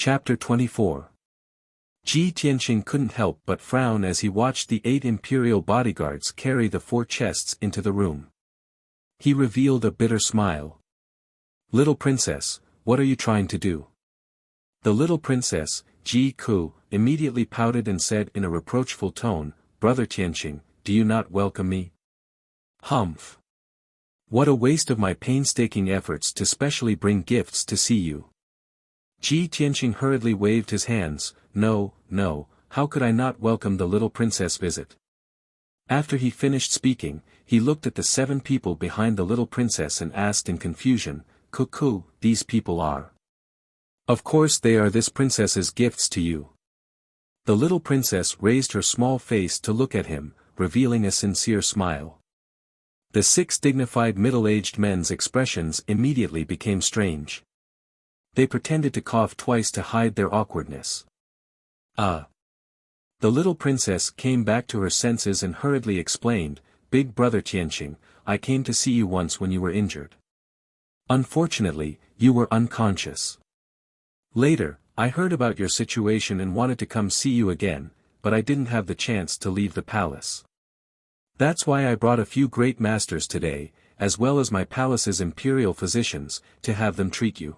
Chapter 24. Ji Tianqing couldn't help but frown as he watched the 8 imperial bodyguards carry the 4 chests into the room. He revealed a bitter smile. "Little princess, what are you trying to do?" The little princess, Ji Ku, immediately pouted and said in a reproachful tone, "Brother Tianqing, do you not welcome me?" "Humph! What a waste of my painstaking efforts to specially bring gifts to see you." Ji Tianqing hurriedly waved his hands. No, how could I not welcome the little princess' visit?" After he finished speaking, he looked at the 7 people behind the little princess and asked in confusion, "Cuckoo, these people are? Of course they are this princess's gifts to you." The little princess raised her small face to look at him, revealing a sincere smile. The 6 dignified middle-aged men's expressions immediately became strange. They pretended to cough twice to hide their awkwardness. The little princess came back to her senses and hurriedly explained, "Big brother Tianqing, I came to see you once when you were injured. Unfortunately, you were unconscious. Later, I heard about your situation and wanted to come see you again, but I didn't have the chance to leave the palace. That's why I brought a few great masters today, as well as my palace's imperial physicians, to have them treat you.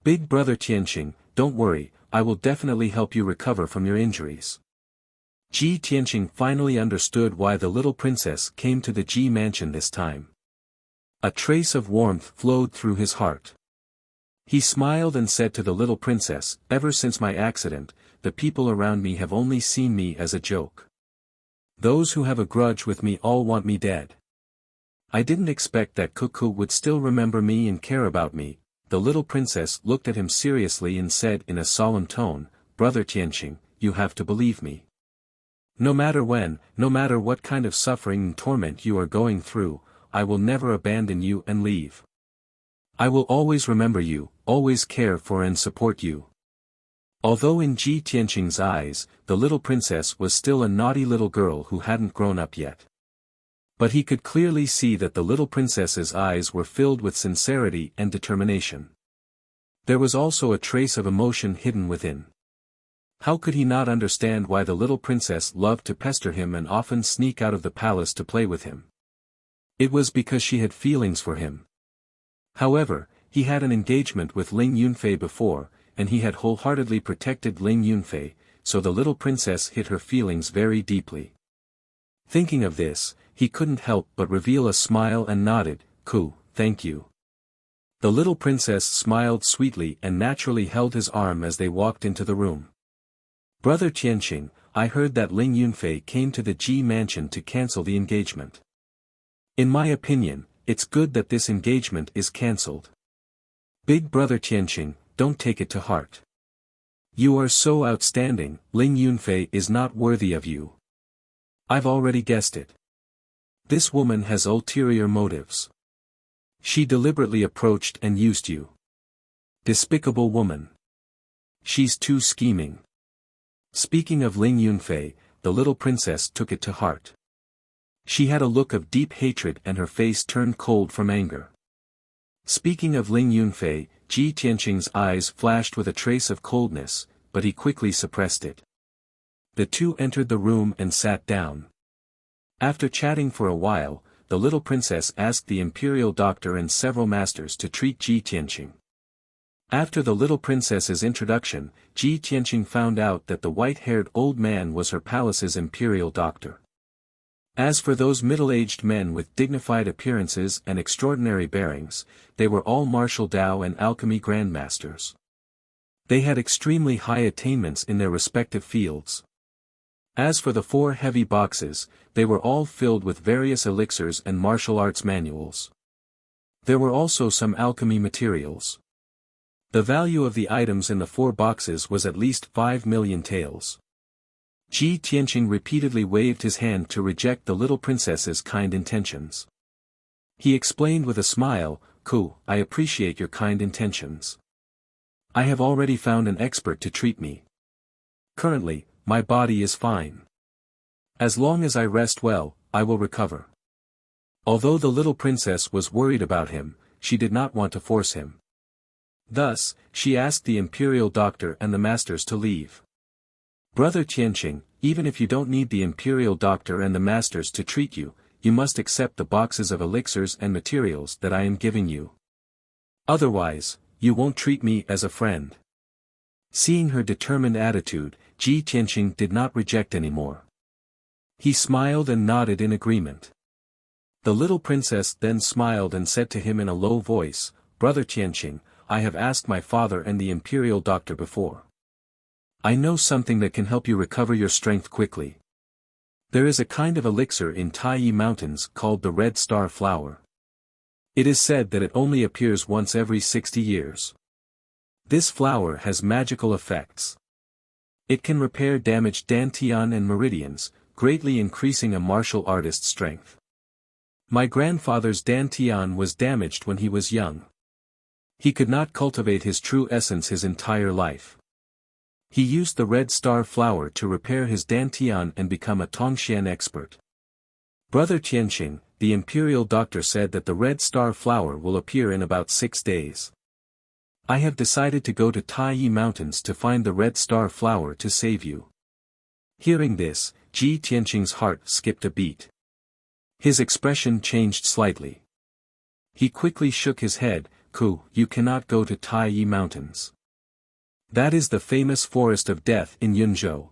Big brother Tianqing, don't worry, I will definitely help you recover from your injuries." Ji Tianqing finally understood why the little princess came to the Ji mansion this time. A trace of warmth flowed through his heart. He smiled and said to the little princess, "Ever since my accident, the people around me have only seen me as a joke. Those who have a grudge with me all want me dead. I didn't expect that Cuckoo would still remember me and care about me." The little princess looked at him seriously and said in a solemn tone, "Brother Tianqing, you have to believe me. No matter what kind of suffering and torment you are going through, I will never abandon you and leave. I will always remember you, always care for and support you." Although in Ji Tianqing's eyes, the little princess was still a naughty little girl who hadn't grown up yet. But he could clearly see that the little princess's eyes were filled with sincerity and determination. There was also a trace of emotion hidden within. How could he not understand why the little princess loved to pester him and often sneak out of the palace to play with him? It was because she had feelings for him. However, he had an engagement with Ling Yunfei before, and he had wholeheartedly protected Ling Yunfei, so the little princess hid her feelings very deeply. Thinking of this, he couldn't help but reveal a smile and nodded, "Ku, thank you." The little princess smiled sweetly and naturally held his arm as they walked into the room. "Brother Tianqing, I heard that Ling Yunfei came to the Ji mansion to cancel the engagement. In my opinion, it's good that this engagement is cancelled. Big brother Tianqing, don't take it to heart. You are so outstanding, Ling Yunfei is not worthy of you. I've already guessed it. This woman has ulterior motives. She deliberately approached and used you. Despicable woman. She's too scheming." Speaking of Ling Yunfei, the little princess took it to heart. She had a look of deep hatred and her face turned cold from anger. Speaking of Ling Yunfei, Ji Tianqing's eyes flashed with a trace of coldness, but he quickly suppressed it. The 2 entered the room and sat down. After chatting for a while, the little princess asked the imperial doctor and several masters to treat Ji Tianqing. After the little princess's introduction, Ji Tianqing found out that the white-haired old man was her palace's imperial doctor. As for those middle-aged men with dignified appearances and extraordinary bearings, they were all martial Dao and alchemy grandmasters. They had extremely high attainments in their respective fields. As for the 4 heavy boxes, they were all filled with various elixirs and martial arts manuals. There were also some alchemy materials. The value of the items in the 4 boxes was at least 5 million taels. Ji Tianqing repeatedly waved his hand to reject the little princess's kind intentions. He explained with a smile, "Ku, I appreciate your kind intentions. I have already found an expert to treat me. Currently, my body is fine. As long as I rest well, I will recover." Although the little princess was worried about him, she did not want to force him. Thus, she asked the imperial doctor and the masters to leave. Brother Tianqing, even if you don't need the imperial doctor and the masters to treat you, you must accept the boxes of elixirs and materials that I am giving you. Otherwise, you won't treat me as a friend. Seeing her determined attitude, Ji Tianqing did not reject anymore. He smiled and nodded in agreement. The little princess then smiled and said to him in a low voice, "Brother Tianqing, I have asked my father and the imperial doctor before. I know something that can help you recover your strength quickly. There is a kind of elixir in Taiyi Mountains called the Red Star Flower. It is said that it only appears once every 60 years. This flower has magical effects. It can repair damaged dantian and meridians, greatly increasing a martial artist's strength. My grandfather's dantian was damaged when he was young. He could not cultivate his true essence his entire life. He used the red star flower to repair his dantian and become a Tongxian expert. Brother Tianqing, the imperial doctor said that the red star flower will appear in about 6 days. I have decided to go to Taiyi Mountains to find the red star flower to save you." Hearing this, Ji Tianqing's heart skipped a beat. His expression changed slightly. He quickly shook his head. You cannot go to Taiyi Mountains. That is the famous forest of death in Yunzhou.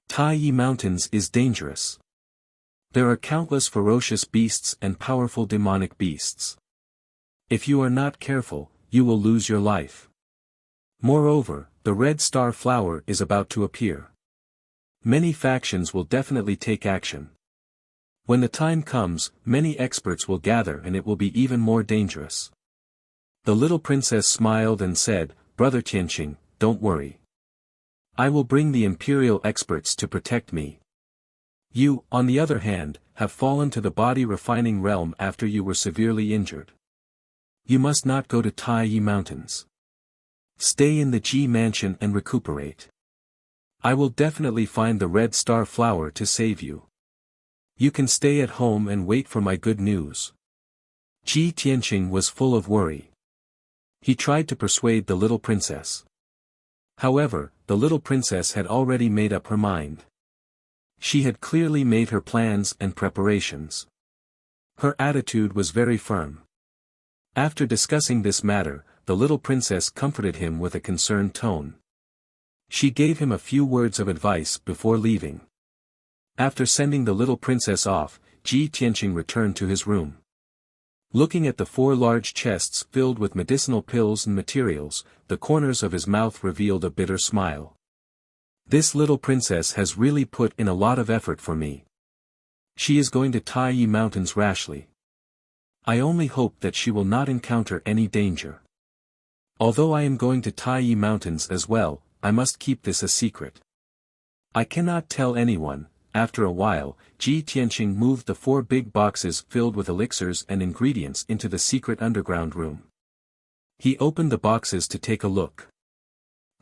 Taiyi Mountains is dangerous. There are countless ferocious beasts and powerful demonic beasts. If you are not careful, you will lose your life. Moreover, the red star flower is about to appear. Many factions will definitely take action. When the time comes, many experts will gather and it will be even more dangerous. The little princess smiled and said, "Brother Tianqing, don't worry. I will bring the imperial experts to protect me. You, on the other hand, have fallen to the body refining realm after you were severely injured. You must not go to Taiyi Mountains. Stay in the Ji mansion and recuperate. I will definitely find the red star flower to save you. You can stay at home and wait for my good news." Ji Tianqing was full of worry. He tried to persuade the little princess. However, the little princess had already made up her mind. She had clearly made her plans and preparations. Her attitude was very firm. After discussing this matter, the little princess comforted him with a concerned tone. She gave him a few words of advice before leaving. After sending the little princess off, Ji Tianqing returned to his room. Looking at the 4 large chests filled with medicinal pills and materials, the corners of his mouth revealed a bitter smile. This little princess has really put in a lot of effort for me. She is going to Taiyi Mountains rashly. I only hope that she will not encounter any danger. Although I am going to Taiyi Mountains as well, I must keep this a secret. I cannot tell anyone. After a while, Ji Tianqing moved the 4 big boxes filled with elixirs and ingredients into the secret underground room. He opened the boxes to take a look.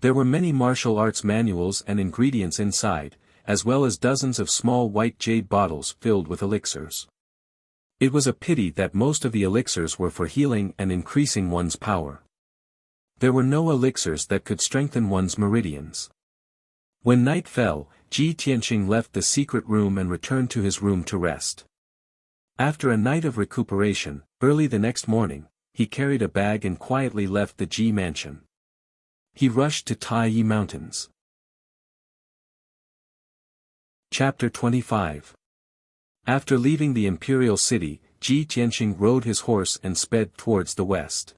There were many martial arts manuals and ingredients inside, as well as dozens of small white jade bottles filled with elixirs. It was a pity that most of the elixirs were for healing and increasing one's power. There were no elixirs that could strengthen one's meridians. When night fell, Ji Tianqing left the secret room and returned to his room to rest. After a night of recuperation, early the next morning, he carried a bag and quietly left the Ji mansion. He rushed to Taiyi Mountains. Chapter 25. After leaving the imperial city, Ji Tianqing rode his horse and sped towards the west.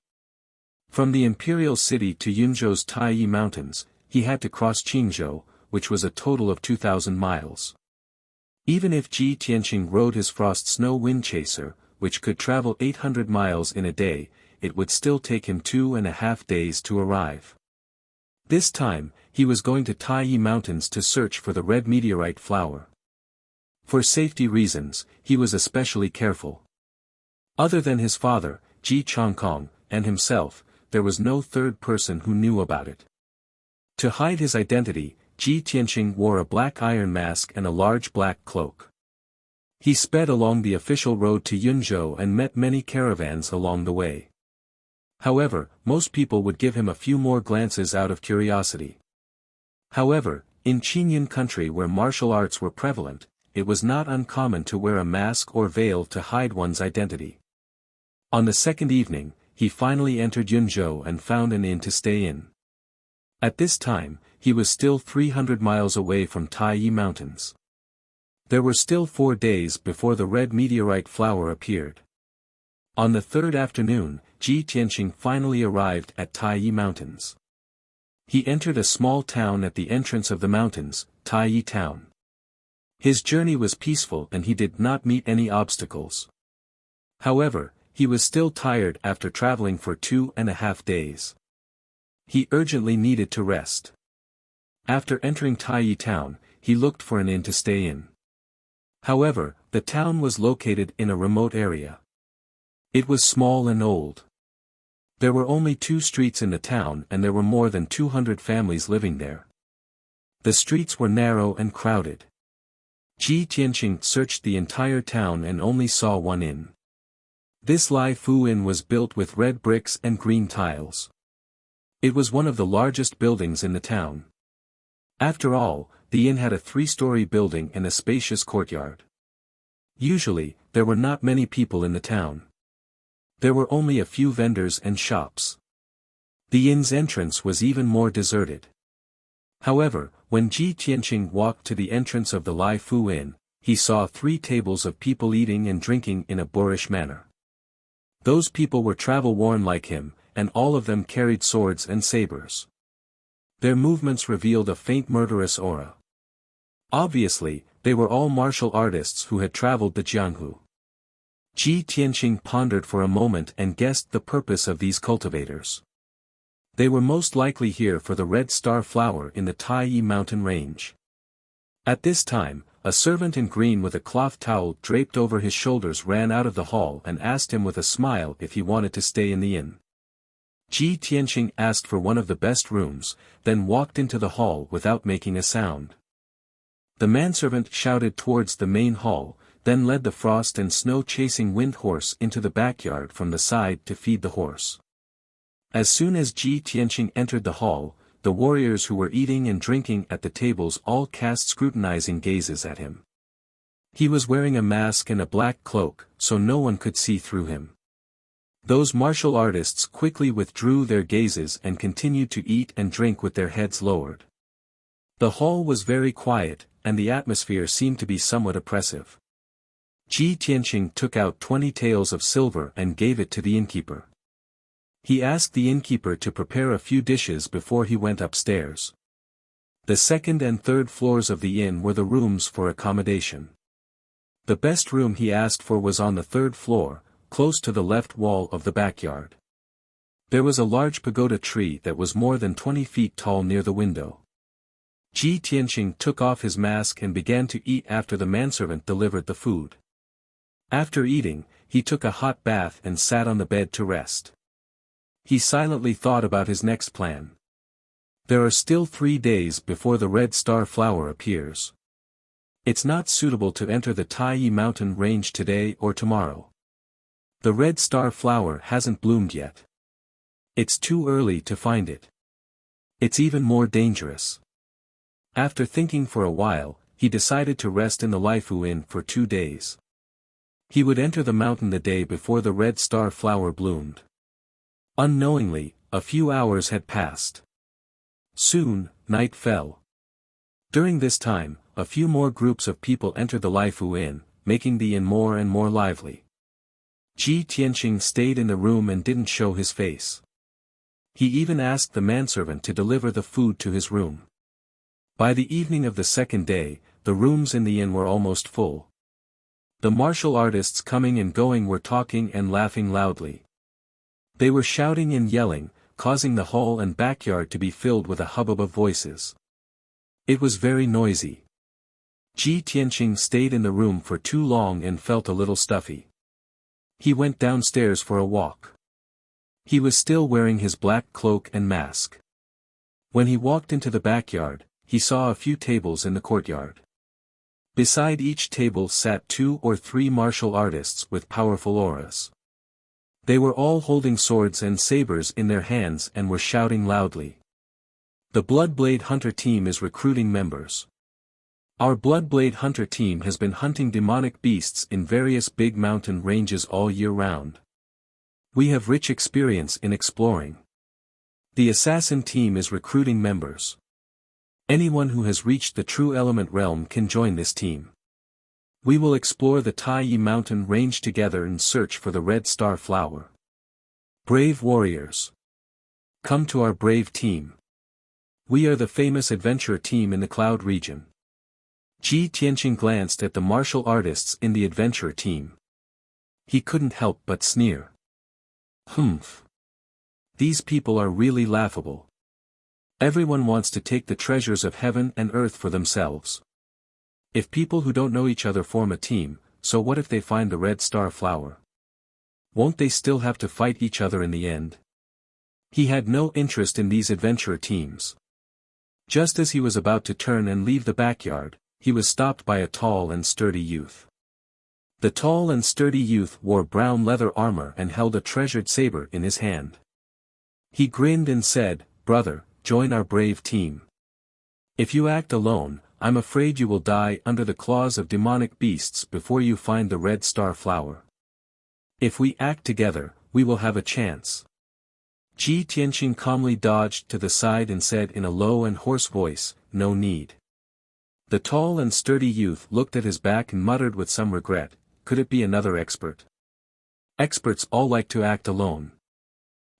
From the imperial city to Yunzhou's Taiyi Mountains, he had to cross Qingzhou, which was a total of 2,000 miles. Even if Ji Tianqing rode his frost snow wind chaser, which could travel 800 miles in a day, it would still take him 2.5 days to arrive. This time, he was going to Taiyi Mountains to search for the red meteorite flower. For safety reasons, he was especially careful. Other than his father, Ji Changkong, and himself, there was no third person who knew about it. To hide his identity, Ji Tianqing wore a black iron mask and a large black cloak. He sped along the official road to Yunzhou and met many caravans along the way. However, most people would give him a few more glances out of curiosity. However, in Qingyun country where martial arts were prevalent, it was not uncommon to wear a mask or veil to hide one's identity. On the second evening, he finally entered Yunzhou and found an inn to stay in. At this time, he was still 300 miles away from Taiyi Mountains. There were still 4 days before the red meteorite flower appeared. On the third afternoon, Ji Tianqing finally arrived at Taiyi Mountains. He entered a small town at the entrance of the mountains, Taiyi Town. His journey was peaceful and he did not meet any obstacles. However, he was still tired after traveling for 2.5 days. He urgently needed to rest. After entering Taiyi Town, he looked for an inn to stay in. However, the town was located in a remote area. It was small and old. There were only 2 streets in the town and there were more than 200 families living there. The streets were narrow and crowded. Ji Tianqing searched the entire town and only saw one inn. This Lai Fu Inn was built with red bricks and green tiles. It was one of the largest buildings in the town. After all, the inn had a 3-story building and a spacious courtyard. Usually, there were not many people in the town. There were only a few vendors and shops. The inn's entrance was even more deserted. However, when Ji Tianqing walked to the entrance of the Lai Fu Inn, he saw 3 tables of people eating and drinking in a boorish manner. Those people were travel-worn like him, and all of them carried swords and sabers. Their movements revealed a faint murderous aura. Obviously, they were all martial artists who had traveled the Jianghu. Ji Tianqing pondered for a moment and guessed the purpose of these cultivators. They were most likely here for the red star flower in the Taiyi mountain range. At this time, a servant in green with a cloth towel draped over his shoulders ran out of the hall and asked him with a smile if he wanted to stay in the inn. Ji Tianqing asked for one of the best rooms, then walked into the hall without making a sound. The manservant shouted towards the main hall, then led the frost and snow-chasing wind horse into the backyard from the side to feed the horse. As soon as Ji Tianqing entered the hall, the warriors who were eating and drinking at the tables all cast scrutinizing gazes at him. He was wearing a mask and a black cloak, so no one could see through him. Those martial artists quickly withdrew their gazes and continued to eat and drink with their heads lowered. The hall was very quiet, and the atmosphere seemed to be somewhat oppressive. Ji Tianqing took out 20 taels of silver and gave it to the innkeeper. He asked the innkeeper to prepare a few dishes before he went upstairs. The second and third floors of the inn were the rooms for accommodation. The best room he asked for was on the 3rd floor, close to the left wall of the backyard. There was a large pagoda tree that was more than 20 feet tall near the window. Ji Tianqing took off his mask and began to eat after the manservant delivered the food. After eating, he took a hot bath and sat on the bed to rest. He silently thought about his next plan. There are still 3 days before the red star flower appears. It's not suitable to enter the Taiyi mountain range today or tomorrow. The red star flower hasn't bloomed yet. It's too early to find it. It's even more dangerous. After thinking for a while, he decided to rest in the Laifu Inn for 2 days. He would enter the mountain the day before the red star flower bloomed. Unknowingly, a few hours had passed. Soon, night fell. During this time, a few more groups of people entered the Laifu Inn, making the inn more and more lively. Ji Tianqing stayed in the room and didn't show his face. He even asked the manservant to deliver the food to his room. By the evening of the second day, the rooms in the inn were almost full. The martial artists coming and going were talking and laughing loudly. They were shouting and yelling, causing the hall and backyard to be filled with a hubbub of voices. It was very noisy. Ji Tianqing stayed in the room for too long and felt a little stuffy. He went downstairs for a walk. He was still wearing his black cloak and mask. When he walked into the backyard, he saw a few tables in the courtyard. Beside each table sat 2 or 3 martial artists with powerful auras. They were all holding swords and sabers in their hands and were shouting loudly. The Bloodblade Hunter team is recruiting members. Our Bloodblade Hunter team has been hunting demonic beasts in various big mountain ranges all year round. We have rich experience in exploring. The Assassin team is recruiting members. Anyone who has reached the True Element realm can join this team. We will explore the Tai mountain range together and search for the Red Star Flower. Brave warriors, come to our brave team. We are the famous adventurer team in the Cloud region. Ji Tianqing glanced at the martial artists in the adventurer team. He couldn't help but sneer. Humph. These people are really laughable. Everyone wants to take the treasures of heaven and earth for themselves. If people who don't know each other form a team, so what if they find the Red Star Flower? Won't they still have to fight each other in the end? He had no interest in these adventurer teams. Just as he was about to turn and leave the backyard, he was stopped by a tall and sturdy youth. The tall and sturdy youth wore brown leather armor and held a treasured saber in his hand. He grinned and said, "Brother, join our brave team. If you act alone, I'm afraid you will die under the claws of demonic beasts before you find the Red Star Flower. If we act together, we will have a chance." Ji Tianqing calmly dodged to the side and said in a low and hoarse voice, "No need." The tall and sturdy youth looked at his back and muttered with some regret, "Could it be another expert? Experts all like to act alone.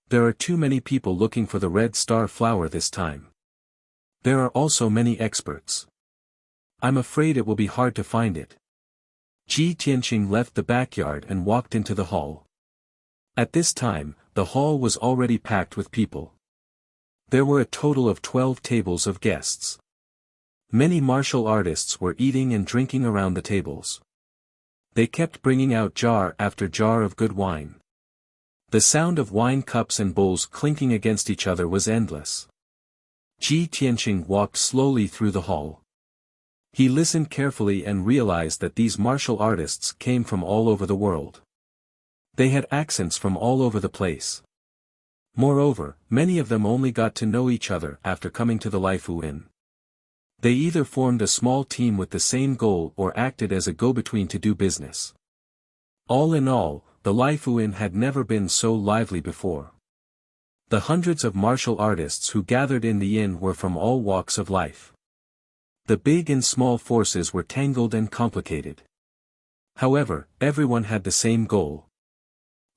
There are too many people looking for the Red Star Flower this time. There are also many experts. I'm afraid it will be hard to find it." Ji Tianqing left the backyard and walked into the hall. At this time, the hall was already packed with people. There were a total of 12 tables of guests. Many martial artists were eating and drinking around the tables. They kept bringing out jar after jar of good wine. The sound of wine cups and bowls clinking against each other was endless. Ji Tianqing walked slowly through the hall. He listened carefully and realized that these martial artists came from all over the world. They had accents from all over the place. Moreover, many of them only got to know each other after coming to the Laifu Inn. They either formed a small team with the same goal or acted as a go-between to do business. All in all, the Laifu Inn had never been so lively before. The hundreds of martial artists who gathered in the inn were from all walks of life. The big and small forces were tangled and complicated. However, everyone had the same goal.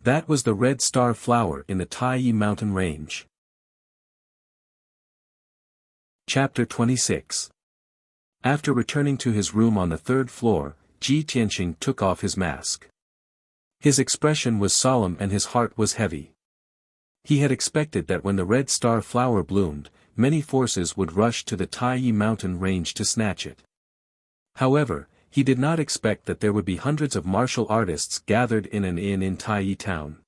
That was the Red Star Flower in the Tai mountain range. Chapter 26. After returning to his room on the third floor, Ji Tianqing took off his mask. His expression was solemn and his heart was heavy. He had expected that when the Red Star Flower bloomed, many forces would rush to the Tai mountain range to snatch it. However, he did not expect that there would be hundreds of martial artists gathered in an inn in Tai town.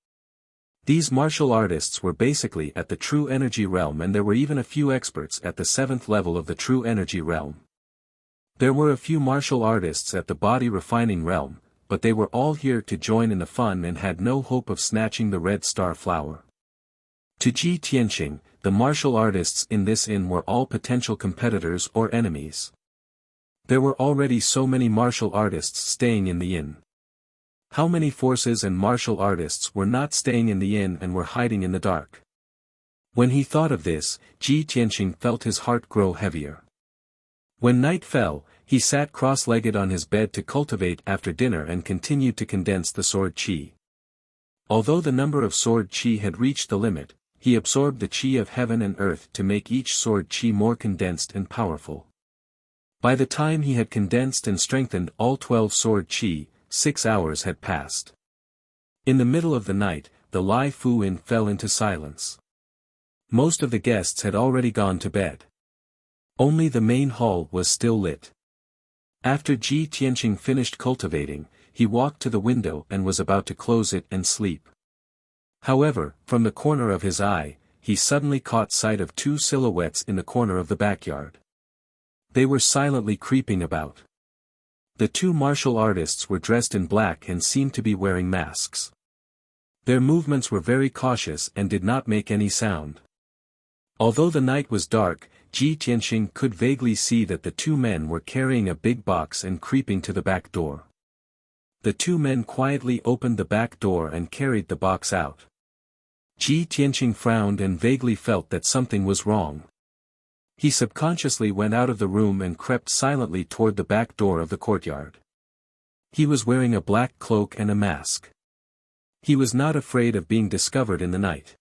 These martial artists were basically at the True Energy realm, and there were even a few experts at the 7th level of the True Energy realm. There were a few martial artists at the Body Refining realm, but they were all here to join in the fun and had no hope of snatching the Red Star Flower. To Ji Tianqing, the martial artists in this inn were all potential competitors or enemies. There were already so many martial artists staying in the inn. How many forces and martial artists were not staying in the inn and were hiding in the dark? When he thought of this, Ji Tianqing felt his heart grow heavier. When night fell, he sat cross-legged on his bed to cultivate after dinner and continued to condense the sword qi. Although the number of sword qi had reached the limit, he absorbed the qi of heaven and earth to make each sword qi more condensed and powerful. By the time he had condensed and strengthened all 12 sword qi, 6 hours had passed. In the middle of the night, the Laifu Inn fell into silence. Most of the guests had already gone to bed. Only the main hall was still lit. After Ji Tianqing finished cultivating, he walked to the window and was about to close it and sleep. However, from the corner of his eye, he suddenly caught sight of 2 silhouettes in the corner of the backyard. They were silently creeping about. The 2 martial artists were dressed in black and seemed to be wearing masks. Their movements were very cautious and did not make any sound. Although the night was dark, Ji Tianxing could vaguely see that the two men were carrying a big box and creeping to the back door. The two men quietly opened the back door and carried the box out. Ji Tianxing frowned and vaguely felt that something was wrong. He subconsciously went out of the room and crept silently toward the back door of the courtyard. He was wearing a black cloak and a mask. He was not afraid of being discovered in the night.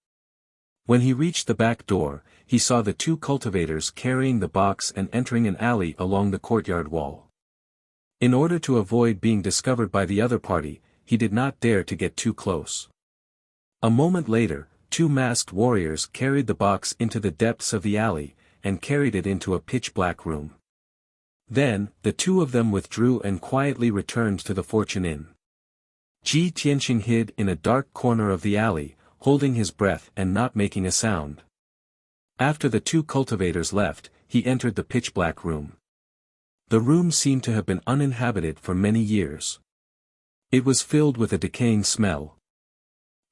When he reached the back door, he saw the two cultivators carrying the box and entering an alley along the courtyard wall. In order to avoid being discovered by the other party, he did not dare to get too close. A moment later, two masked warriors carried the box into the depths of the alley, and carried it into a pitch-black room. Then, the two of them withdrew and quietly returned to the Fortune Inn. Ji Tianxing hid in a dark corner of the alley, holding his breath and not making a sound. After the two cultivators left, he entered the pitch-black room. The room seemed to have been uninhabited for many years. It was filled with a decaying smell.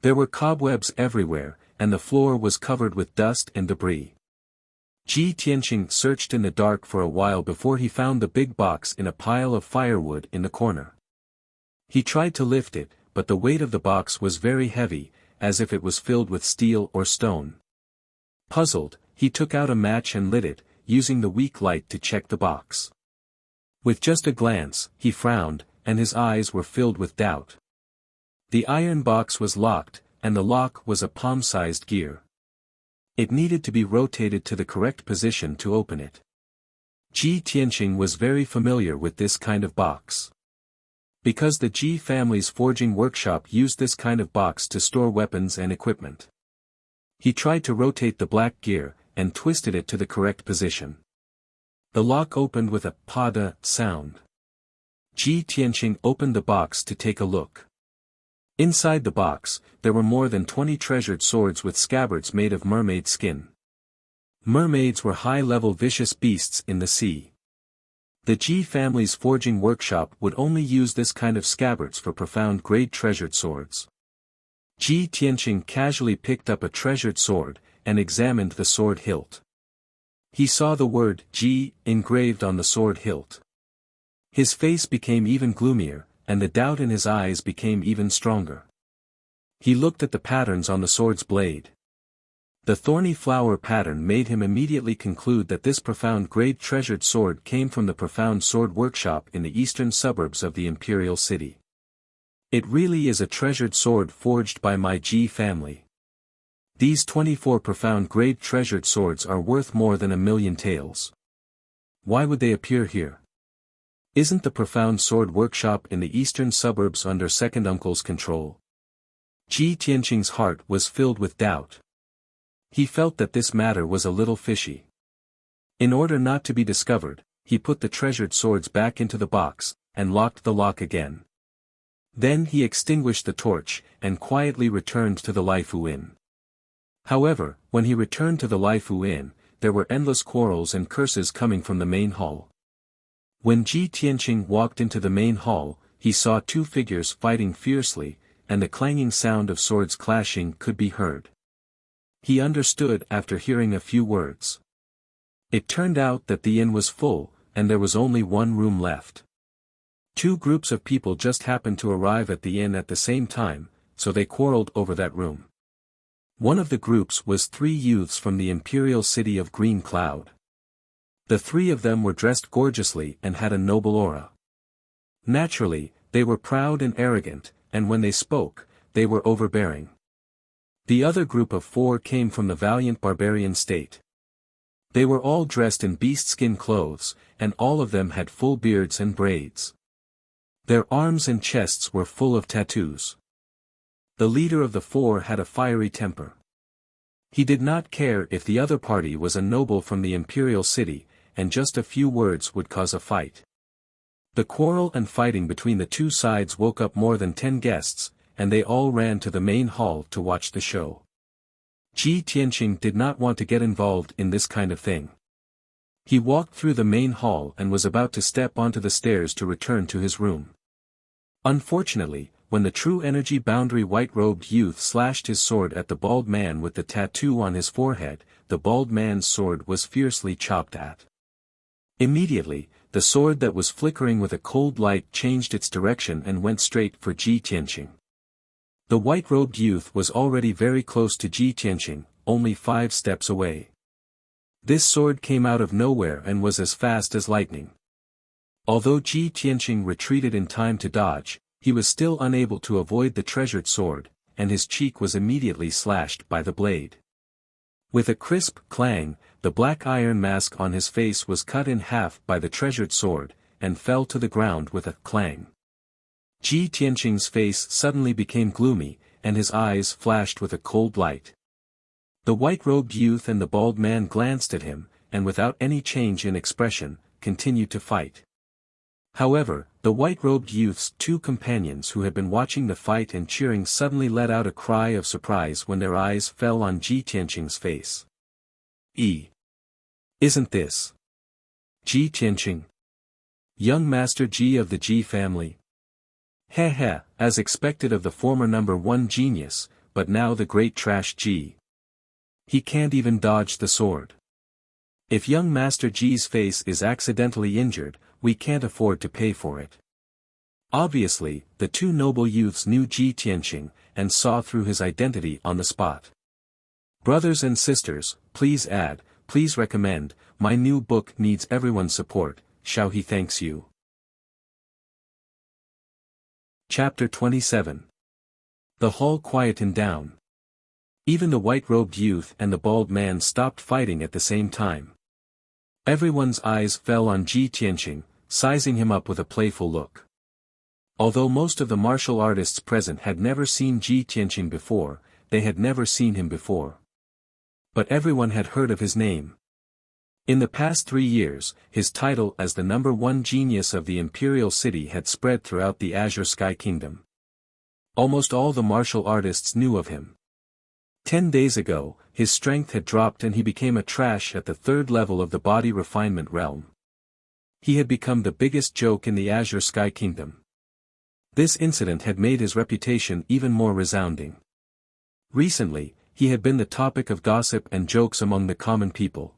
There were cobwebs everywhere, and the floor was covered with dust and debris. Ji Tianxing searched in the dark for a while before he found the big box in a pile of firewood in the corner. He tried to lift it, but the weight of the box was very heavy, as if it was filled with steel or stone. Puzzled, he took out a match and lit it, using the weak light to check the box. With just a glance, he frowned, and his eyes were filled with doubt. The iron box was locked, and the lock was a palm-sized gear. It needed to be rotated to the correct position to open it. Ji Tianxing was very familiar with this kind of box. Because the Ji family's forging workshop used this kind of box to store weapons and equipment. He tried to rotate the black gear, and twisted it to the correct position. The lock opened with a "pada" sound. Ji Tianxing opened the box to take a look. Inside the box, there were more than 20 treasured swords with scabbards made of mermaid skin. Mermaids were high-level vicious beasts in the sea. The Ji family's forging workshop would only use this kind of scabbards for profound-grade treasured swords. Ji Tianxing casually picked up a treasured sword, and examined the sword hilt. He saw the word Ji engraved on the sword hilt. His face became even gloomier, and the doubt in his eyes became even stronger. He looked at the patterns on the sword's blade. The thorny flower pattern made him immediately conclude that this profound-grade treasured sword came from the profound sword workshop in the eastern suburbs of the imperial city. It really is a treasured sword forged by my Ji family. These 24 profound-grade treasured swords are worth more than 1,000,000 taels. Why would they appear here? Isn't the profound sword workshop in the eastern suburbs under second uncle's control? Ji Tianxing's heart was filled with doubt. He felt that this matter was a little fishy. In order not to be discovered, he put the treasured swords back into the box, and locked the lock again. Then he extinguished the torch, and quietly returned to the Laifu Inn. However, when he returned to the Laifu Inn, there were endless quarrels and curses coming from the main hall. When Ji Tianxing walked into the main hall, he saw two figures fighting fiercely, and the clanging sound of swords clashing could be heard. He understood after hearing a few words. It turned out that the inn was full, and there was only one room left. Two groups of people just happened to arrive at the inn at the same time, so they quarreled over that room. One of the groups was 3 youths from the imperial city of Green Cloud. The 3 of them were dressed gorgeously and had a noble aura. Naturally, they were proud and arrogant, and when they spoke, they were overbearing. The other group of 4 came from the valiant barbarian state. They were all dressed in beast-skin clothes, and all of them had full beards and braids. Their arms and chests were full of tattoos. The leader of the 4 had a fiery temper. He did not care if the other party was a noble from the imperial city, and just a few words would cause a fight. The quarrel and fighting between the two sides woke up more than 10 guests, and they all ran to the main hall to watch the show. Ji Tianxing did not want to get involved in this kind of thing. He walked through the main hall and was about to step onto the stairs to return to his room. Unfortunately, when the true energy boundary white-robed youth slashed his sword at the bald man with the tattoo on his forehead, the bald man's sword was fiercely chopped at. Immediately, the sword that was flickering with a cold light changed its direction and went straight for Ji Tianqing. The white-robed youth was already very close to Ji Tianqing, only 5 steps away. This sword came out of nowhere and was as fast as lightning. Although Ji Tianqing retreated in time to dodge, he was still unable to avoid the treasured sword, and his cheek was immediately slashed by the blade. With a crisp clang, the black iron mask on his face was cut in half by the treasured sword, and fell to the ground with a clang. Ji Tianqing's face suddenly became gloomy, and his eyes flashed with a cold light. The white-robed youth and the bald man glanced at him, and without any change in expression, continued to fight. However, the white-robed youth's 2 companions who had been watching the fight and cheering suddenly let out a cry of surprise when their eyes fell on Ji Tianqing's face. Isn't this Ji Tianqing? Young Master Ji of the Ji family? Heh, as expected of the former number 1 genius, but now the great trash Ji. He can't even dodge the sword. If young Master Ji's face is accidentally injured, we can't afford to pay for it. Obviously, the 2 noble youths knew Ji Tianqing, and saw through his identity on the spot. Brothers and sisters, please recommend, my new book needs everyone's support, Xiao He thanks you. Chapter 27. The hall quietened down. Even the white-robed youth and the bald man stopped fighting at the same time. Everyone's eyes fell on Ji Tianqing, sizing him up with a playful look. Although most of the martial artists present had never seen Ji Tianqing before, they had never seen him before. But everyone had heard of his name. In the past 3 years, his title as the number 1 genius of the imperial city had spread throughout the Azure Sky Kingdom. Almost all the martial artists knew of him. 10 days ago, his strength had dropped and he became a trash at the 3rd level of the body refinement realm. He had become the biggest joke in the Azure Sky Kingdom. This incident had made his reputation even more resounding. Recently, he had been the topic of gossip and jokes among the common people.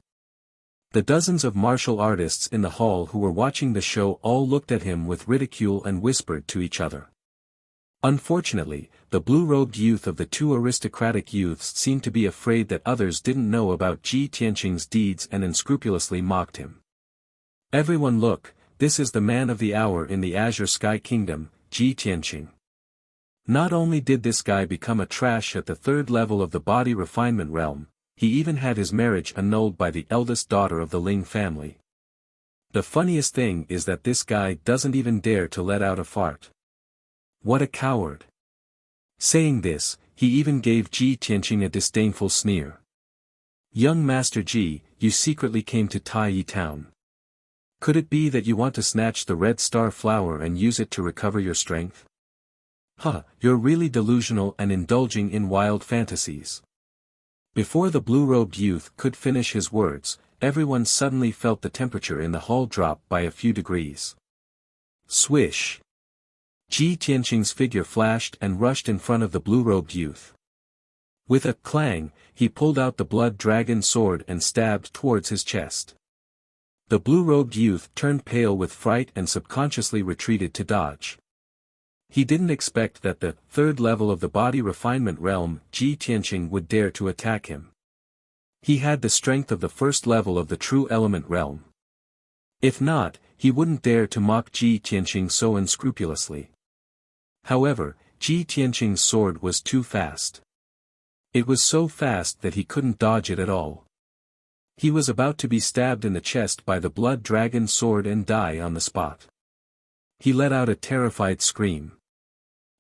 The dozens of martial artists in the hall who were watching the show all looked at him with ridicule and whispered to each other. Unfortunately, the blue-robed youth of the 2 aristocratic youths seemed to be afraid that others didn't know about Ji Tianqing's deeds and unscrupulously mocked him. Everyone look, this is the man of the hour in the Azure Sky Kingdom, Ji Tianqing. Not only did this guy become a trash at the 3rd level of the body refinement realm, he even had his marriage annulled by the eldest daughter of the Ling family. The funniest thing is that this guy doesn't even dare to let out a fart. What a coward. Saying this, he even gave Ji Tianqing a disdainful sneer. Young Master Ji, you secretly came to Tai Yi Town. Could it be that you want to snatch the red star flower and use it to recover your strength? You're really delusional and indulging in wild fantasies. Before the blue-robed youth could finish his words, everyone suddenly felt the temperature in the hall drop by a few degrees. Swish! Ji Tianqing's figure flashed and rushed in front of the blue-robed youth. With a clang, he pulled out the blood dragon sword and stabbed towards his chest. The blue-robed youth turned pale with fright and subconsciously retreated to dodge. He didn't expect that the 3rd level of the body refinement realm, Ji Tianqing, would dare to attack him. He had the strength of the 1st level of the true element realm. If not, he wouldn't dare to mock Ji Tianqing so unscrupulously. However, Ji Tianqing's sword was too fast. It was so fast that he couldn't dodge it at all. He was about to be stabbed in the chest by the blood dragon sword and die on the spot. He let out a terrified scream.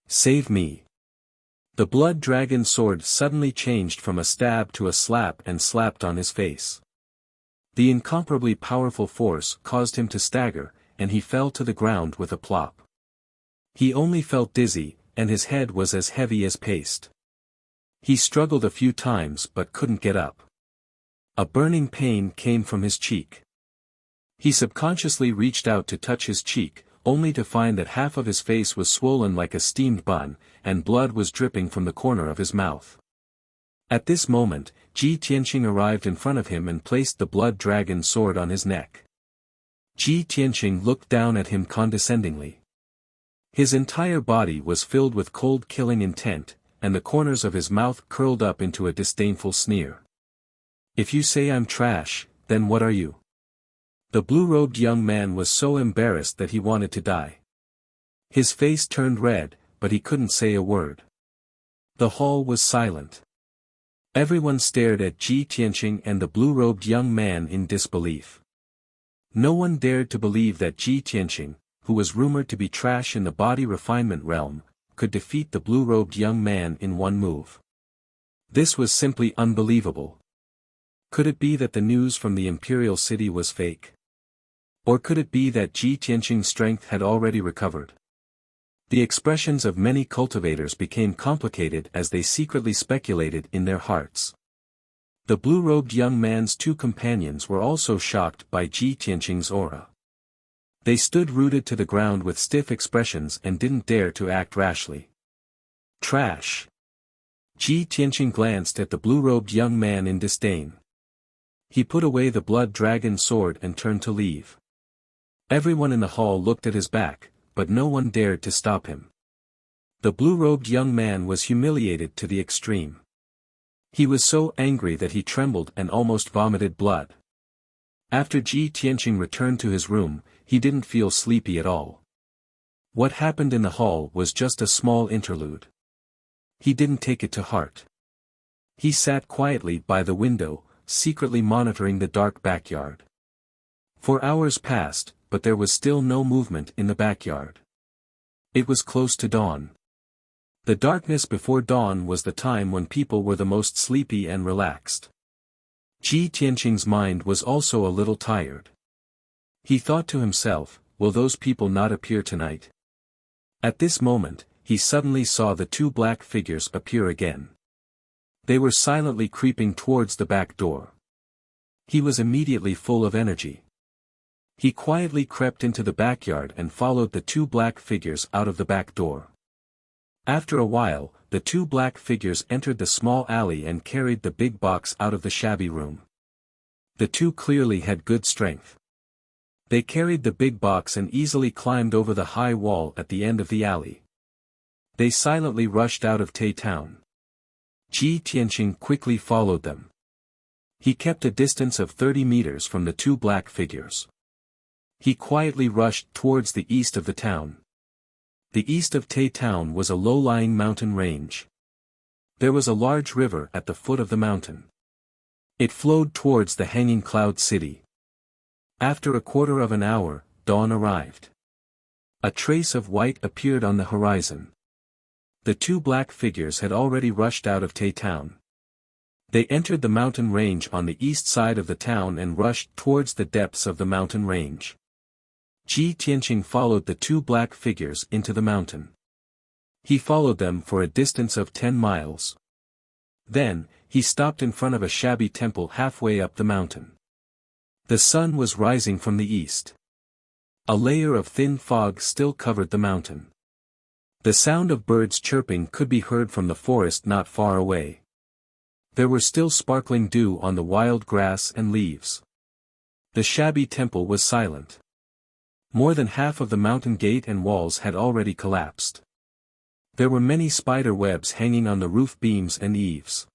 Save me! The blood dragon sword suddenly changed from a stab to a slap and slapped on his face. The incomparably powerful force caused him to stagger, and he fell to the ground with a plop. He only felt dizzy, and his head was as heavy as paste. He struggled a few times but couldn't get up. A burning pain came from his cheek. He subconsciously reached out to touch his cheek, only to find that half of his face was swollen like a steamed bun, and blood was dripping from the corner of his mouth. At this moment, Ji Tianqing arrived in front of him and placed the blood dragon sword on his neck. Ji Tianqing looked down at him condescendingly. His entire body was filled with cold killing intent, and the corners of his mouth curled up into a disdainful sneer. If you say I'm trash, then what are you? The blue-robed young man was so embarrassed that he wanted to die. His face turned red, but he couldn't say a word. The hall was silent. Everyone stared at Ji Tianqing and the blue-robed young man in disbelief. No one dared to believe that Ji Tianqing, who was rumored to be trash in the body refinement realm, could defeat the blue-robed young man in one move. This was simply unbelievable. Could it be that the news from the imperial city was fake? Or could it be that Ji Tianqing's strength had already recovered? The expressions of many cultivators became complicated as they secretly speculated in their hearts. The blue-robed young man's two companions were also shocked by Ji Tianqing's aura. They stood rooted to the ground with stiff expressions and didn't dare to act rashly. Trash. Ji Tianqing glanced at the blue-robed young man in disdain. He put away the blood dragon sword and turned to leave. Everyone in the hall looked at his back, but no one dared to stop him. The blue-robed young man was humiliated to the extreme. He was so angry that he trembled and almost vomited blood. After Ji Tianqing returned to his room, he didn't feel sleepy at all. What happened in the hall was just a small interlude. He didn't take it to heart. He sat quietly by the window, secretly monitoring the dark backyard. For hours passed, but there was still no movement in the backyard. It was close to dawn. The darkness before dawn was the time when people were the most sleepy and relaxed. Ji Tianqing's mind was also a little tired. He thought to himself, will those people not appear tonight? At this moment, he suddenly saw the two black figures appear again. They were silently creeping towards the back door. He was immediately full of energy. He quietly crept into the backyard and followed the two black figures out of the back door. After a while, the two black figures entered the small alley and carried the big box out of the shabby room. The two clearly had good strength. They carried the big box and easily climbed over the high wall at the end of the alley. They silently rushed out of Tai Town. Ji Tianqing quickly followed them. He kept a distance of 30 meters from the two black figures. He quietly rushed towards the east of the town. The east of Tai Town was a low-lying mountain range. There was a large river at the foot of the mountain. It flowed towards the hanging cloud city. After a quarter of an hour, dawn arrived. A trace of white appeared on the horizon. The two black figures had already rushed out of Tai Town. They entered the mountain range on the east side of the town and rushed towards the depths of the mountain range. Ji Tianqing followed the two black figures into the mountain. He followed them for a distance of 10 miles. Then, he stopped in front of a shabby temple halfway up the mountain. The sun was rising from the east. A layer of thin fog still covered the mountain. The sound of birds chirping could be heard from the forest not far away. There were still sparkling dew on the wild grass and leaves. The shabby temple was silent. More than half of the mountain gate and walls had already collapsed. There were many spider webs hanging on the roof beams and eaves.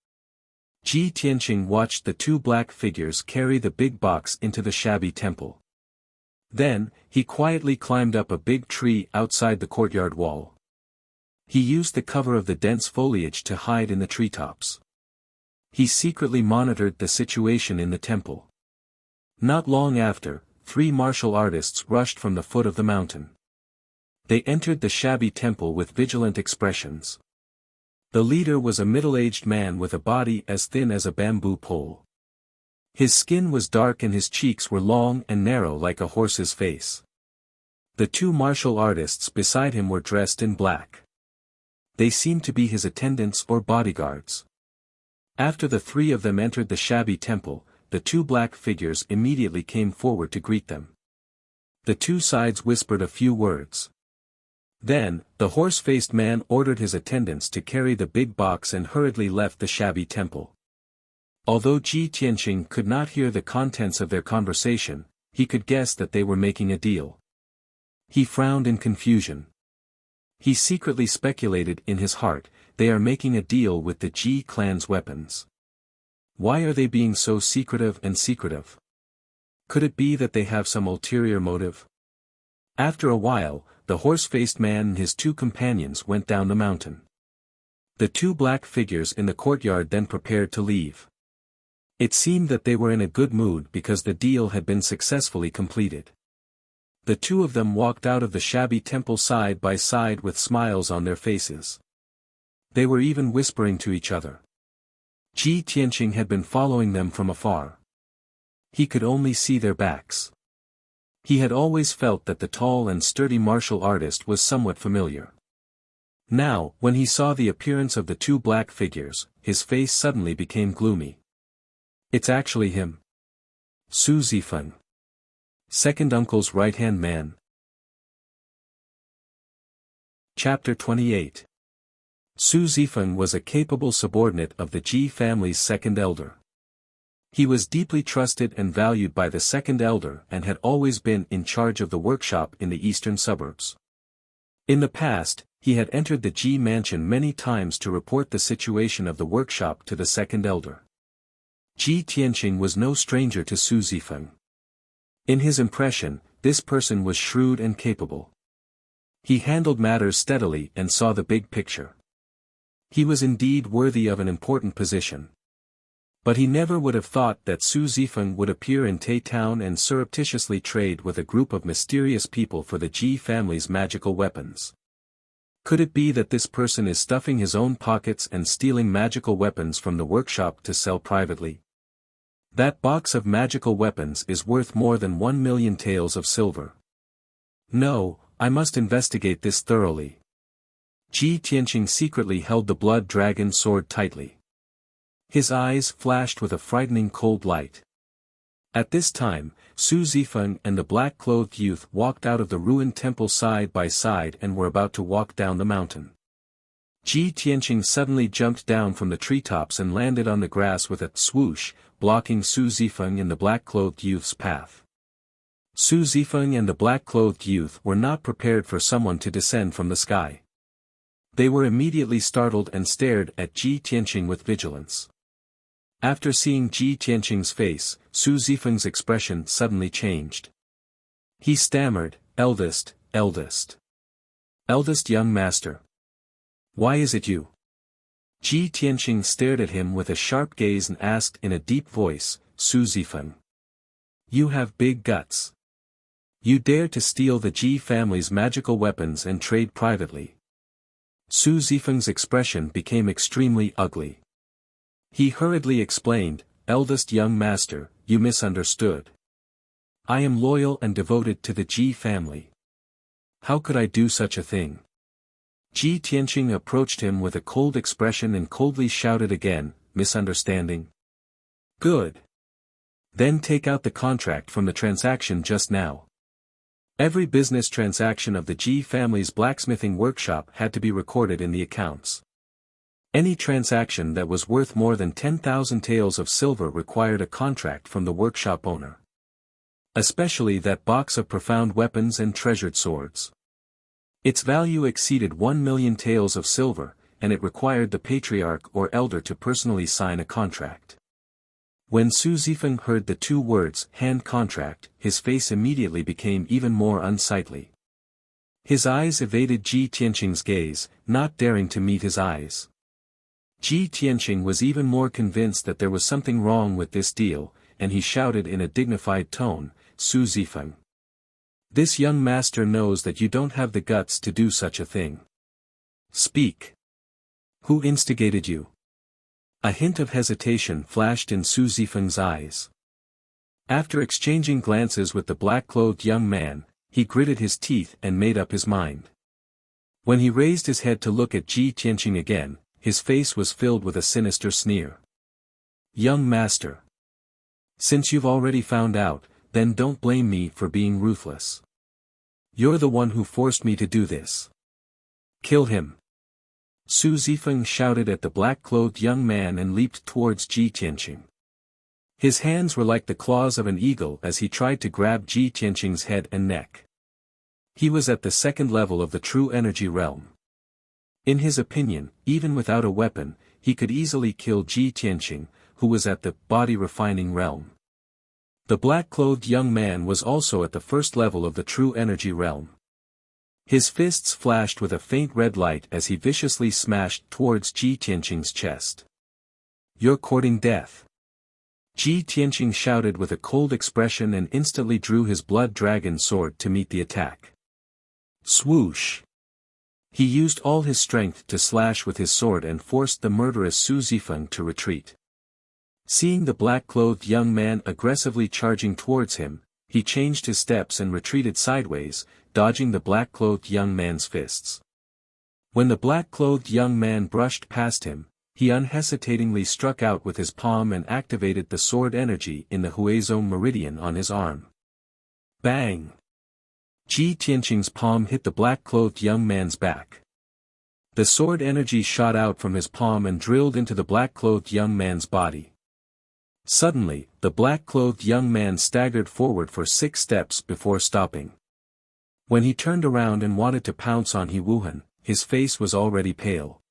Ji Tianqing watched the two black figures carry the big box into the shabby temple. Then, he quietly climbed up a big tree outside the courtyard wall. He used the cover of the dense foliage to hide in the treetops. He secretly monitored the situation in the temple. Not long after, 3 martial artists rushed from the foot of the mountain. They entered the shabby temple with vigilant expressions. The leader was a middle-aged man with a body as thin as a bamboo pole. His skin was dark and his cheeks were long and narrow like a horse's face. The 2 martial artists beside him were dressed in black. They seemed to be his attendants or bodyguards. After the 3 of them entered the shabby temple, the 2 black figures immediately came forward to greet them. The two sides whispered a few words. Then, the horse-faced man ordered his attendants to carry the big box and hurriedly left the shabby temple. Although Ji Tianqing could not hear the contents of their conversation, he could guess that they were making a deal. He frowned in confusion. He secretly speculated in his heart, they are making a deal with the Ji clan's weapons. Why are they being so secretive and secretive? Could it be that they have some ulterior motive? After a while, the horse-faced man and his two companions went down the mountain. The two black figures in the courtyard then prepared to leave. It seemed that they were in a good mood because the deal had been successfully completed. The two of them walked out of the shabby temple side by side with smiles on their faces. They were even whispering to each other. Ji Tianqing had been following them from afar. He could only see their backs. He had always felt that the tall and sturdy martial artist was somewhat familiar. Now, when he saw the appearance of the two black figures, his face suddenly became gloomy. It's actually him. Su Zifeng. Second uncle's right-hand man. Chapter 28. Su Zifeng was a capable subordinate of the Ji family's second elder. He was deeply trusted and valued by the second elder and had always been in charge of the workshop in the eastern suburbs. In the past, he had entered the Ji mansion many times to report the situation of the workshop to the second elder. Ji Tianqing was no stranger to Su Zifeng. In his impression, this person was shrewd and capable. He handled matters steadily and saw the big picture. He was indeed worthy of an important position. But he never would have thought that Su Zifeng would appear in Tai Town and surreptitiously trade with a group of mysterious people for the Ji family's magical weapons. Could it be that this person is stuffing his own pockets and stealing magical weapons from the workshop to sell privately? That box of magical weapons is worth more than 1 million taels of silver. No, I must investigate this thoroughly. Ji Tianqing secretly held the blood dragon sword tightly. His eyes flashed with a frightening cold light. At this time, Su Zifeng and the black-clothed youth walked out of the ruined temple side by side and were about to walk down the mountain. Ji Tianqing suddenly jumped down from the treetops and landed on the grass with a swoosh, blocking Su Zifeng and the black-clothed youth's path. Su Zifeng and the black-clothed youth were not prepared for someone to descend from the sky. They were immediately startled and stared at Ji Tianqing with vigilance. After seeing Ji Tianqing's face, Su Zifeng's expression suddenly changed. He stammered, eldest young master. Why is it you? Ji Tianqing stared at him with a sharp gaze and asked in a deep voice, Su Zifeng. You have big guts. You dare to steal the Ji family's magical weapons and trade privately. Su Zifeng's expression became extremely ugly. He hurriedly explained, eldest young master, you misunderstood. I am loyal and devoted to the Ji family. How could I do such a thing? Ji Tianqing approached him with a cold expression and coldly shouted again, misunderstanding? Good. Then take out the contract from the transaction just now. Every business transaction of the Ji family's blacksmithing workshop had to be recorded in the accounts. Any transaction that was worth more than 10,000 taels of silver required a contract from the workshop owner. Especially that box of profound weapons and treasured swords. Its value exceeded 1 million taels of silver, and it required the patriarch or elder to personally sign a contract. When Su Zifeng heard the two words, hand contract, his face immediately became even more unsightly. His eyes evaded Ji Tianqing's gaze, not daring to meet his eyes. Ji Tianqing was even more convinced that there was something wrong with this deal, and he shouted in a dignified tone, Su Zifeng. This young master knows that you don't have the guts to do such a thing. Speak. Who instigated you? A hint of hesitation flashed in Su Zifeng's eyes. After exchanging glances with the black-clothed young man, he gritted his teeth and made up his mind. When he raised his head to look at Ji Tianqing again, his face was filled with a sinister sneer. Young master. Since you've already found out, then don't blame me for being ruthless. You're the one who forced me to do this. Kill him. Su Zifeng shouted at the black-clothed young man and leaped towards Ji Tianqing. His hands were like the claws of an eagle as he tried to grab Ji Tianqing's head and neck. He was at the second level of the true energy realm. In his opinion, even without a weapon, he could easily kill Ji Tianqing, who was at the body-refining realm. The black-clothed young man was also at the first level of the true energy realm. His fists flashed with a faint red light as he viciously smashed towards Ji Tianqing's chest. You're courting death. Ji Tianqing shouted with a cold expression and instantly drew his blood dragon sword to meet the attack. Swoosh! He used all his strength to slash with his sword and forced the murderous Su Zifeng to retreat. Seeing the black-clothed young man aggressively charging towards him, he changed his steps and retreated sideways, dodging the black-clothed young man's fists. When the black-clothed young man brushed past him, he unhesitatingly struck out with his palm and activated the sword energy in the Huizong meridian on his arm. Bang! Ji Tianqing's palm hit the black-clothed young man's back. The sword energy shot out from his palm and drilled into the black-clothed young man's body. Suddenly, the black-clothed young man staggered forward for 6 steps before stopping. When he turned around and wanted to pounce on He Wuhan, his face was already pale.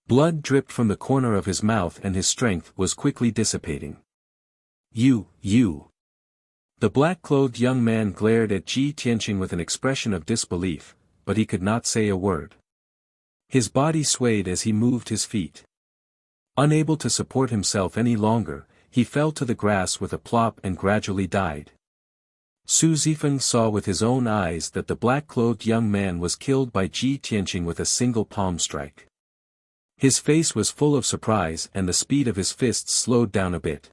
Blood dripped from the corner of his mouth and his strength was quickly dissipating. You. The black-clothed young man glared at Ji Tianqing with an expression of disbelief, but he could not say a word. His body swayed as he moved his feet. Unable to support himself any longer, he fell to the grass with a plop and gradually died. Su Zifeng saw with his own eyes that the black-clothed young man was killed by Ji Tianqing with a single palm strike. His face was full of surprise and the speed of his fists slowed down a bit.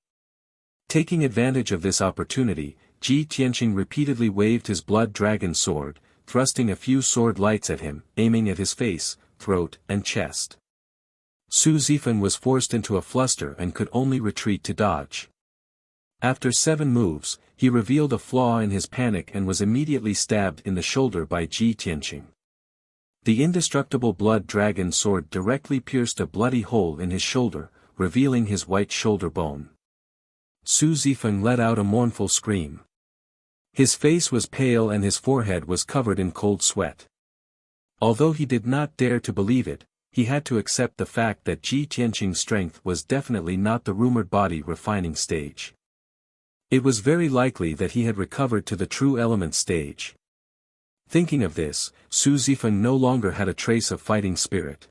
Taking advantage of this opportunity, Ji Tianqing repeatedly waved his blood dragon sword, thrusting a few sword lights at him, aiming at his face, throat, and chest. Su Zifeng was forced into a fluster and could only retreat to dodge. After 7 moves, he revealed a flaw in his panic and was immediately stabbed in the shoulder by Ji Tianqing. The indestructible blood dragon sword directly pierced a bloody hole in his shoulder, revealing his white shoulder bone. Su Zifeng let out a mournful scream. His face was pale and his forehead was covered in cold sweat. Although he did not dare to believe it, he had to accept the fact that Ji Tianqing's strength was definitely not the rumored body refining stage. It was very likely that he had recovered to the true element stage. Thinking of this, Su Zifeng no longer had a trace of fighting spirit.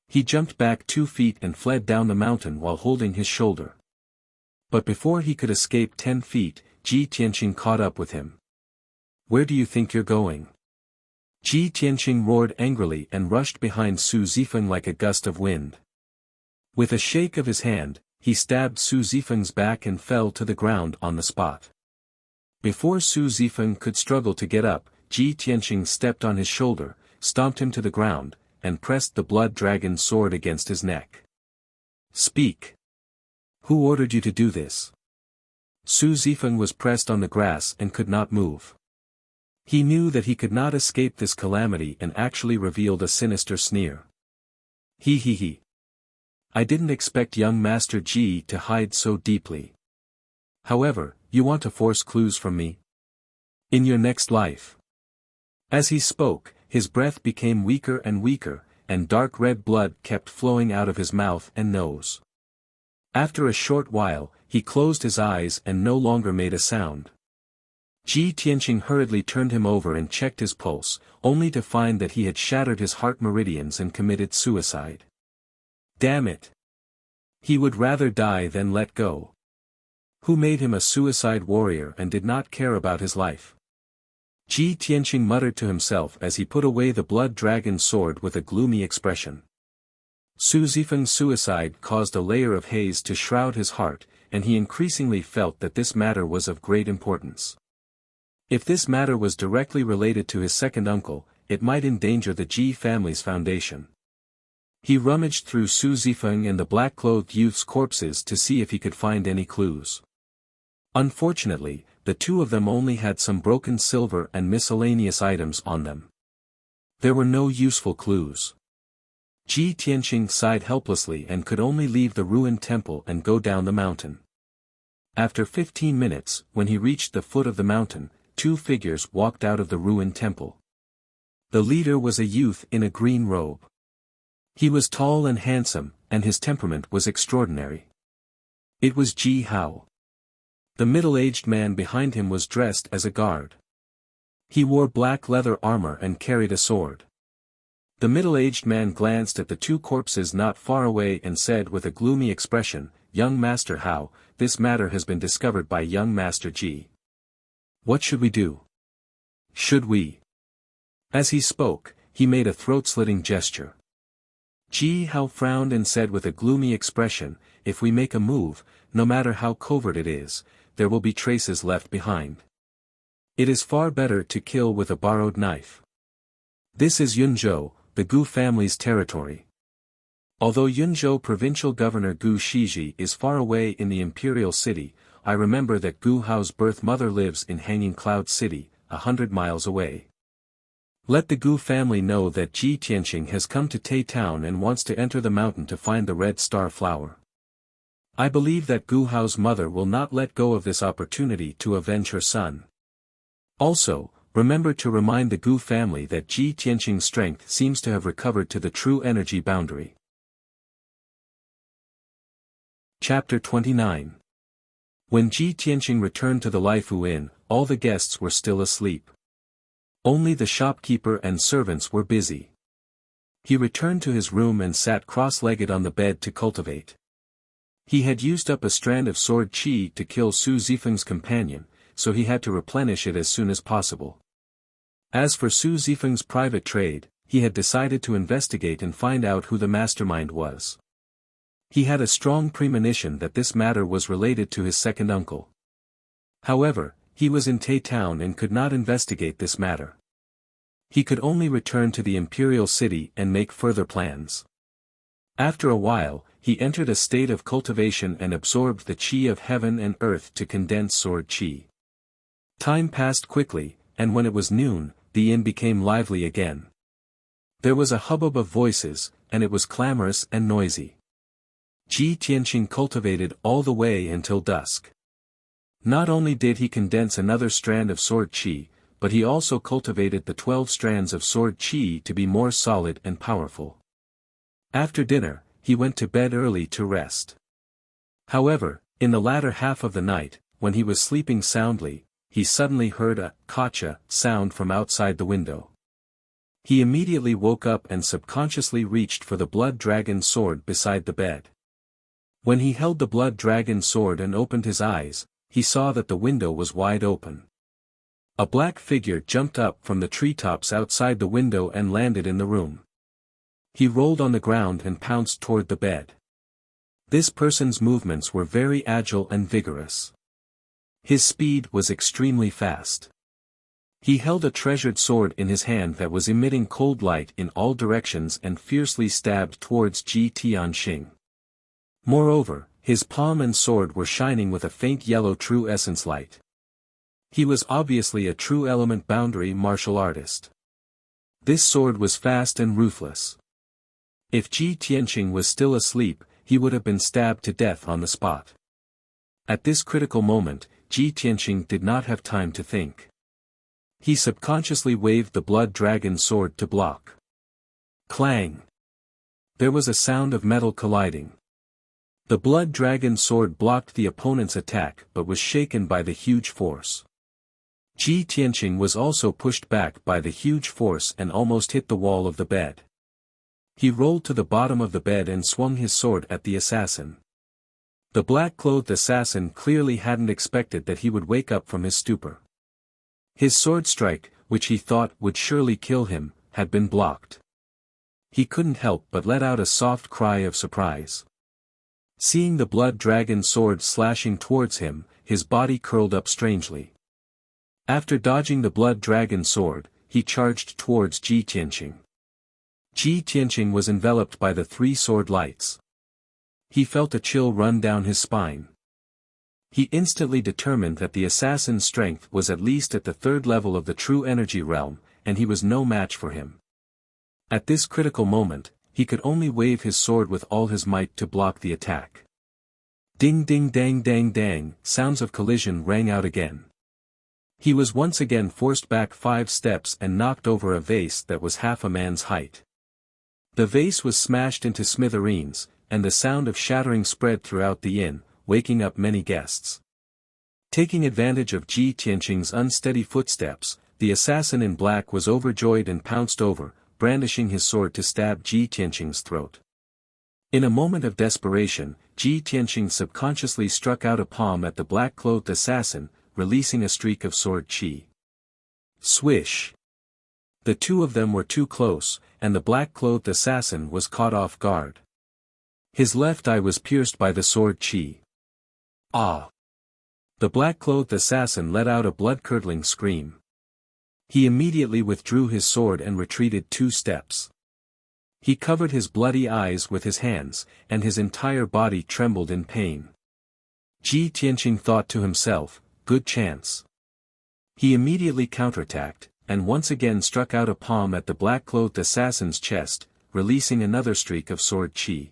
He jumped back 2 feet and fled down the mountain while holding his shoulder. But before he could escape 10 feet, Ji Tianqing caught up with him. Where do you think you're going? Ji Tianqing roared angrily and rushed behind Su Zifeng like a gust of wind. With a shake of his hand, he stabbed Su Zifeng's back and fell to the ground on the spot. Before Su Zifeng could struggle to get up, Ji Tianqing stepped on his shoulder, stomped him to the ground, and pressed the blood dragon sword against his neck. Speak. Who ordered you to do this? Su Zifeng was pressed on the grass and could not move. He knew that he could not escape this calamity and actually revealed a sinister sneer. He. I didn't expect young Master Ji to hide so deeply. However, you want to force clues from me? In your next life. As he spoke, his breath became weaker and weaker, and dark red blood kept flowing out of his mouth and nose. After a short while, he closed his eyes and no longer made a sound. Ji Tianqing hurriedly turned him over and checked his pulse, only to find that he had shattered his heart meridians and committed suicide. Damn it! He would rather die than let go. Who made him a suicide warrior and did not care about his life? Ji Tianqing muttered to himself as he put away the blood dragon sword with a gloomy expression. Su Zifeng's suicide caused a layer of haze to shroud his heart, and he increasingly felt that this matter was of great importance. If this matter was directly related to his second uncle, it might endanger the Ji family's foundation. He rummaged through Su Zifeng and the black-clothed youth's corpses to see if he could find any clues. Unfortunately, the two of them only had some broken silver and miscellaneous items on them. There were no useful clues. Ji Tianqing sighed helplessly and could only leave the ruined temple and go down the mountain. After 15 minutes, when he reached the foot of the mountain, two figures walked out of the ruined temple. The leader was a youth in a green robe. He was tall and handsome, and his temperament was extraordinary. It was Ji Hao. The middle-aged man behind him was dressed as a guard. He wore black leather armor and carried a sword. The middle-aged man glanced at the two corpses not far away and said with a gloomy expression, "Young Master Hao, this matter has been discovered by young Master Ji. What should we do? Should we?" As he spoke, he made a throat-slitting gesture. Ji Hao frowned and said with a gloomy expression, "If we make a move, no matter how covert it is, there will be traces left behind. It is far better to kill with a borrowed knife. This is Yunzhou, the Gu family's territory. Although Yunzhou provincial governor Gu Shiji is far away in the imperial city, I remember that Gu Hao's birth mother lives in Hanging Cloud City, 100 miles away. Let the Gu family know that Ji Tianqing has come to Tai Town and wants to enter the mountain to find the red star flower. I believe that Gu Hao's mother will not let go of this opportunity to avenge her son. Also, remember to remind the Gu family that Ji Tianqing's strength seems to have recovered to the true energy boundary." Chapter 29. When Ji Tianqing returned to the Laifu Inn, all the guests were still asleep. Only the shopkeeper and servants were busy. He returned to his room and sat cross-legged on the bed to cultivate. He had used up a strand of sword qi to kill Su Zifeng's companion, so he had to replenish it as soon as possible. As for Su Zifeng's private trade, he had decided to investigate and find out who the mastermind was. He had a strong premonition that this matter was related to his second uncle. However, he was in Tai Town and could not investigate this matter. He could only return to the imperial city and make further plans. After a while, he entered a state of cultivation and absorbed the qi of heaven and earth to condense sword qi. Time passed quickly, and when it was noon, the inn became lively again. There was a hubbub of voices, and it was clamorous and noisy. Ji Tianqing cultivated all the way until dusk. Not only did he condense another strand of sword qi, but he also cultivated the 12 strands of sword qi to be more solid and powerful. After dinner, he went to bed early to rest. However, in the latter half of the night, when he was sleeping soundly, he suddenly heard a "kacha" sound from outside the window. He immediately woke up and subconsciously reached for the blood dragon sword beside the bed. When he held the blood dragon sword and opened his eyes, he saw that the window was wide open. A black figure jumped up from the treetops outside the window and landed in the room. He rolled on the ground and pounced toward the bed. This person's movements were very agile and vigorous. His speed was extremely fast. He held a treasured sword in his hand that was emitting cold light in all directions and fiercely stabbed towards Ji Tianqing. Moreover, his palm and sword were shining with a faint yellow true essence light. He was obviously a true element boundary martial artist. This sword was fast and ruthless. If Ji Tianqing was still asleep, he would have been stabbed to death on the spot. At this critical moment, Ji Tianqing did not have time to think. He subconsciously waved the blood dragon sword to block. Clang! There was a sound of metal colliding. The blood dragon sword blocked the opponent's attack but was shaken by the huge force. Ji Tianqing was also pushed back by the huge force and almost hit the wall of the bed. He rolled to the bottom of the bed and swung his sword at the assassin. The black-clothed assassin clearly hadn't expected that he would wake up from his stupor. His sword strike, which he thought would surely kill him, had been blocked. He couldn't help but let out a soft cry of surprise. Seeing the blood dragon sword slashing towards him, his body curled up strangely. After dodging the blood dragon sword, he charged towards Ji Tianqing. Ji Tianqing was enveloped by the three sword lights. He felt a chill run down his spine. He instantly determined that the assassin's strength was at least at the third level of the true energy realm, and he was no match for him. At this critical moment, he could only wave his sword with all his might to block the attack. Ding ding dang dang dang, sounds of collision rang out again. He was once again forced back 5 steps and knocked over a vase that was half a man's height. The vase was smashed into smithereens, and the sound of shattering spread throughout the inn, waking up many guests. Taking advantage of Ji Tianqing's unsteady footsteps, the assassin in black was overjoyed and pounced over, brandishing his sword to stab Ji Tianqing's throat. In a moment of desperation, Ji Tianqing subconsciously struck out a palm at the black-clothed assassin, releasing a streak of sword qi. Swish! The two of them were too close, and the black-clothed assassin was caught off guard. His left eye was pierced by the sword qi. Ah! The black-clothed assassin let out a blood-curdling scream. He immediately withdrew his sword and retreated 2 steps. He covered his bloody eyes with his hands, and his entire body trembled in pain. Ji Tianqing thought to himself, good chance. He immediately counterattacked, and once again struck out a palm at the black-clothed assassin's chest, releasing another streak of sword qi.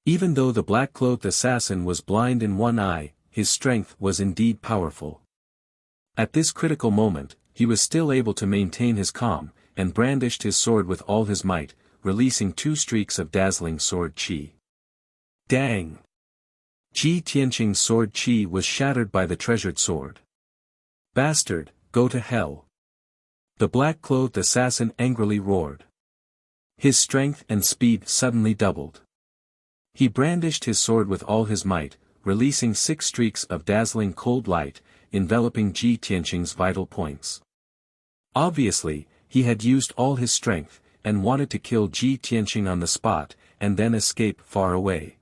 Even though the black-clothed assassin was blind in one eye, his strength was indeed powerful. At this critical moment, he was still able to maintain his calm, and brandished his sword with all his might, releasing 2 streaks of dazzling sword qi. Dang! Ji Tianqing's sword qi was shattered by the treasured sword. Bastard, go to hell! The black-clothed assassin angrily roared. His strength and speed suddenly doubled. He brandished his sword with all his might, releasing 6 streaks of dazzling cold light, enveloping Ji Tianqing's vital points. Obviously, he had used all his strength, and wanted to kill Ji Tianqing on the spot, and then escape far away.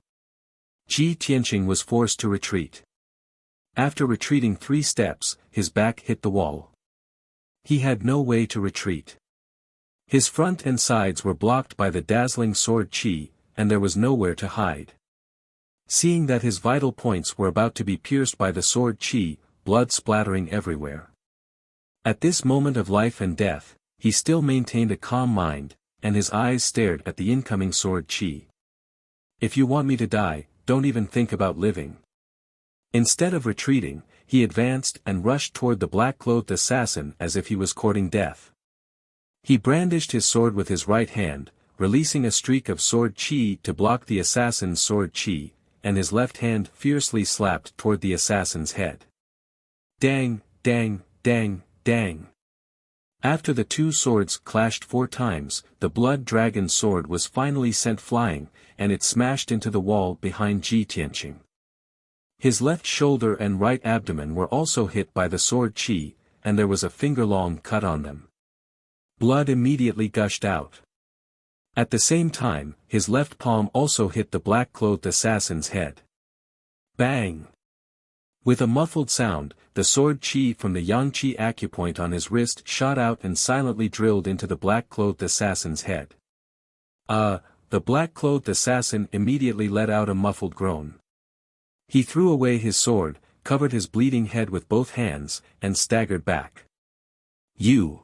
Ji Tianqing was forced to retreat. After retreating 3 steps, his back hit the wall. He had no way to retreat. His front and sides were blocked by the dazzling sword qi, and there was nowhere to hide. Seeing that his vital points were about to be pierced by the sword qi, blood splattering everywhere. At this moment of life and death, he still maintained a calm mind, and his eyes stared at the incoming sword qi. If you want me to die, don't even think about living. Instead of retreating, he advanced and rushed toward the black-clothed assassin as if he was courting death. He brandished his sword with his right hand, releasing a streak of sword qi to block the assassin's sword qi, and his left hand fiercely slapped toward the assassin's head. Dang, dang, dang, dang. After the 2 swords clashed 4 times, the blood dragon sword was finally sent flying, and it smashed into the wall behind Ji Tianqing. His left shoulder and right abdomen were also hit by the sword qi, and there was a finger-long cut on them. Blood immediately gushed out. At the same time, his left palm also hit the black-clothed assassin's head. Bang! With a muffled sound, the sword qi from the Yangqi acupoint on his wrist shot out and silently drilled into the black-clothed assassin's head. The black-clothed assassin immediately let out a muffled groan. He threw away his sword, covered his bleeding head with both hands, and staggered back. You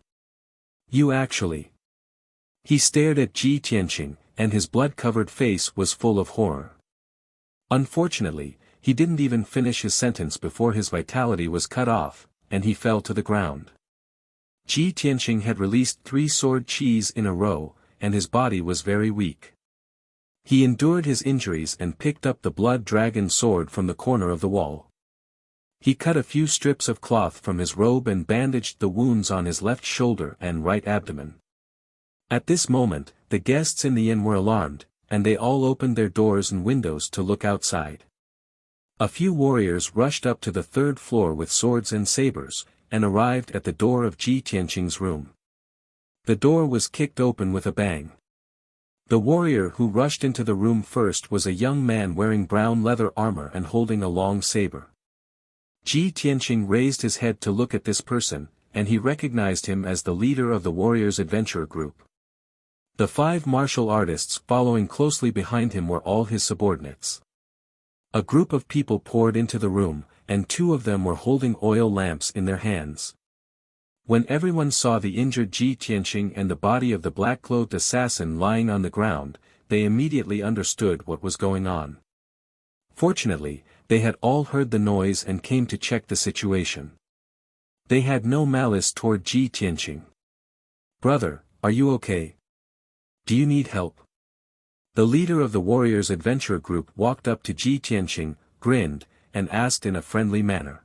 actually. He stared at Ji Tianqing, and his blood-covered face was full of horror. Unfortunately, he didn't even finish his sentence before his vitality was cut off, and he fell to the ground. Ji Tianqing had released 3 sword qis in a row, and his body was very weak. He endured his injuries and picked up the blood dragon sword from the corner of the wall. He cut a few strips of cloth from his robe and bandaged the wounds on his left shoulder and right abdomen. At this moment, the guests in the inn were alarmed, and they all opened their doors and windows to look outside. A few warriors rushed up to the 3rd floor with swords and sabers, and arrived at the door of Ji Tianqing's room. The door was kicked open with a bang. The warrior who rushed into the room first was a young man wearing brown leather armor and holding a long saber. Ji Tianqing raised his head to look at this person, and he recognized him as the leader of the warriors' adventure group. The 5 martial artists following closely behind him were all his subordinates. A group of people poured into the room, and 2 of them were holding oil lamps in their hands. When everyone saw the injured Ji Tianqing and the body of the black-clothed assassin lying on the ground, they immediately understood what was going on. Fortunately, they had all heard the noise and came to check the situation. They had no malice toward Ji Tianqing. "Brother, are you okay? Do you need help?" The leader of the warriors' adventure group walked up to Ji Tianqing, grinned, and asked in a friendly manner.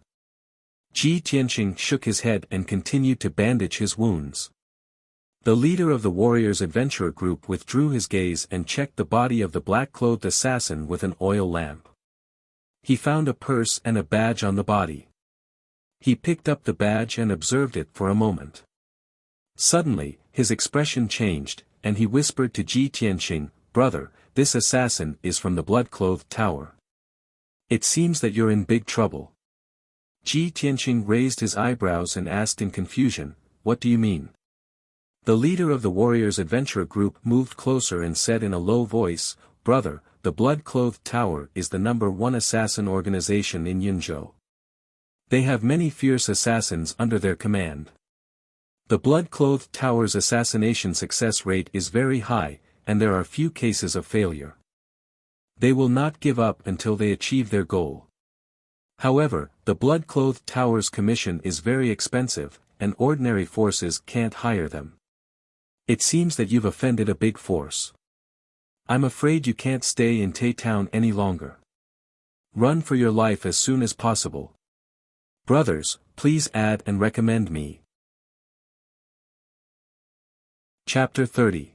Ji Tianqing shook his head and continued to bandage his wounds. The leader of the warriors' adventure group withdrew his gaze and checked the body of the black-clothed assassin with an oil lamp. He found a purse and a badge on the body. He picked up the badge and observed it for a moment. Suddenly, his expression changed, and he whispered to Ji Tianqing, "Brother, this assassin is from the blood-clothed tower. It seems that you're in big trouble." Ji Tianqing raised his eyebrows and asked in confusion, "What do you mean?" The leader of the warriors' adventure group moved closer and said in a low voice, "Brother, the blood-clothed tower is the #1 assassin organization in Yunzhou. They have many fierce assassins under their command. The blood-clothed tower's assassination success rate is very high, and there are few cases of failure. They will not give up until they achieve their goal. However, the blood-clothed tower's commission is very expensive, and ordinary forces can't hire them. It seems that you've offended a big force. I'm afraid you can't stay in Town any longer. Run for your life as soon as possible. Brothers, please add and recommend me." Chapter 30.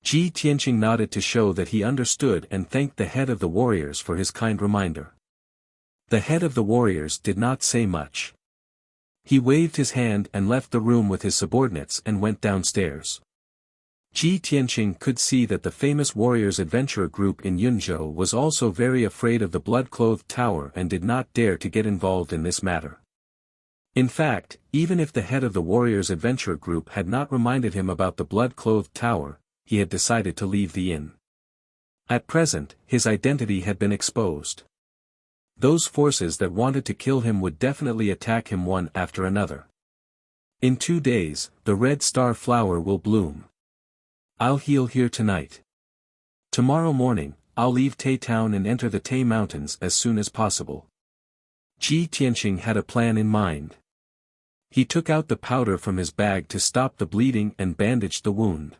Ji Tianqing nodded to show that he understood and thanked the head of the warriors for his kind reminder. The head of the warriors did not say much. He waved his hand and left the room with his subordinates and went downstairs. Ji Tianqing could see that the famous warriors' adventure group in Yunzhou was also very afraid of the blood-clothed tower and did not dare to get involved in this matter. In fact, even if the head of the warriors' adventure group had not reminded him about the blood-clothed tower, he had decided to leave the inn. At present, his identity had been exposed. Those forces that wanted to kill him would definitely attack him one after another. In 2 days, the red star flower will bloom. I'll heal here tonight. Tomorrow morning, I'll leave Town and enter the Tai Mountains as soon as possible. Ji Tianqing had a plan in mind. He took out the powder from his bag to stop the bleeding and bandaged the wound.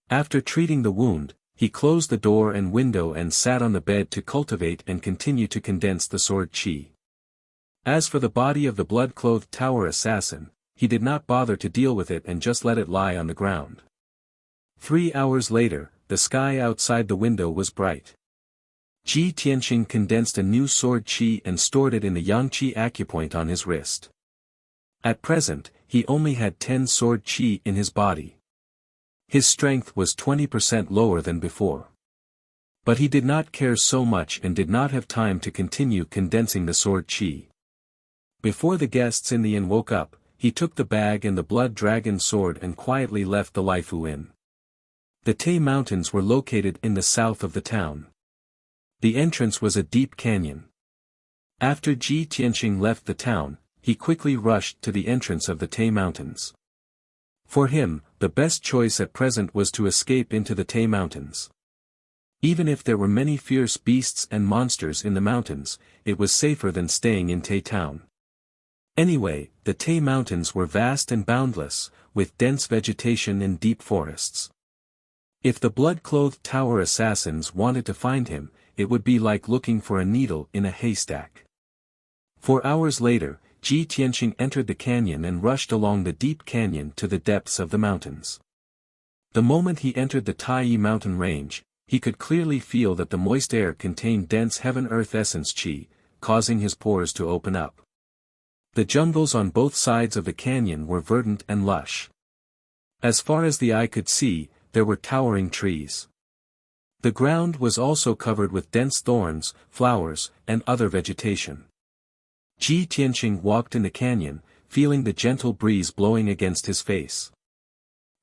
After treating the wound, he closed the door and window and sat on the bed to cultivate and continue to condense the sword qi. As for the body of the blood-clothed tower assassin, he did not bother to deal with it and just let it lie on the ground. 3 hours later, the sky outside the window was bright. Ji Tianqing condensed a new sword qi and stored it in the Yangqi acupoint on his wrist. At present, he only had 10 sword qi in his body. His strength was 20% lower than before. But he did not care so much and did not have time to continue condensing the sword qi. Before the guests in the inn woke up, he took the bag and the blood dragon sword and quietly left the Laifu Inn. The Tai Mountains were located in the south of the town. The entrance was a deep canyon. After Ji Tianqing left the town, he quickly rushed to the entrance of the Tai Mountains. For him, the best choice at present was to escape into the Tai Mountains. Even if there were many fierce beasts and monsters in the mountains, it was safer than staying in Tai Town. Anyway, the Tai Mountains were vast and boundless, with dense vegetation and deep forests. If the blood-clothed tower assassins wanted to find him, it would be like looking for a needle in a haystack. 4 hours later, Ji Tianqing entered the canyon and rushed along the deep canyon to the depths of the mountains. The moment he entered the Taiyi mountain range, he could clearly feel that the moist air contained dense heaven-earth essence qi, causing his pores to open up. The jungles on both sides of the canyon were verdant and lush. As far as the eye could see, there were towering trees. The ground was also covered with dense thorns, flowers, and other vegetation. Ji Tianqing walked in the canyon, feeling the gentle breeze blowing against his face.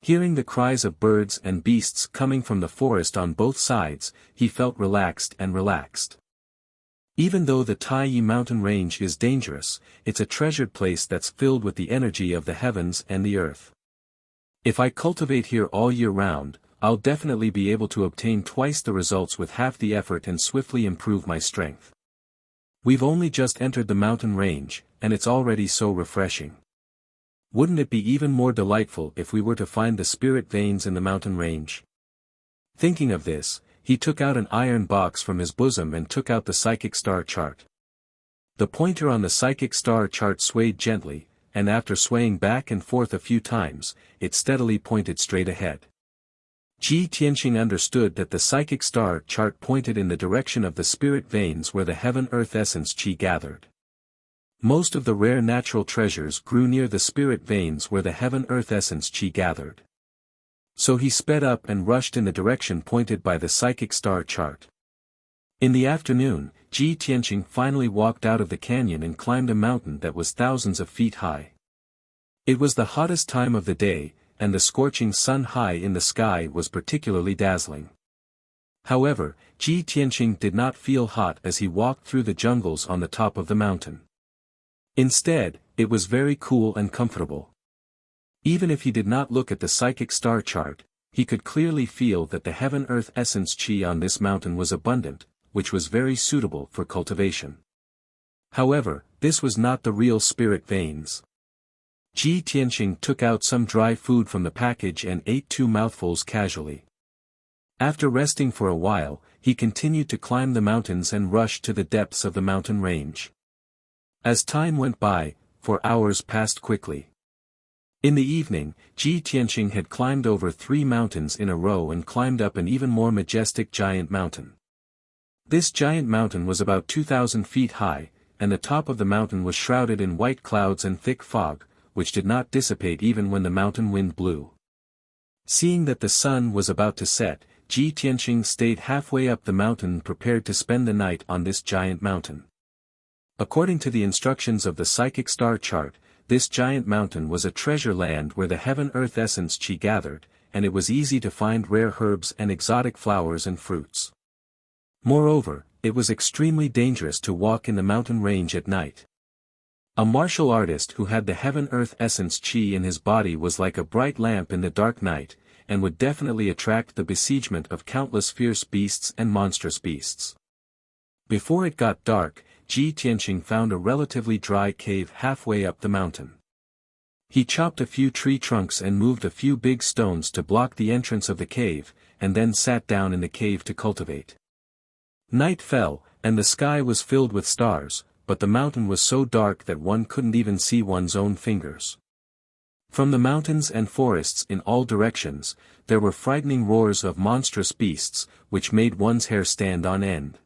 Hearing the cries of birds and beasts coming from the forest on both sides, he felt relaxed. Even though the Taiyi mountain range is dangerous, it's a treasured place that's filled with the energy of the heavens and the earth. If I cultivate here all year round, I'll definitely be able to obtain twice the results with half the effort and swiftly improve my strength. We've only just entered the mountain range, and it's already so refreshing. Wouldn't it be even more delightful if we were to find the spirit veins in the mountain range? Thinking of this, he took out an iron box from his bosom and took out the psychic star chart. The pointer on the psychic star chart swayed gently, and after swaying back and forth a few times, it steadily pointed straight ahead. Ji Tianqing understood that the psychic star chart pointed in the direction of the spirit veins where the heaven-earth essence qi gathered. Most of the rare natural treasures grew near the spirit veins where the heaven-earth essence qi gathered. So he sped up and rushed in the direction pointed by the psychic star chart. In the afternoon, Ji Tianqing finally walked out of the canyon and climbed a mountain that was thousands of feet high. It was the hottest time of the day, and the scorching sun high in the sky was particularly dazzling. However, Ji Tianqing did not feel hot as he walked through the jungles on the top of the mountain. Instead, it was very cool and comfortable. Even if he did not look at the psychic star chart, he could clearly feel that the heaven-earth essence qi on this mountain was abundant, which was very suitable for cultivation. However, this was not the real spirit veins. Ji Tianqing took out some dry food from the package and ate 2 mouthfuls casually. After resting for a while, he continued to climb the mountains and rushed to the depths of the mountain range. As time went by, 4 hours passed quickly. In the evening, Ji Tianqing had climbed over 3 mountains in a row and climbed up an even more majestic giant mountain. This giant mountain was about 2,000 feet high, and the top of the mountain was shrouded in white clouds and thick fog, which did not dissipate even when the mountain wind blew. Seeing that the sun was about to set, Ji Tianqing stayed halfway up the mountain and prepared to spend the night on this giant mountain. According to the instructions of the psychic star chart, this giant mountain was a treasure land where the heaven-earth essence qi gathered, and it was easy to find rare herbs and exotic flowers and fruits. Moreover, it was extremely dangerous to walk in the mountain range at night. A martial artist who had the heaven-earth essence qi in his body was like a bright lamp in the dark night, and would definitely attract the besiegement of countless fierce beasts and monstrous beasts. Before it got dark, Ji Tianqing found a relatively dry cave halfway up the mountain. He chopped a few tree trunks and moved a few big stones to block the entrance of the cave, and then sat down in the cave to cultivate. Night fell, and the sky was filled with stars, but the mountain was so dark that one couldn't even see one's own fingers. From the mountains and forests in all directions, there were frightening roars of monstrous beasts, which made one's hair stand on end.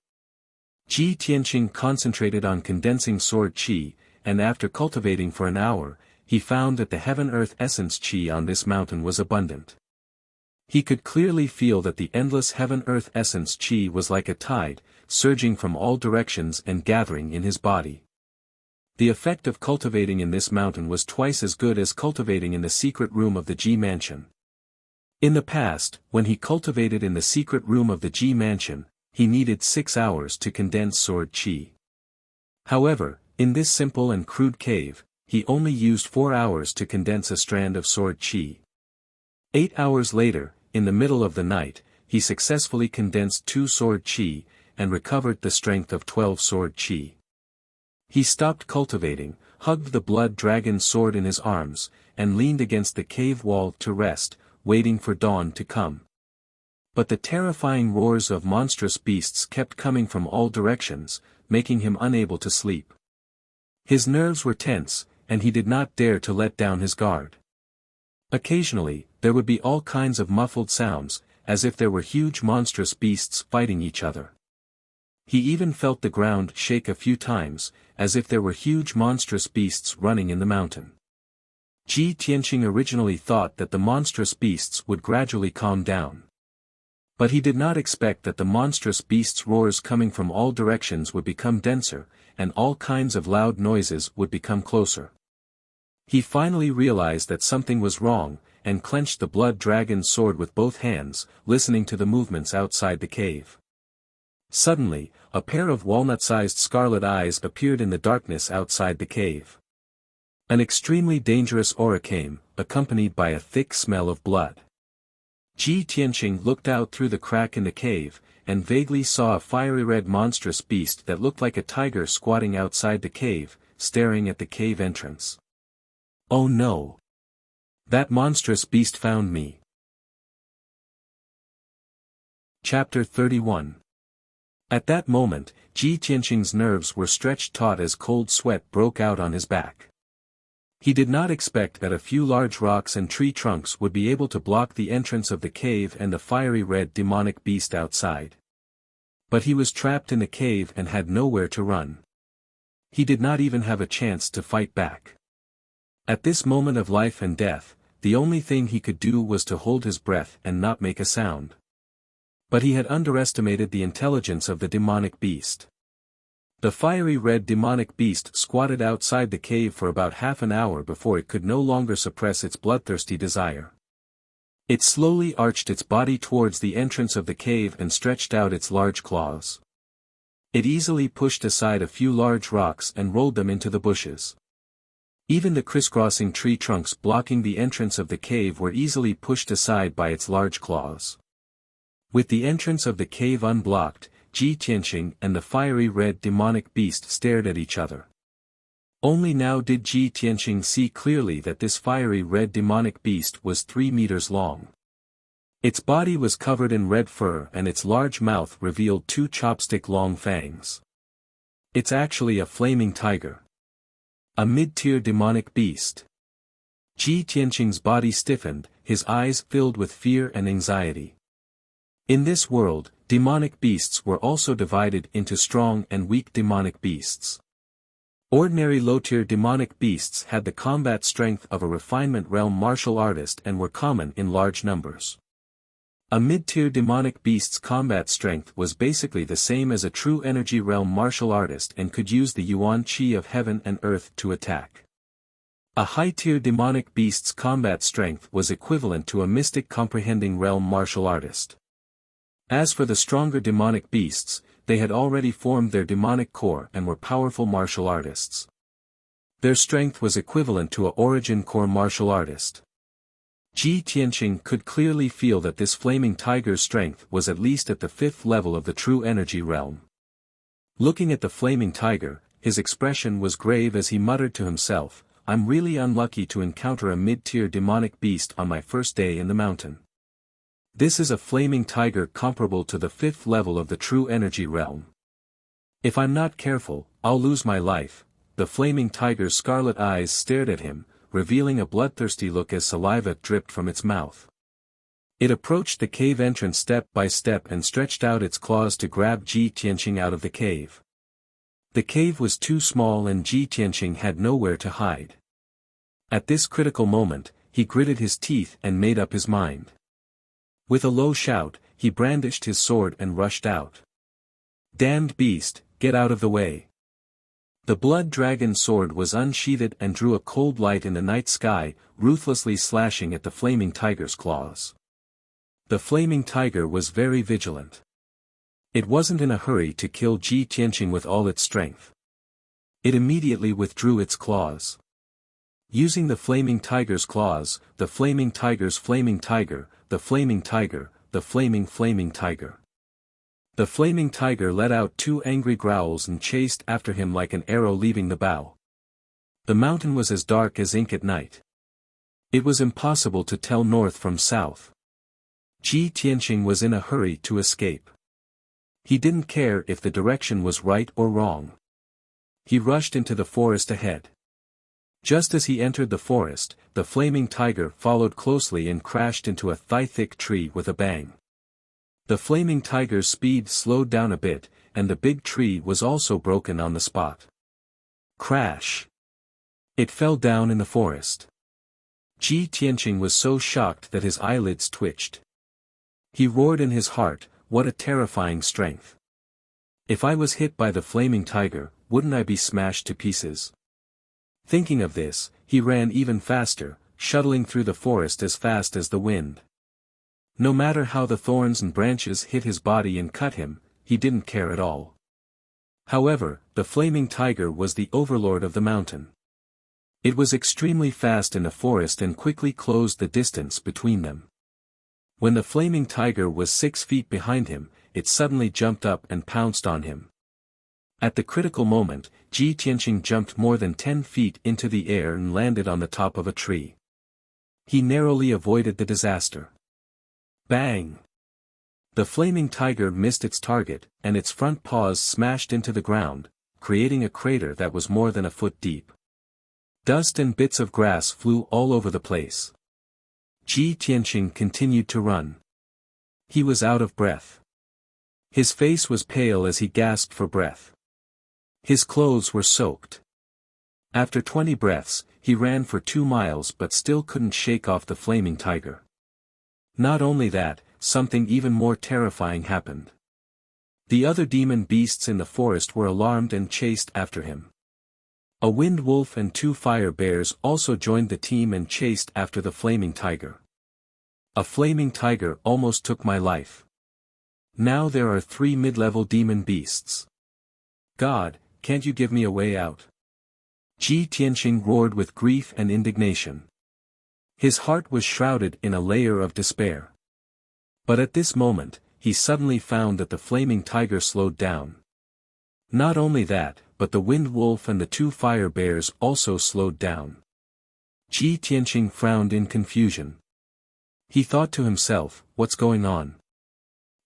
Ji Tianqing concentrated on condensing sword qi, and after cultivating for an hour, he found that the heaven-earth essence qi on this mountain was abundant. He could clearly feel that the endless heaven-earth essence qi was like a tide, surging from all directions and gathering in his body. The effect of cultivating in this mountain was twice as good as cultivating in the secret room of the Ji mansion. In the past, when he cultivated in the secret room of the Ji mansion, he needed 6 hours to condense sword qi. However, in this simple and crude cave, he only used 4 hours to condense a strand of sword qi. 8 hours later, in the middle of the night, he successfully condensed 2 sword qi, and recovered the strength of 12 sword qi. He stopped cultivating, hugged the blood dragon sword in his arms, and leaned against the cave wall to rest, waiting for dawn to come. But the terrifying roars of monstrous beasts kept coming from all directions, making him unable to sleep. His nerves were tense, and he did not dare to let down his guard. Occasionally, there would be all kinds of muffled sounds, as if there were huge monstrous beasts fighting each other. He even felt the ground shake a few times, as if there were huge monstrous beasts running in the mountain. Ji Tianqing originally thought that the monstrous beasts would gradually calm down. But he did not expect that the monstrous beasts' roars coming from all directions would become denser, and all kinds of loud noises would become closer. He finally realized that something was wrong, and clenched the blood dragon sword with both hands, listening to the movements outside the cave. Suddenly, a pair of walnut-sized scarlet eyes appeared in the darkness outside the cave. An extremely dangerous aura came, accompanied by a thick smell of blood. Ji Tianqing looked out through the crack in the cave, and vaguely saw a fiery red monstrous beast that looked like a tiger squatting outside the cave, staring at the cave entrance. Oh no! That monstrous beast found me. Chapter 31. At that moment, Ji Tianqing's nerves were stretched taut as cold sweat broke out on his back. He did not expect that a few large rocks and tree trunks would be able to block the entrance of the cave and the fiery red demonic beast outside. But he was trapped in the cave and had nowhere to run. He did not even have a chance to fight back. At this moment of life and death, the only thing he could do was to hold his breath and not make a sound. But he had underestimated the intelligence of the demonic beast. The fiery red demonic beast squatted outside the cave for about half an hour before it could no longer suppress its bloodthirsty desire. It slowly arched its body towards the entrance of the cave and stretched out its large claws. It easily pushed aside a few large rocks and rolled them into the bushes. Even the crisscrossing tree trunks blocking the entrance of the cave were easily pushed aside by its large claws. With the entrance of the cave unblocked, Ji Tianqing and the fiery red demonic beast stared at each other. Only now did Ji Tianqing see clearly that this fiery red demonic beast was 3 meters long. Its body was covered in red fur and its large mouth revealed 2 chopstick-long fangs. It's actually a flaming tiger. A mid-tier demonic beast. Ji Tianqing's body stiffened, his eyes filled with fear and anxiety. In this world, demonic beasts were also divided into strong and weak demonic beasts. Ordinary low-tier demonic beasts had the combat strength of a refinement realm martial artist and were common in large numbers. A mid-tier demonic beast's combat strength was basically the same as a true energy realm martial artist and could use the yuan qi of heaven and earth to attack. A high-tier demonic beast's combat strength was equivalent to a mystic comprehending realm martial artist. As for the stronger demonic beasts, they had already formed their demonic core and were powerful martial artists. Their strength was equivalent to a origin core martial artist. Ji Tianqing could clearly feel that this flaming tiger's strength was at least at the 5th level of the true energy realm. Looking at the flaming tiger, his expression was grave as he muttered to himself, "I'm really unlucky to encounter a mid-tier demonic beast on my first day in the mountain. This is a flaming tiger comparable to the 5th level of the true energy realm. If I'm not careful, I'll lose my life." The flaming tiger's scarlet eyes stared at him, revealing a bloodthirsty look as saliva dripped from its mouth. It approached the cave entrance step by step and stretched out its claws to grab Ji Tianqing out of the cave. The cave was too small and Ji Tianqing had nowhere to hide. At this critical moment, he gritted his teeth and made up his mind. With a low shout, he brandished his sword and rushed out. "Damned beast, get out of the way." The blood dragon sword was unsheathed and drew a cold light in the night sky, ruthlessly slashing at the flaming tiger's claws. The flaming tiger was very vigilant. It wasn't in a hurry to kill Ji Tianqing with all its strength. It immediately withdrew its claws. Using the flaming tiger's claws, the flaming tiger's flaming tiger, the flaming tiger, the flaming tiger. The flaming tiger let out 2 angry growls and chased after him like an arrow leaving the bow. The mountain was as dark as ink at night. It was impossible to tell north from south. Ji Tianqing was in a hurry to escape. He didn't care if the direction was right or wrong. He rushed into the forest ahead. Just as he entered the forest, the flaming tiger followed closely and crashed into a thigh-thick tree with a bang. The flaming tiger's speed slowed down a bit, and the big tree was also broken on the spot. Crash! It fell down in the forest. Ji Tianqing was so shocked that his eyelids twitched. He roared in his heart, "What a terrifying strength! If I was hit by the flaming tiger, wouldn't I be smashed to pieces?" Thinking of this, he ran even faster, shuttling through the forest as fast as the wind. No matter how the thorns and branches hit his body and cut him, he didn't care at all. However, the flaming tiger was the overlord of the mountain. It was extremely fast in the forest and quickly closed the distance between them. When the flaming tiger was 6 feet behind him, it suddenly jumped up and pounced on him. At the critical moment, Ji Tianqing jumped more than 10 feet into the air and landed on the top of a tree. He narrowly avoided the disaster. Bang! The flaming tiger missed its target, and its front paws smashed into the ground, creating a crater that was more than a foot deep. Dust and bits of grass flew all over the place. Ji Tianqing continued to run. He was out of breath. His face was pale as he gasped for breath. His clothes were soaked. After 20 breaths, he ran for 2 miles but still couldn't shake off the flaming tiger. Not only that, something even more terrifying happened. The other demon beasts in the forest were alarmed and chased after him. A wind wolf and 2 fire bears also joined the team and chased after the flaming tiger. A flaming tiger almost took my life. Now there are 3 mid-level demon beasts. God, can't you give me a way out? Ji Tianqing roared with grief and indignation. His heart was shrouded in a layer of despair. But at this moment, he suddenly found that the flaming tiger slowed down. Not only that, but the wind wolf and the 2 fire bears also slowed down. Ji Tianqing frowned in confusion. He thought to himself, what's going on?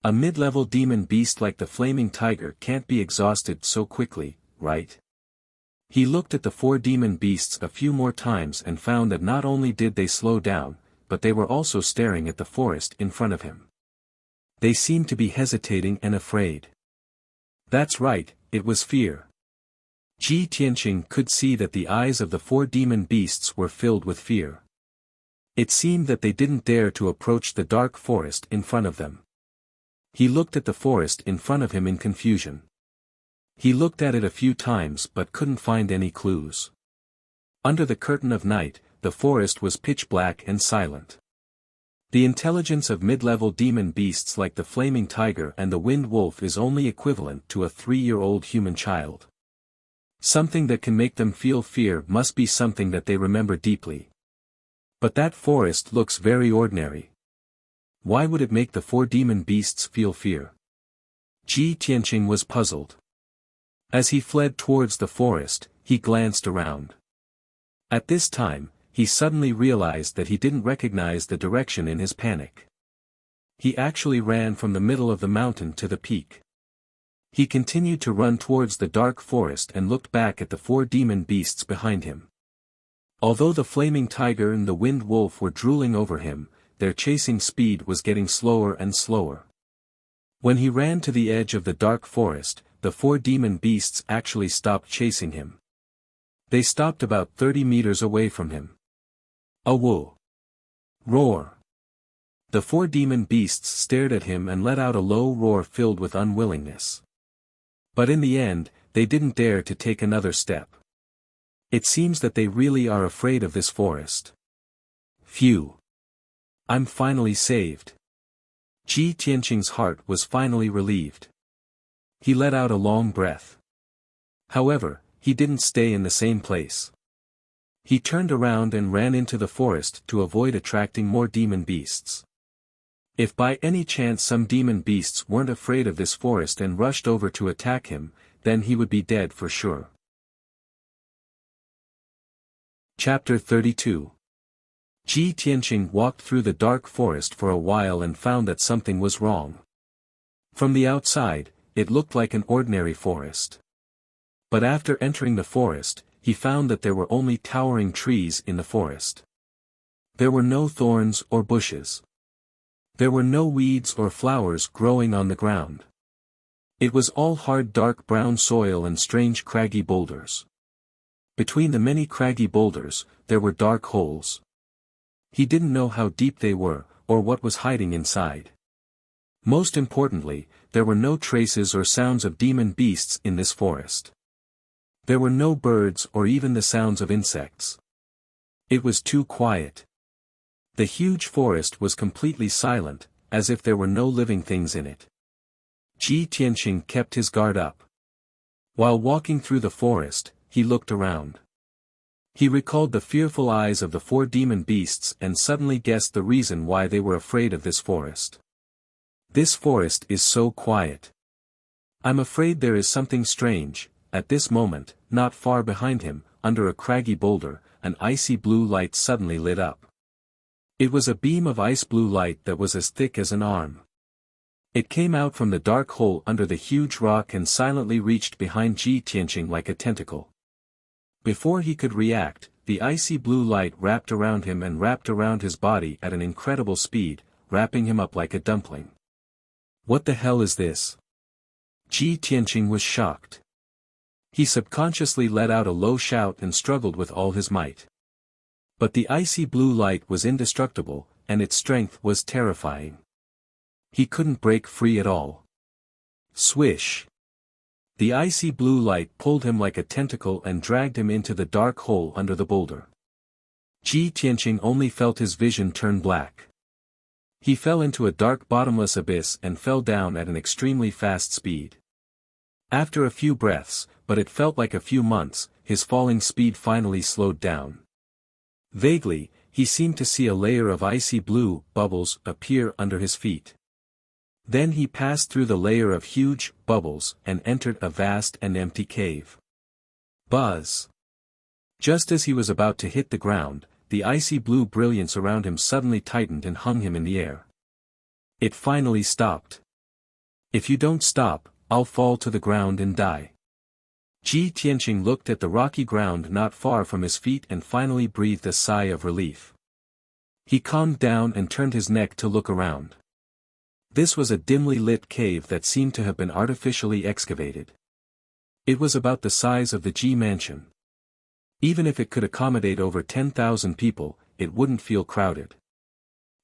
A mid-level demon beast like the flaming tiger can't be exhausted so quickly, right? He looked at the 4 demon beasts a few more times and found that not only did they slow down, but they were also staring at the forest in front of him. They seemed to be hesitating and afraid. That's right, it was fear. Ji Tianqing could see that the eyes of the 4 demon beasts were filled with fear. It seemed that they didn't dare to approach the dark forest in front of them. He looked at the forest in front of him in confusion. He looked at it a few times but couldn't find any clues. Under the curtain of night, the forest was pitch black and silent. The intelligence of mid-level demon beasts like the flaming tiger and the wind wolf is only equivalent to a 3-year-old human child. Something that can make them feel fear must be something that they remember deeply. But that forest looks very ordinary. Why would it make the 4 demon beasts feel fear? Ji Tianqing was puzzled. As he fled towards the forest, he glanced around. At this time, he suddenly realized that he didn't recognize the direction in his panic. He actually ran from the middle of the mountain to the peak. He continued to run towards the dark forest and looked back at the 4 demon beasts behind him. Although the flaming tiger and the wind wolf were drooling over him, their chasing speed was getting slower and slower. When he ran to the edge of the dark forest, the 4 demon beasts actually stopped chasing him. They stopped about 30 meters away from him. A woo! Roar! The 4 demon beasts stared at him and let out a low roar filled with unwillingness. But in the end, they didn't dare to take another step. It seems that they really are afraid of this forest. Phew! I'm finally saved. Ji Tianqing's heart was finally relieved. He let out a long breath. However, he didn't stay in the same place. He turned around and ran into the forest to avoid attracting more demon beasts. If by any chance some demon beasts weren't afraid of this forest and rushed over to attack him, then he would be dead for sure. Chapter 32. Ji Tianqing walked through the dark forest for a while and found that something was wrong. From the outside, it looked like an ordinary forest. But after entering the forest, he found that there were only towering trees in the forest. There were no thorns or bushes. There were no weeds or flowers growing on the ground. It was all hard dark brown soil and strange craggy boulders. Between the many craggy boulders, there were dark holes. He didn't know how deep they were, or what was hiding inside. Most importantly, there were no traces or sounds of demon beasts in this forest. There were no birds or even the sounds of insects. It was too quiet. The huge forest was completely silent, as if there were no living things in it. Ji Tianqing kept his guard up. While walking through the forest, he looked around. He recalled the fearful eyes of the 4 demon beasts and suddenly guessed the reason why they were afraid of this forest. This forest is so quiet. I'm afraid there is something strange. At this moment, not far behind him, under a craggy boulder, an icy blue light suddenly lit up. It was a beam of ice blue light that was as thick as an arm. It came out from the dark hole under the huge rock and silently reached behind Ji Tianqing like a tentacle. Before he could react, the icy blue light wrapped around him and wrapped around his body at an incredible speed, wrapping him up like a dumpling. What the hell is this? Ji Tianqing was shocked. He subconsciously let out a low shout and struggled with all his might. But the icy blue light was indestructible, and its strength was terrifying. He couldn't break free at all. Swish! The icy blue light pulled him like a tentacle and dragged him into the dark hole under the boulder. Ji Tianqing only felt his vision turn black. He fell into a dark bottomless abyss and fell down at an extremely fast speed. After a few breaths, but it felt like a few months, his falling speed finally slowed down. Vaguely, he seemed to see a layer of icy blue bubbles appear under his feet. Then he passed through the layer of huge bubbles and entered a vast and empty cave. Buzz! Just as he was about to hit the ground, the icy blue brilliance around him suddenly tightened and hung him in the air. It finally stopped. If you don't stop, I'll fall to the ground and die. Ji Tianqing looked at the rocky ground not far from his feet and finally breathed a sigh of relief. He calmed down and turned his neck to look around. This was a dimly lit cave that seemed to have been artificially excavated. It was about the size of the Ji mansion. Even if it could accommodate over 10,000 people, it wouldn't feel crowded.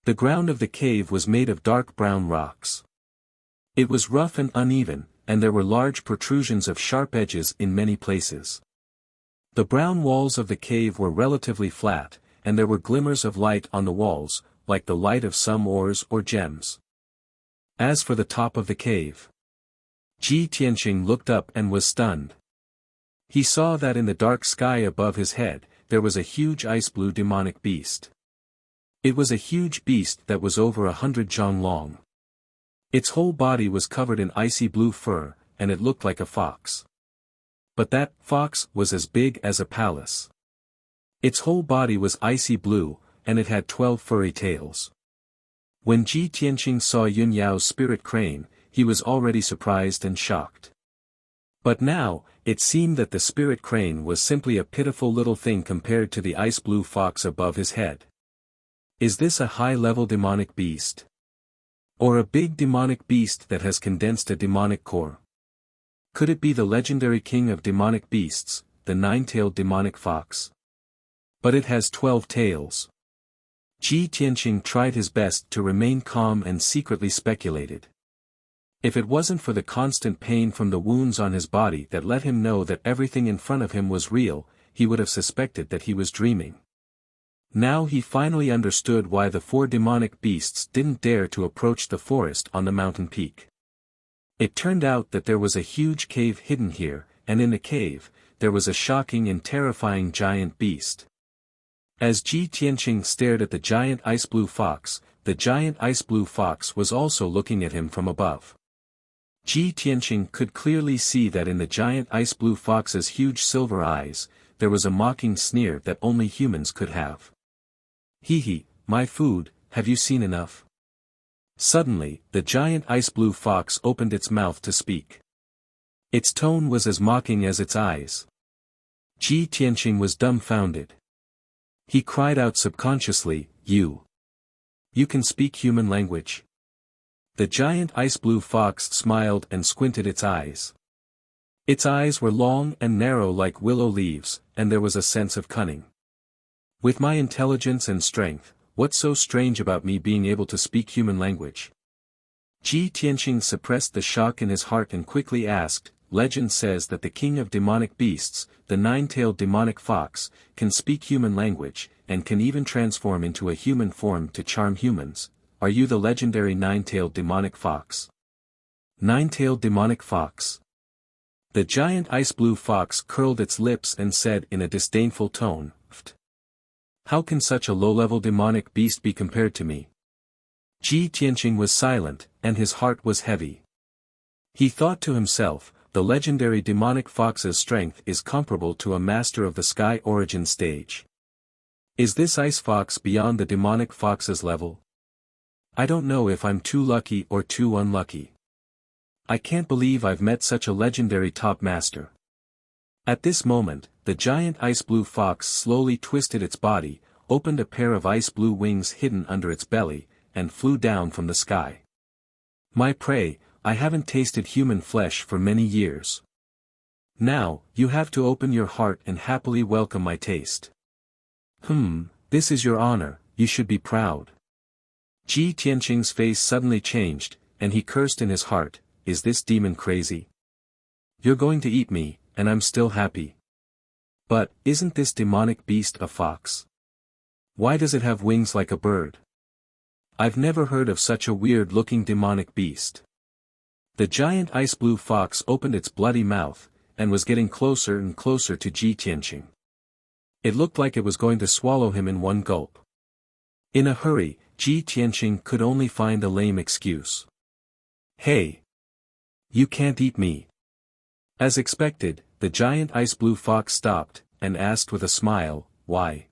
The ground of the cave was made of dark brown rocks. It was rough and uneven, and there were large protrusions of sharp edges in many places. The brown walls of the cave were relatively flat, and there were glimmers of light on the walls, like the light of some ores or gems. As for the top of the cave, Ji Tianqing looked up and was stunned. He saw that in the dark sky above his head, there was a huge ice-blue demonic beast. It was a huge beast that was over 100 zhang long. Its whole body was covered in icy blue fur, and it looked like a fox. But that fox was as big as a palace. Its whole body was icy blue, and it had 12 furry tails. When Ji Tianqing saw Yun Yao's spirit crane, he was already surprised and shocked. But now, it seemed that the spirit crane was simply a pitiful little thing compared to the ice-blue fox above his head. Is this a high-level demonic beast? Or a big demonic beast that has condensed a demonic core? Could it be the legendary king of demonic beasts, the 9-tailed demonic fox? But it has 12 tails. Ji Tianqing tried his best to remain calm and secretly speculated. If it wasn't for the constant pain from the wounds on his body that let him know that everything in front of him was real, he would have suspected that he was dreaming. Now he finally understood why the 4 demonic beasts didn't dare to approach the forest on the mountain peak. It turned out that there was a huge cave hidden here, and in the cave, there was a shocking and terrifying giant beast. As Ji Tianqing stared at the giant ice-blue fox, the giant ice-blue fox was also looking at him from above. Ji Tianqing could clearly see that in the giant ice-blue fox's huge silver eyes, there was a mocking sneer that only humans could have. Hee, my food, have you seen enough? Suddenly, the giant ice-blue fox opened its mouth to speak. Its tone was as mocking as its eyes. Ji Tianqing was dumbfounded. He cried out subconsciously, You can speak human language? The giant ice-blue fox smiled and squinted its eyes. Its eyes were long and narrow like willow leaves, and there was a sense of cunning. With my intelligence and strength, what's so strange about me being able to speak human language? Ji Tianqing suppressed the shock in his heart and quickly asked, Legend says that the king of demonic beasts, the 9-tailed demonic fox, can speak human language, and can even transform into a human form to charm humans. Are you the legendary 9-tailed demonic fox? 9-tailed demonic fox. The giant ice-blue fox curled its lips and said in a disdainful tone, "Pht! How can such a low-level demonic beast be compared to me?" Ji Tianqing was silent, and his heart was heavy. He thought to himself, the legendary demonic fox's strength is comparable to a master of the sky origin stage. Is this ice fox beyond the demonic fox's level? I don't know if I'm too lucky or too unlucky. I can't believe I've met such a legendary top master. At this moment, the giant ice-blue fox slowly twisted its body, opened a pair of ice-blue wings hidden under its belly, and flew down from the sky. My prey, I haven't tasted human flesh for many years. Now, you have to open your heart and happily welcome my taste. This is your honor, you should be proud. Ji Tianqing's face suddenly changed, and he cursed in his heart, is this demon crazy? You're going to eat me, and I'm still happy. But, isn't this demonic beast a fox? Why does it have wings like a bird? I've never heard of such a weird-looking demonic beast. The giant ice-blue fox opened its bloody mouth, and was getting closer and closer to Ji Tianqing. It looked like it was going to swallow him in one gulp. In a hurry, Ji Tianqing could only find a lame excuse. Hey! You can't eat me. As expected, the giant ice-blue fox stopped, and asked with a smile, why?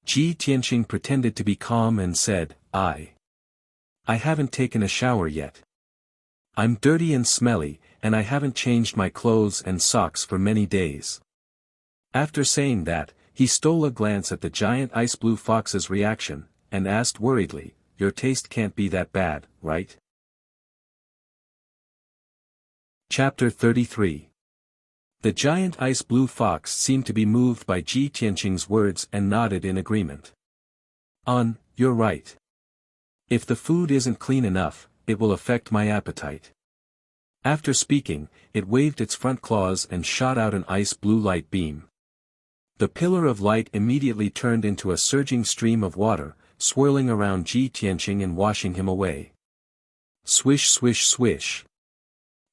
Ji Tianqing pretended to be calm and said, I haven't taken a shower yet. I'm dirty and smelly, and I haven't changed my clothes and socks for many days. After saying that, he stole a glance at the giant ice-blue fox's reaction, and asked worriedly, your taste can't be that bad, right? Chapter 33. The giant ice-blue fox seemed to be moved by Ji Tianqing's words and nodded in agreement. You're right. If the food isn't clean enough, it will affect my appetite. After speaking, it waved its front claws and shot out an ice-blue light beam. The pillar of light immediately turned into a surging stream of water, swirling around Ji Tianqing and washing him away. Swish swish swish.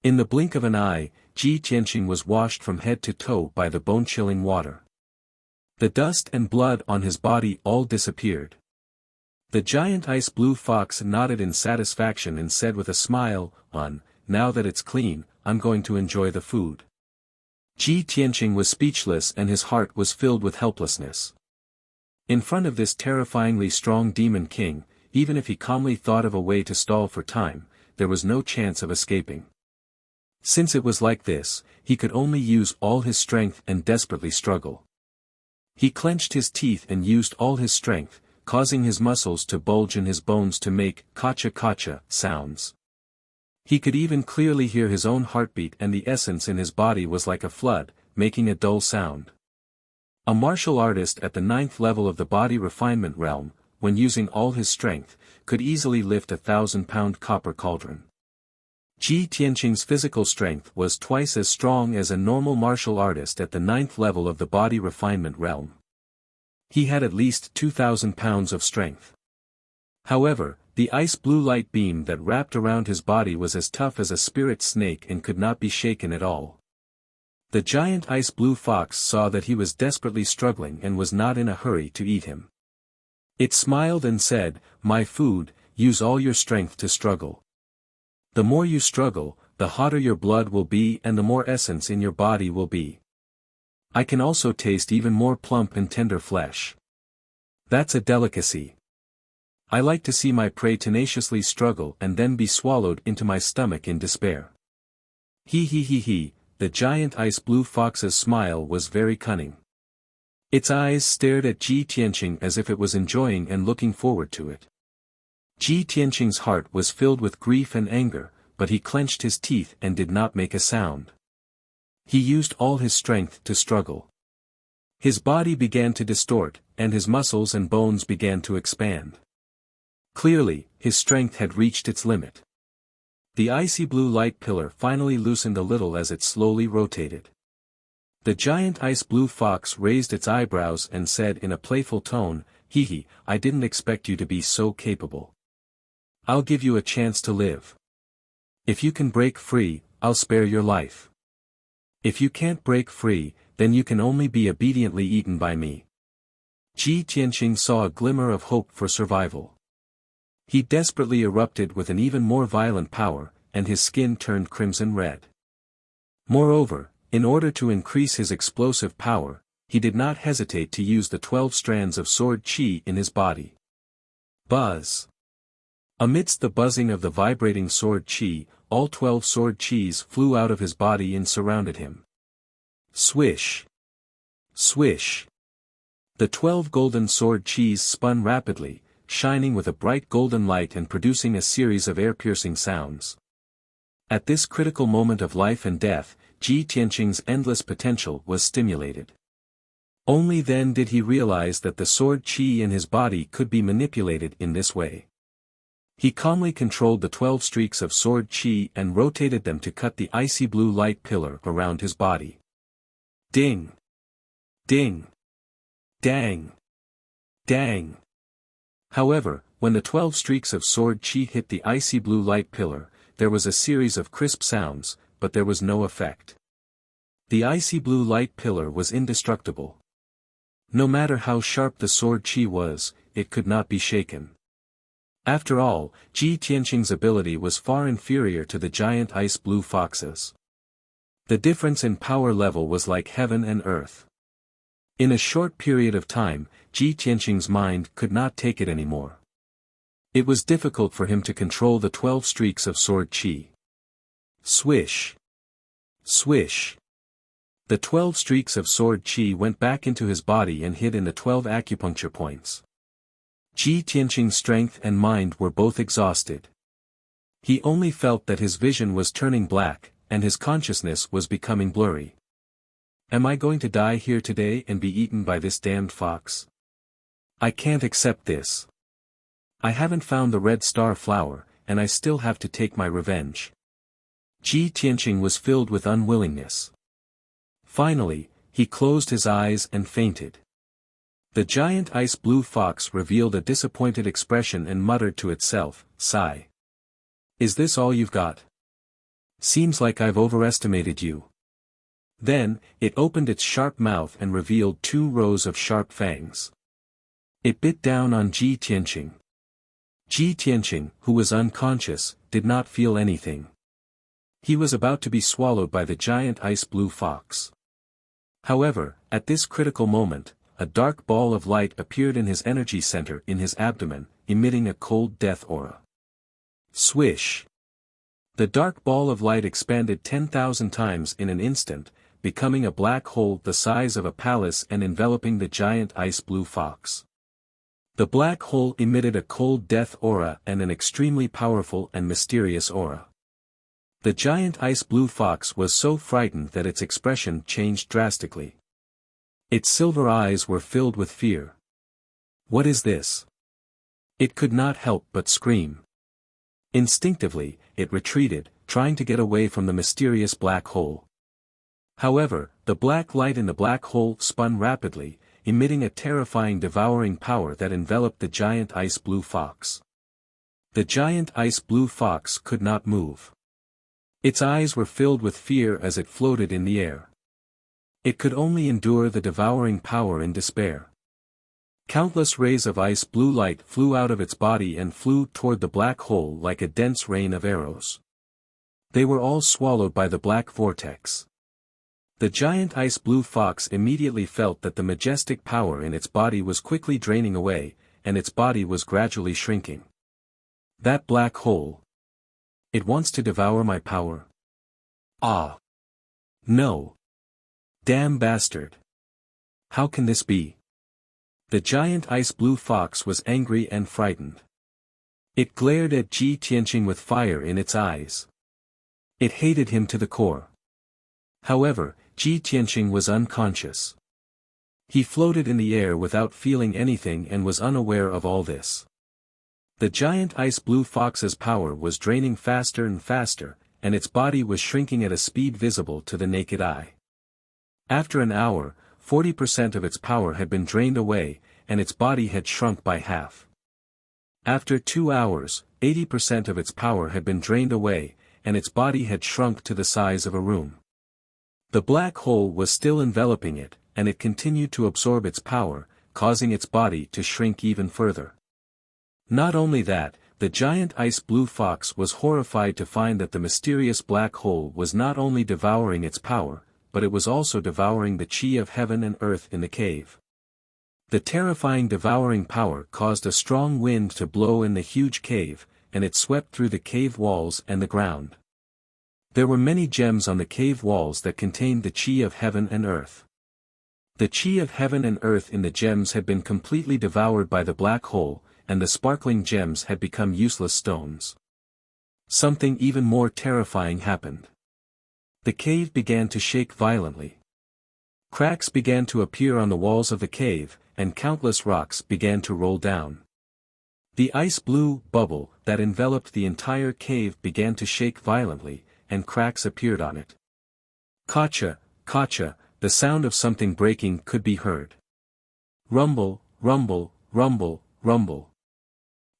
In the blink of an eye, Ji Tianqing was washed from head to toe by the bone-chilling water. The dust and blood on his body all disappeared. The giant ice-blue fox nodded in satisfaction and said with a smile, now that it's clean, I'm going to enjoy the food. Ji Tianqing was speechless and his heart was filled with helplessness. In front of this terrifyingly strong demon king, even if he calmly thought of a way to stall for time, there was no chance of escaping. Since it was like this, he could only use all his strength and desperately struggle. He clenched his teeth and used all his strength, causing his muscles to bulge and his bones to make kacha-kacha sounds. He could even clearly hear his own heartbeat, and the essence in his body was like a flood, making a dull sound. A martial artist at the 9th level of the body refinement realm, when using all his strength, could easily lift a 1,000-pound copper cauldron. Ji Tianqing's physical strength was twice as strong as a normal martial artist at the 9th level of the body refinement realm. He had at least 2,000 pounds of strength. However, the ice-blue light beam that wrapped around his body was as tough as a spirit snake and could not be shaken at all. The giant ice-blue fox saw that he was desperately struggling and was not in a hurry to eat him. It smiled and said, my food, use all your strength to struggle. The more you struggle, the hotter your blood will be and the more essence in your body will be. I can also taste even more plump and tender flesh. That's a delicacy. I like to see my prey tenaciously struggle and then be swallowed into my stomach in despair. He, the giant ice-blue fox's smile was very cunning. Its eyes stared at Ji Tianqing as if it was enjoying and looking forward to it. Ji Tianqing's heart was filled with grief and anger, but he clenched his teeth and did not make a sound. He used all his strength to struggle. His body began to distort, and his muscles and bones began to expand. Clearly, his strength had reached its limit. The icy blue light pillar finally loosened a little as it slowly rotated. The giant ice-blue fox raised its eyebrows and said in a playful tone, I didn't expect you to be so capable. I'll give you a chance to live. If you can break free, I'll spare your life. If you can't break free, then you can only be obediently eaten by me. Ji Tianqing saw a glimmer of hope for survival. He desperately erupted with an even more violent power, and his skin turned crimson red. Moreover, in order to increase his explosive power, he did not hesitate to use the 12 strands of sword qi in his body. Buzz! Amidst the buzzing of the vibrating sword qi, all 12 sword qis flew out of his body and surrounded him. Swish! Swish! The 12 golden sword qis spun rapidly, shining with a bright golden light and producing a series of air-piercing sounds. At this critical moment of life and death, Ji Tianqing's endless potential was stimulated. Only then did he realize that the sword qi in his body could be manipulated in this way. He calmly controlled the 12 streaks of sword qi and rotated them to cut the icy blue light pillar around his body. Ding! Ding! Dang! Dang! However, when the 12 streaks of sword qi hit the icy blue light pillar, there was a series of crisp sounds, but there was no effect. The icy blue light pillar was indestructible. No matter how sharp the sword qi was, it could not be shaken. After all, Ji Tianqing's ability was far inferior to the giant ice blue fox's. The difference in power level was like heaven and earth. In a short period of time, Ji Tianqing's mind could not take it anymore. It was difficult for him to control the 12 streaks of sword qi. Swish! Swish! The 12 streaks of sword qi went back into his body and hid in the 12 acupuncture points. Ji Tianqing's strength and mind were both exhausted. He only felt that his vision was turning black, and his consciousness was becoming blurry. Am I going to die here today and be eaten by this damned fox? I can't accept this. I haven't found the red star flower, and I still have to take my revenge. Ji Tianqing was filled with unwillingness. Finally, he closed his eyes and fainted. The giant ice blue fox revealed a disappointed expression and muttered to itself, "Sigh. Is this all you've got? Seems like I've overestimated you." Then, it opened its sharp mouth and revealed 2 rows of sharp fangs. It bit down on Ji Tianqing. Ji Tianqing, who was unconscious, did not feel anything. He was about to be swallowed by the giant ice blue fox. However, at this critical moment, a dark ball of light appeared in his energy center in his abdomen, emitting a cold death aura. Swish! The dark ball of light expanded 10,000 times in an instant, becoming a black hole the size of a palace and enveloping the giant ice blue fox. The black hole emitted a cold death aura and an extremely powerful and mysterious aura. The giant ice blue fox was so frightened that its expression changed drastically. Its silver eyes were filled with fear. What is this? It could not help but scream. Instinctively, it retreated, trying to get away from the mysterious black hole. However, the black light in the black hole spun rapidly, emitting a terrifying devouring power that enveloped the giant ice blue fox. The giant ice blue fox could not move. Its eyes were filled with fear as it floated in the air. It could only endure the devouring power in despair. Countless rays of ice blue light flew out of its body and flew toward the black hole like a dense rain of arrows. They were all swallowed by the black vortex. The giant ice blue fox immediately felt that the majestic power in its body was quickly draining away, and its body was gradually shrinking. That black hole. It wants to devour my power. Ah! No! Damn bastard! How can this be? The giant ice blue fox was angry and frightened. It glared at Ji Tianqing with fire in its eyes. It hated him to the core. However, Ji Tianqing was unconscious. He floated in the air without feeling anything and was unaware of all this. The giant ice blue fox's power was draining faster and faster, and its body was shrinking at a speed visible to the naked eye. After an hour, 40% of its power had been drained away, and its body had shrunk by half. After 2 hours, 80% of its power had been drained away, and its body had shrunk to the size of a room. The black hole was still enveloping it, and it continued to absorb its power, causing its body to shrink even further. Not only that, the giant ice blue fox was horrified to find that the mysterious black hole was not only devouring its power, but it was also devouring the chi of heaven and earth in the cave. The terrifying devouring power caused a strong wind to blow in the huge cave, and it swept through the cave walls and the ground. There were many gems on the cave walls that contained the chi of heaven and earth. The chi of heaven and earth in the gems had been completely devoured by the black hole, and the sparkling gems had become useless stones. Something even more terrifying happened. The cave began to shake violently. Cracks began to appear on the walls of the cave, and countless rocks began to roll down. The ice blue bubble that enveloped the entire cave began to shake violently, and cracks appeared on it. Kacha, kacha, the sound of something breaking could be heard. Rumble, rumble, rumble, rumble.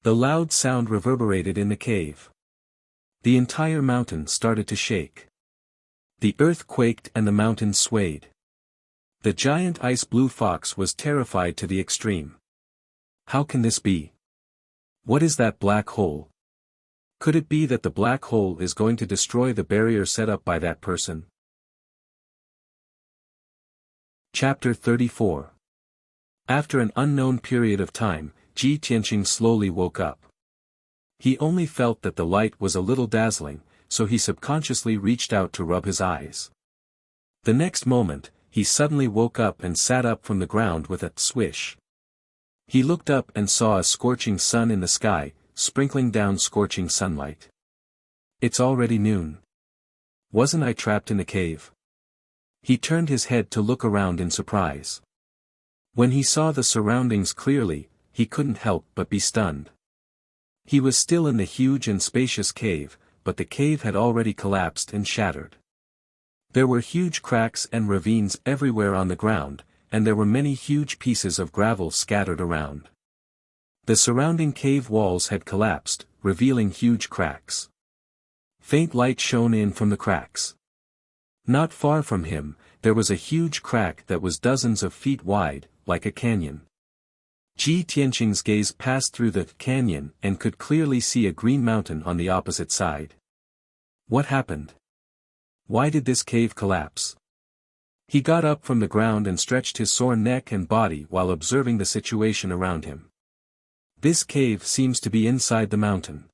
The loud sound reverberated in the cave. The entire mountain started to shake. The earth quaked and the mountain swayed. The giant ice blue fox was terrified to the extreme. How can this be? What is that black hole? Could it be that the black hole is going to destroy the barrier set up by that person? Chapter 34. After an unknown period of time, Ji Tianqing slowly woke up. He only felt that the light was a little dazzling, so he subconsciously reached out to rub his eyes. The next moment, he suddenly woke up and sat up from the ground with a swish. He looked up and saw a scorching sun in the sky, sprinkling down scorching sunlight. It's already noon. Wasn't I trapped in the cave? He turned his head to look around in surprise. When he saw the surroundings clearly, he couldn't help but be stunned. He was still in the huge and spacious cave, but the cave had already collapsed and shattered. There were huge cracks and ravines everywhere on the ground, and there were many huge pieces of gravel scattered around. The surrounding cave walls had collapsed, revealing huge cracks. Faint light shone in from the cracks. Not far from him, there was a huge crack that was dozens of feet wide, like a canyon. Ji Tianqing's gaze passed through the canyon and could clearly see a green mountain on the opposite side. What happened? Why did this cave collapse? He got up from the ground and stretched his sore neck and body while observing the situation around him. This cave seems to be inside the mountain.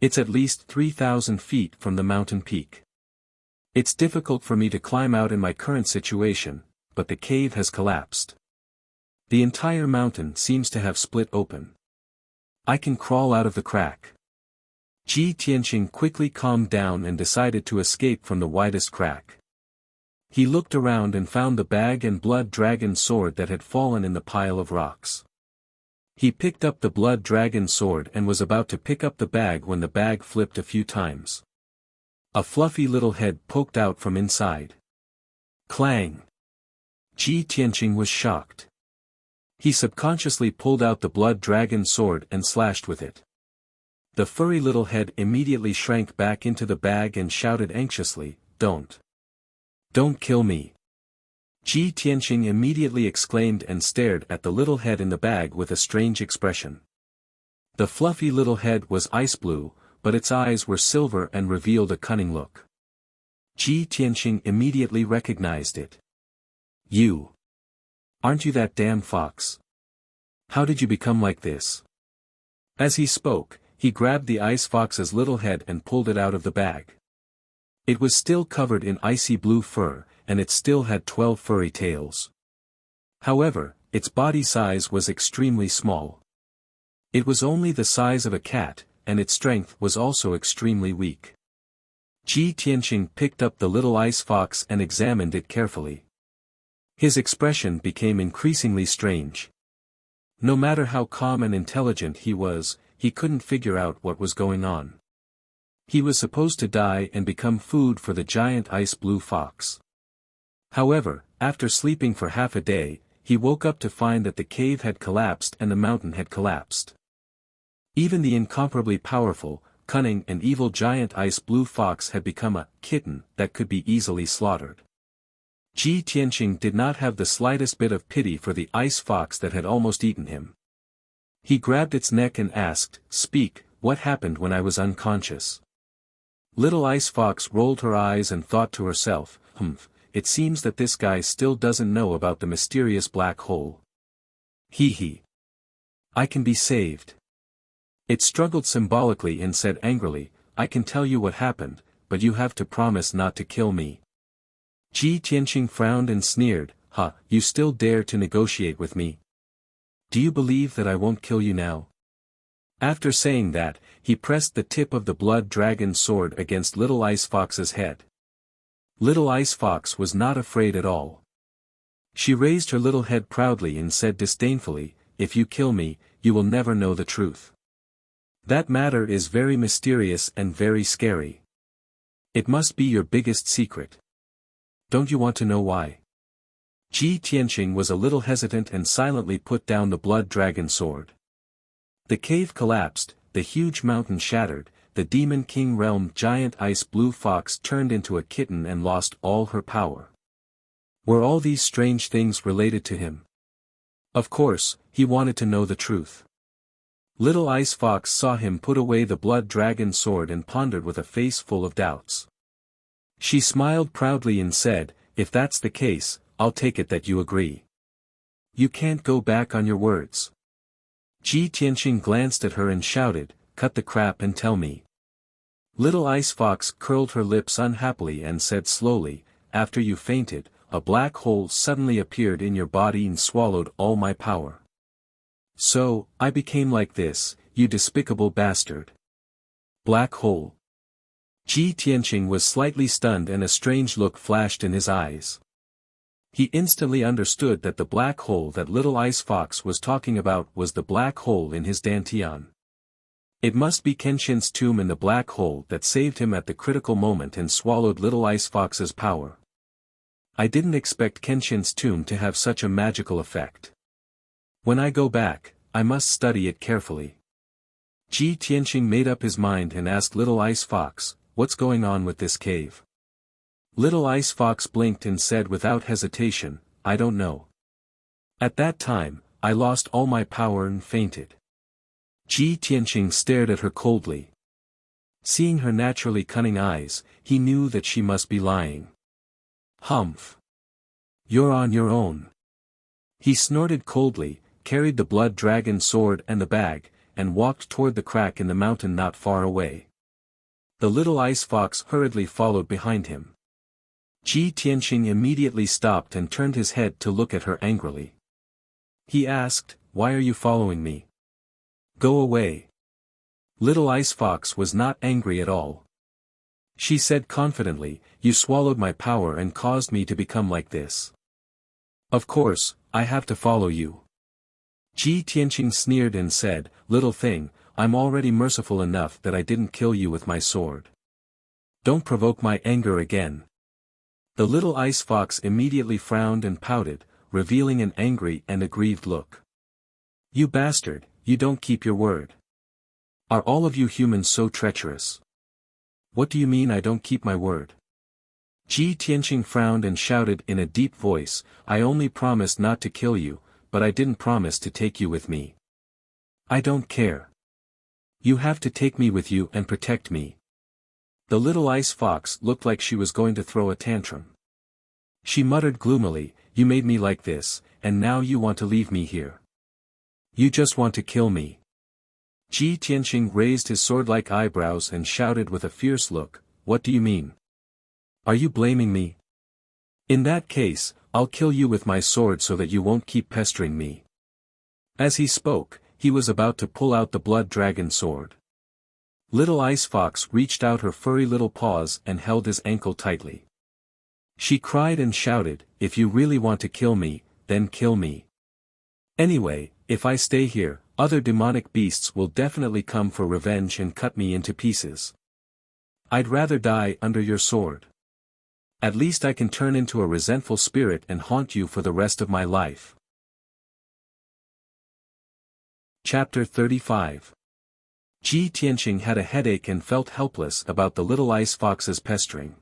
It's at least 3,000 feet from the mountain peak. It's difficult for me to climb out in my current situation, but the cave has collapsed. The entire mountain seems to have split open. I can crawl out of the crack. Ji Tianqing quickly calmed down and decided to escape from the widest crack. He looked around and found the bag and blood dragon sword that had fallen in the pile of rocks. He picked up the blood dragon sword and was about to pick up the bag when the bag flipped a few times. A fluffy little head poked out from inside. Clang! Ji Tianqing was shocked. He subconsciously pulled out the blood dragon sword and slashed with it. The furry little head immediately shrank back into the bag and shouted anxiously, "Don't! Don't kill me!" Ji Tianqing immediately exclaimed and stared at the little head in the bag with a strange expression. The fluffy little head was ice blue, but its eyes were silver and revealed a cunning look. Ji Tianqing immediately recognized it. "You! Aren't you that damn fox? How did you become like this?" As he spoke, he grabbed the ice fox's little head and pulled it out of the bag. It was still covered in icy blue fur, and it still had 12 furry tails. However, its body size was extremely small. It was only the size of a cat, and its strength was also extremely weak. Ji Tianqing picked up the little ice fox and examined it carefully. His expression became increasingly strange. No matter how calm and intelligent he was, he couldn't figure out what was going on. He was supposed to die and become food for the giant ice blue fox. However, after sleeping for half a day, he woke up to find that the cave had collapsed and the mountain had collapsed. Even the incomparably powerful, cunning and evil giant ice blue fox had become a kitten that could be easily slaughtered. Ji Tianqing did not have the slightest bit of pity for the ice fox that had almost eaten him. He grabbed its neck and asked, "Speak, what happened when I was unconscious?" Little Ice Fox rolled her eyes and thought to herself, it seems that this guy still doesn't know about the mysterious black hole. Hee. I can be saved. It struggled symbolically and said angrily, "I can tell you what happened, but you have to promise not to kill me." Ji Tianqing frowned and sneered, You still dare to negotiate with me? Do you believe that I won't kill you now?" After saying that, he pressed the tip of the blood dragon sword against Little Ice Fox's head. Little Ice Fox was not afraid at all. She raised her little head proudly and said disdainfully, "If you kill me, you will never know the truth. That matter is very mysterious and very scary. It must be your biggest secret. Don't you want to know why?" Ji Tianqing was a little hesitant and silently put down the blood dragon sword. The cave collapsed, the huge mountain shattered, the Demon King realm giant ice blue fox turned into a kitten and lost all her power. Were all these strange things related to him? Of course, he wanted to know the truth. Little Ice Fox saw him put away the blood dragon sword and pondered with a face full of doubts. She smiled proudly and said, "If that's the case, I'll take it that you agree. You can't go back on your words." Ji Tianqing glanced at her and shouted, "Cut the crap and tell me." Little Ice Fox curled her lips unhappily and said slowly, "After you fainted, a black hole suddenly appeared in your body and swallowed all my power. So, I became like this, you despicable bastard." Black hole. Ji Tianqing was slightly stunned and a strange look flashed in his eyes. He instantly understood that the black hole that Little Ice Fox was talking about was the black hole in his dantian. It must be Kenshin's tomb in the black hole that saved him at the critical moment and swallowed Little Ice Fox's power. I didn't expect Kenshin's tomb to have such a magical effect. When I go back, I must study it carefully. Ji Tianqing made up his mind and asked Little Ice Fox, "What's going on with this cave?" Little Ice Fox blinked and said without hesitation, "I don't know. At that time, I lost all my power and fainted." Ji Tianqing stared at her coldly. Seeing her naturally cunning eyes, he knew that she must be lying. "Humph. You're on your own." He snorted coldly, carried the blood dragon sword and the bag, and walked toward the crack in the mountain not far away. The Little Ice Fox hurriedly followed behind him. Ji Tianqing immediately stopped and turned his head to look at her angrily. He asked, "Why are you following me? Go away." Little Ice Fox was not angry at all. She said confidently, "You swallowed my power and caused me to become like this. Of course, I have to follow you." Ji Tianqing sneered and said, "Little thing, I'm already merciful enough that I didn't kill you with my sword. Don't provoke my anger again." The Little Ice Fox immediately frowned and pouted, revealing an angry and aggrieved look. "You bastard, you don't keep your word. Are all of you humans so treacherous? What do you mean I don't keep my word?" Ji Tianqing frowned and shouted in a deep voice, "I only promised not to kill you, but I didn't promise to take you with me. I don't care. You have to take me with you and protect me." The Little Ice Fox looked like she was going to throw a tantrum. She muttered gloomily, "You made me like this, and now you want to leave me here. You just want to kill me." Ji Tianqing raised his sword-like eyebrows and shouted with a fierce look, "What do you mean? Are you blaming me? In that case, I'll kill you with my sword so that you won't keep pestering me." As he spoke, he was about to pull out the blood dragon sword. Little Ice Fox reached out her furry little paws and held his ankle tightly. She cried and shouted, "If you really want to kill me, then kill me. Anyway, if I stay here, other demonic beasts will definitely come for revenge and cut me into pieces. I'd rather die under your sword. At least I can turn into a resentful spirit and haunt you for the rest of my life." Chapter 35. Ji Tianqing had a headache and felt helpless about the Little Ice Fox's pestering.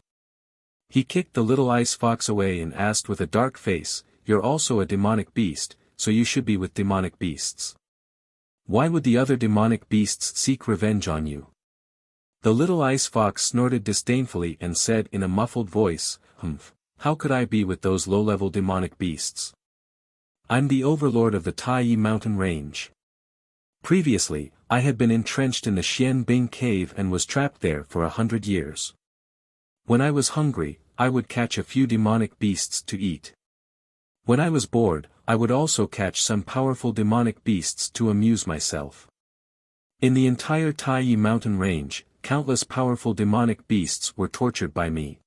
He kicked the little ice fox away and asked with a dark face, "You're also a demonic beast, so you should be with demonic beasts. Why would the other demonic beasts seek revenge on you?" The little ice fox snorted disdainfully and said in a muffled voice, "Humph, how could I be with those low-level demonic beasts? I'm the overlord of the Tai mountain range. Previously, I had been entrenched in the Xianbing cave and was trapped there for 100 years. When I was hungry, I would catch a few demonic beasts to eat. When I was bored, I would also catch some powerful demonic beasts to amuse myself. In the entire Tai mountain range, countless powerful demonic beasts were tortured by me.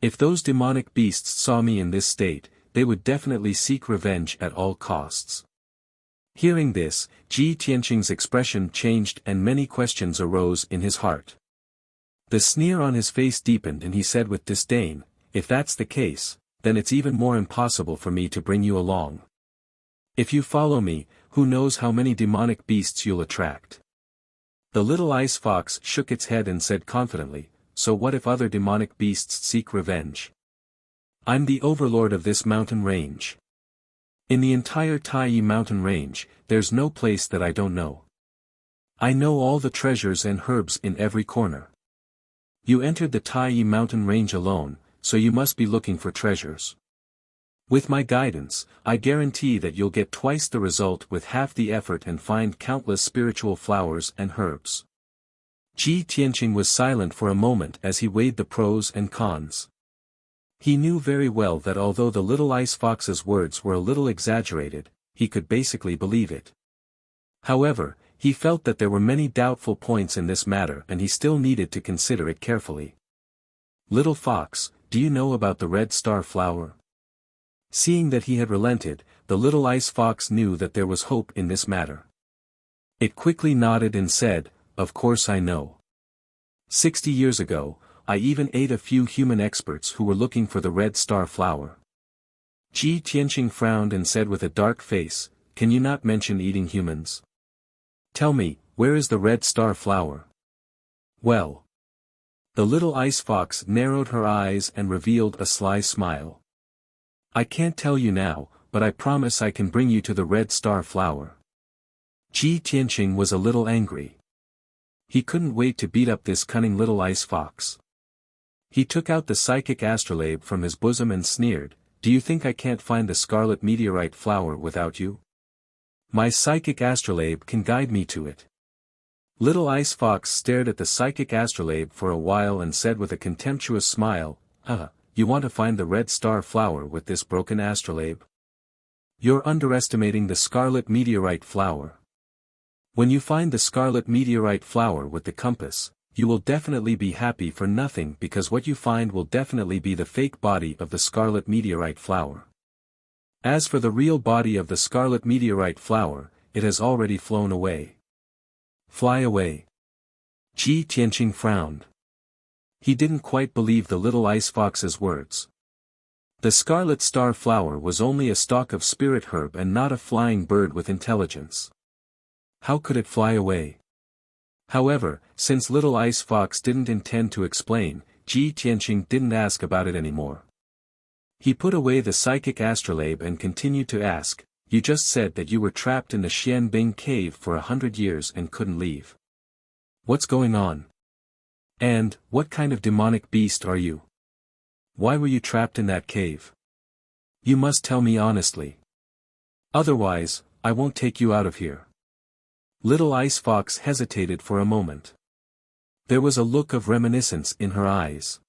If those demonic beasts saw me in this state, they would definitely seek revenge at all costs." Hearing this, Ji Tianqing's expression changed and many questions arose in his heart. The sneer on his face deepened and he said with disdain, "If that's the case, then it's even more impossible for me to bring you along. If you follow me, who knows how many demonic beasts you'll attract." The little ice fox shook its head and said confidently, "So what if other demonic beasts seek revenge? I'm the overlord of this mountain range. In the entire Tai mountain range, there's no place that I don't know. I know all the treasures and herbs in every corner. You entered the Tai mountain range alone, so you must be looking for treasures. With my guidance, I guarantee that you'll get twice the result with half the effort and find countless spiritual flowers and herbs." Ji Tianqing was silent for a moment as he weighed the pros and cons. He knew very well that although the little ice fox's words were a little exaggerated, he could basically believe it. However, he felt that there were many doubtful points in this matter and he still needed to consider it carefully. "Little fox, do you know about the red star flower?" Seeing that he had relented, the little ice fox knew that there was hope in this matter. It quickly nodded and said, "Of course I know. 60 years ago, I even ate a few human experts who were looking for the red star flower." Ji Tianqing frowned and said with a dark face, "Can you not mention eating humans? Tell me, where is the red star flower?" "Well." The little ice fox narrowed her eyes and revealed a sly smile. "I can't tell you now, but I promise I can bring you to the red star flower." Ji Tianqing was a little angry. He couldn't wait to beat up this cunning little ice fox. He took out the psychic astrolabe from his bosom and sneered, "Do you think I can't find the scarlet meteorite flower without you? My psychic astrolabe can guide me to it." Little ice fox stared at the psychic astrolabe for a while and said with a contemptuous smile, You want to find the red star flower with this broken astrolabe? You're underestimating the scarlet meteorite flower. When you find the scarlet meteorite flower with the compass, you will definitely be happy for nothing because what you find will definitely be the fake body of the scarlet meteorite flower. As for the real body of the scarlet meteorite flower, it has already flown away. Fly away. Ji Tianqing frowned. He didn't quite believe the little ice fox's words. The scarlet star flower was only a stalk of spirit herb and not a flying bird with intelligence. How could it fly away? However, since little ice fox didn't intend to explain, Ji Tianqing didn't ask about it anymore. He put away the psychic astrolabe and continued to ask, "You just said that you were trapped in the Xianbing cave for 100 years and couldn't leave. What's going on? And, what kind of demonic beast are you? Why were you trapped in that cave? You must tell me honestly. Otherwise, I won't take you out of here." Little ice fox hesitated for a moment. There was a look of reminiscence in her eyes.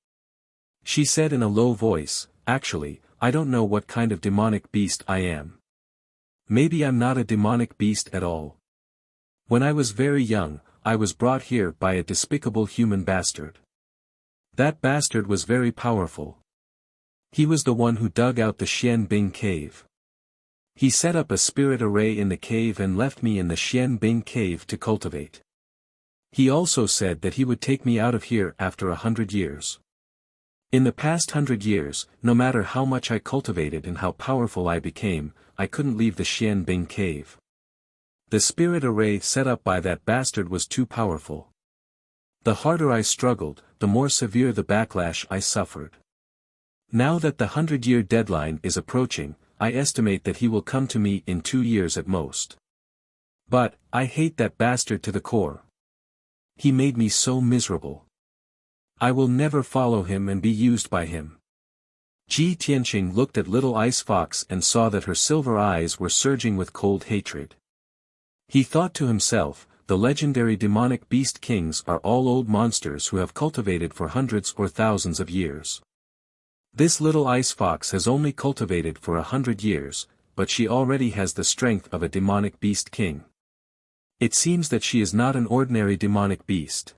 She said in a low voice, "Actually, I don't know what kind of demonic beast I am. Maybe I'm not a demonic beast at all. When I was very young, I was brought here by a despicable human bastard. That bastard was very powerful. He was the one who dug out the Xianbing cave. He set up a spirit array in the cave and left me in the Xianbing cave to cultivate. He also said that he would take me out of here after 100 years. In the past 100 years, no matter how much I cultivated and how powerful I became, I couldn't leave the Xianbing cave. The spirit array set up by that bastard was too powerful. The harder I struggled, the more severe the backlash I suffered. Now that the 100-year deadline is approaching, I estimate that he will come to me in 2 years at most. But, I hate that bastard to the core. He made me so miserable. I will never follow him and be used by him. Ji Tianqing looked at little ice fox and saw that her silver eyes were surging with cold hatred. He thought to himself, the legendary demonic beast kings are all old monsters who have cultivated for hundreds or thousands of years. This little ice fox has only cultivated for 100 years, but she already has the strength of a demonic beast king. It seems that she is not an ordinary demonic beast.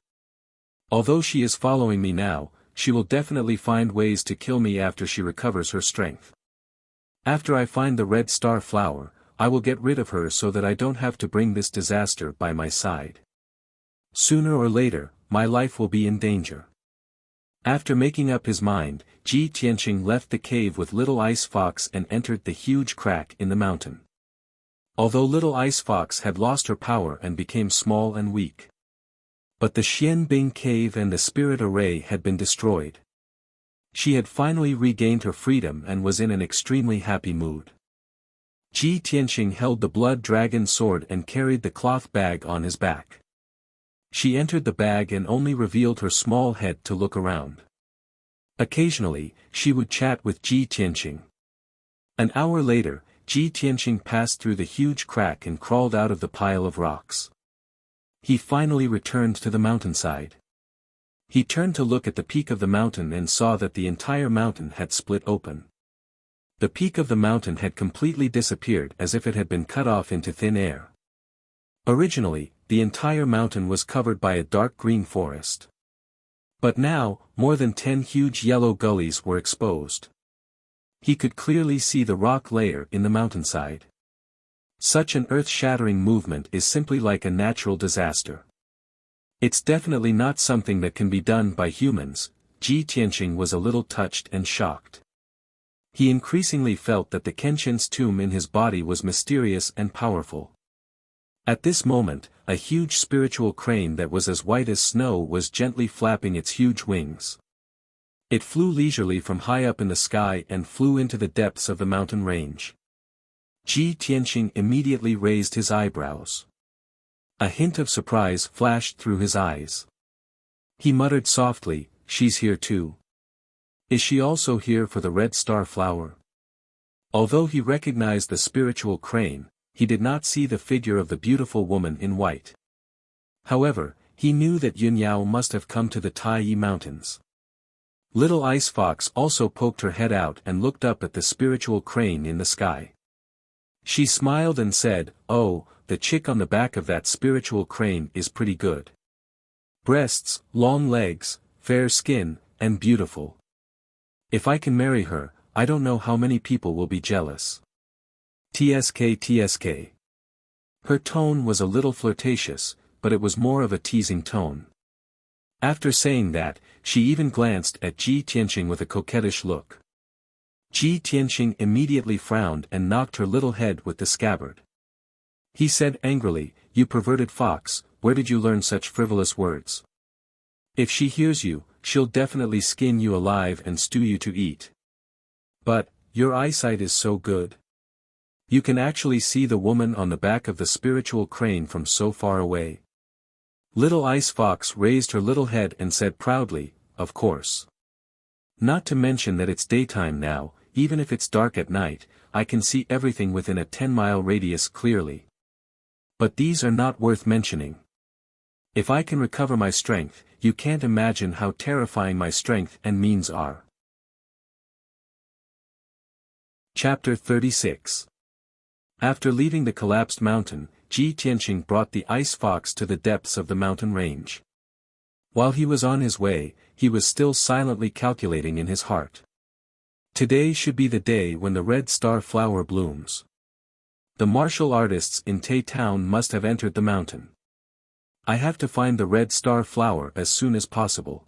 Although she is following me now, she will definitely find ways to kill me after she recovers her strength. After I find the red star flower, I will get rid of her so that I don't have to bring this disaster by my side. Sooner or later, my life will be in danger. After making up his mind, Ji Tianqing left the cave with Little Ice Fox and entered the huge crack in the mountain. Although Little Ice Fox had lost her power and became small and weak. But the Xianbing cave and the spirit array had been destroyed. She had finally regained her freedom and was in an extremely happy mood. Ji Tianqing held the blood dragon sword and carried the cloth bag on his back. She entered the bag and only revealed her small head to look around. Occasionally, she would chat with Ji Tianqing. An hour later, Ji Tianqing passed through the huge crack and crawled out of the pile of rocks. He finally returned to the mountainside. He turned to look at the peak of the mountain and saw that the entire mountain had split open. The peak of the mountain had completely disappeared as if it had been cut off into thin air. Originally, the entire mountain was covered by a dark green forest. But now, more than 10 huge yellow gullies were exposed. He could clearly see the rock layer in the mountainside. Such an earth-shattering movement is simply like a natural disaster. It's definitely not something that can be done by humans. Ji Tianqing was a little touched and shocked. He increasingly felt that the Kenshin's tomb in his body was mysterious and powerful. At this moment, a huge spiritual crane that was as white as snow was gently flapping its huge wings. It flew leisurely from high up in the sky and flew into the depths of the mountain range. Ji Tianqing immediately raised his eyebrows. A hint of surprise flashed through his eyes. He muttered softly, "She's here too. Is she also here for the red star flower?" Although he recognized the spiritual crane, he did not see the figure of the beautiful woman in white. However, he knew that Yunyao must have come to the Taiyi Mountains. Little Ice Fox also poked her head out and looked up at the spiritual crane in the sky. She smiled and said, "Oh, the chick on the back of that spiritual crane is pretty good. Breasts, long legs, fair skin, and beautiful. If I can marry her, I don't know how many people will be jealous. TSK. Her tone was a little flirtatious, but it was more of a teasing tone. After saying that, she even glanced at Ji Tianqing with a coquettish look. Ji Tianqing immediately frowned and knocked her little head with the scabbard. He said angrily, "You perverted fox, where did you learn such frivolous words? If she hears you, she'll definitely skin you alive and stew you to eat. But, your eyesight is so good. You can actually see the woman on the back of the spiritual crane from so far away." Little Ice Fox raised her little head and said proudly, "Of course. Not to mention that it's daytime now, even if it's dark at night, I can see everything within a 10-mile radius clearly. But these are not worth mentioning. If I can recover my strength, you can't imagine how terrifying my strength and means are." Chapter 36. After leaving the collapsed mountain, Ji Tianqing brought the Ice Fox to the depths of the mountain range. While he was on his way, he was still silently calculating in his heart. Today should be the day when the red star flower blooms. The martial artists in Tai Town must have entered the mountain. I have to find the red star flower as soon as possible.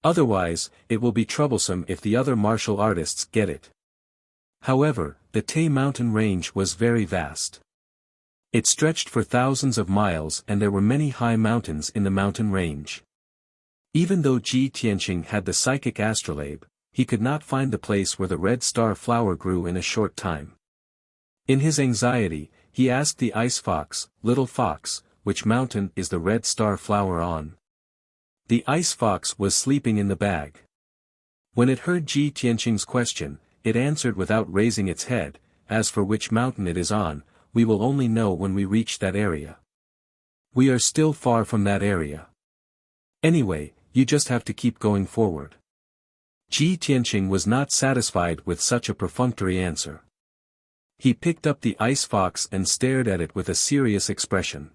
Otherwise, it will be troublesome if the other martial artists get it. However, the Tai mountain range was very vast. It stretched for thousands of miles and there were many high mountains in the mountain range. Even though Ji Tianqing had the psychic astrolabe, he could not find the place where the red star flower grew in a short time. In his anxiety, he asked the ice fox, "Little fox, which mountain is the red star flower on?" The ice fox was sleeping in the bag. When it heard Ji Tianqing's question, it answered without raising its head, "As for which mountain it is on, we will only know when we reach that area. We are still far from that area. Anyway, you just have to keep going forward." Ji Tianqing was not satisfied with such a perfunctory answer. He picked up the ice fox and stared at it with a serious expression.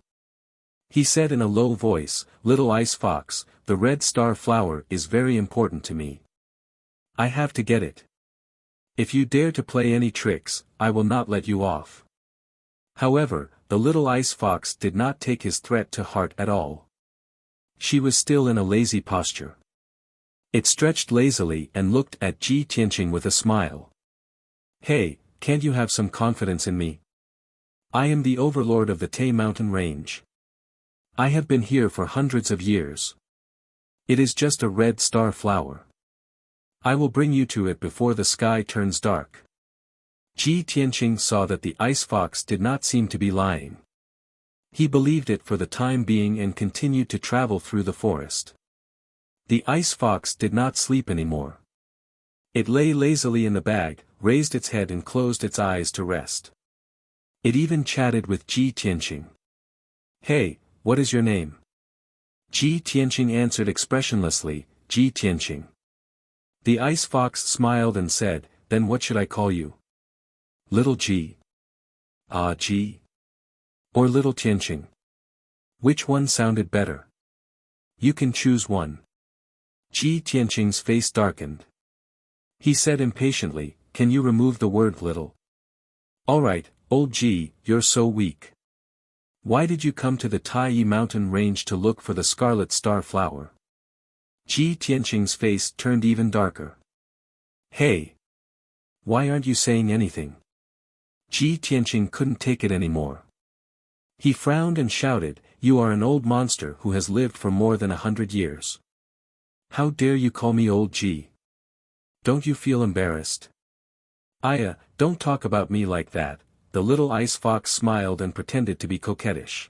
He said in a low voice, "Little ice fox, the red star flower is very important to me. I have to get it. If you dare to play any tricks, I will not let you off." However, the little ice fox did not take his threat to heart at all. She was still in a lazy posture. It stretched lazily and looked at Ji Tianqing with a smile. "Hey, can't you have some confidence in me? I am the overlord of the Tay mountain range. I have been here for hundreds of years. It is just a red star flower. I will bring you to it before the sky turns dark." Ji Tianqing saw that the ice fox did not seem to be lying. He believed it for the time being and continued to travel through the forest. The ice fox did not sleep anymore. It lay lazily in the bag, raised its head and closed its eyes to rest. It even chatted with Ji Tianqing. "Hey, what is your name?" Ji Tianqing answered expressionlessly, "Ji Tianqing." The ice fox smiled and said, "Then what should I call you? Little Ji? Ah Ji? Or Little Tianqing? Which one sounded better? You can choose one." Ji Tianqing's face darkened. He said impatiently, "Can you remove the word little?" "Alright, old Ji, you're so weak. Why did you come to the Tai mountain range to look for the scarlet star flower?" Ji Tianqing's face turned even darker. "Hey! Why aren't you saying anything?" Ji Tianqing couldn't take it anymore. He frowned and shouted, "You are an old monster who has lived for more than 100 years. How dare you call me old Ji? Don't you feel embarrassed?" Don't talk about me like that." The little ice fox smiled and pretended to be coquettish.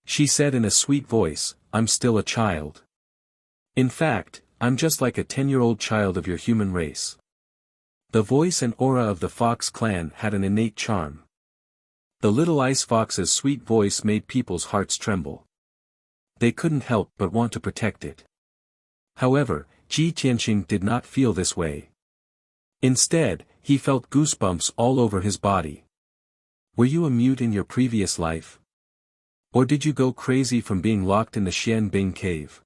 She said in a sweet voice, "I'm still a child. In fact, I'm just like a 10-year-old child of your human race." The voice and aura of the fox clan had an innate charm. The little ice fox's sweet voice made people's hearts tremble. They couldn't help but want to protect it. However, Ji Tianqing did not feel this way. Instead, he felt goosebumps all over his body. Were you a mute in your previous life? Or did you go crazy from being locked in the Xianbing cave?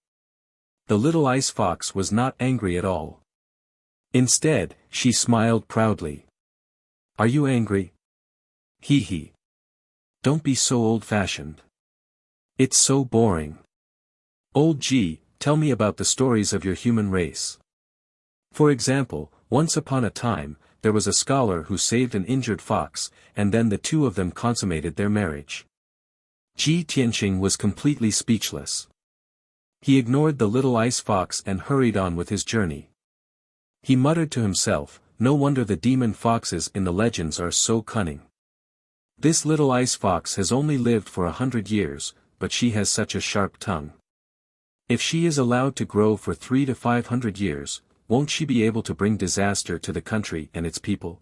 The little ice fox was not angry at all. Instead, she smiled proudly. "Are you angry? Hee hee. Don't be so old-fashioned. It's so boring. Old Ji, tell me about the stories of your human race. For example, once upon a time, there was a scholar who saved an injured fox, and then the two of them consummated their marriage." Ji Tianqing was completely speechless. He ignored the little ice fox and hurried on with his journey. He muttered to himself, "No wonder the demon foxes in the legends are so cunning. This little ice fox has only lived for 100 years, but she has such a sharp tongue. If she is allowed to grow for 300 to 500 years, won't she be able to bring disaster to the country and its people?"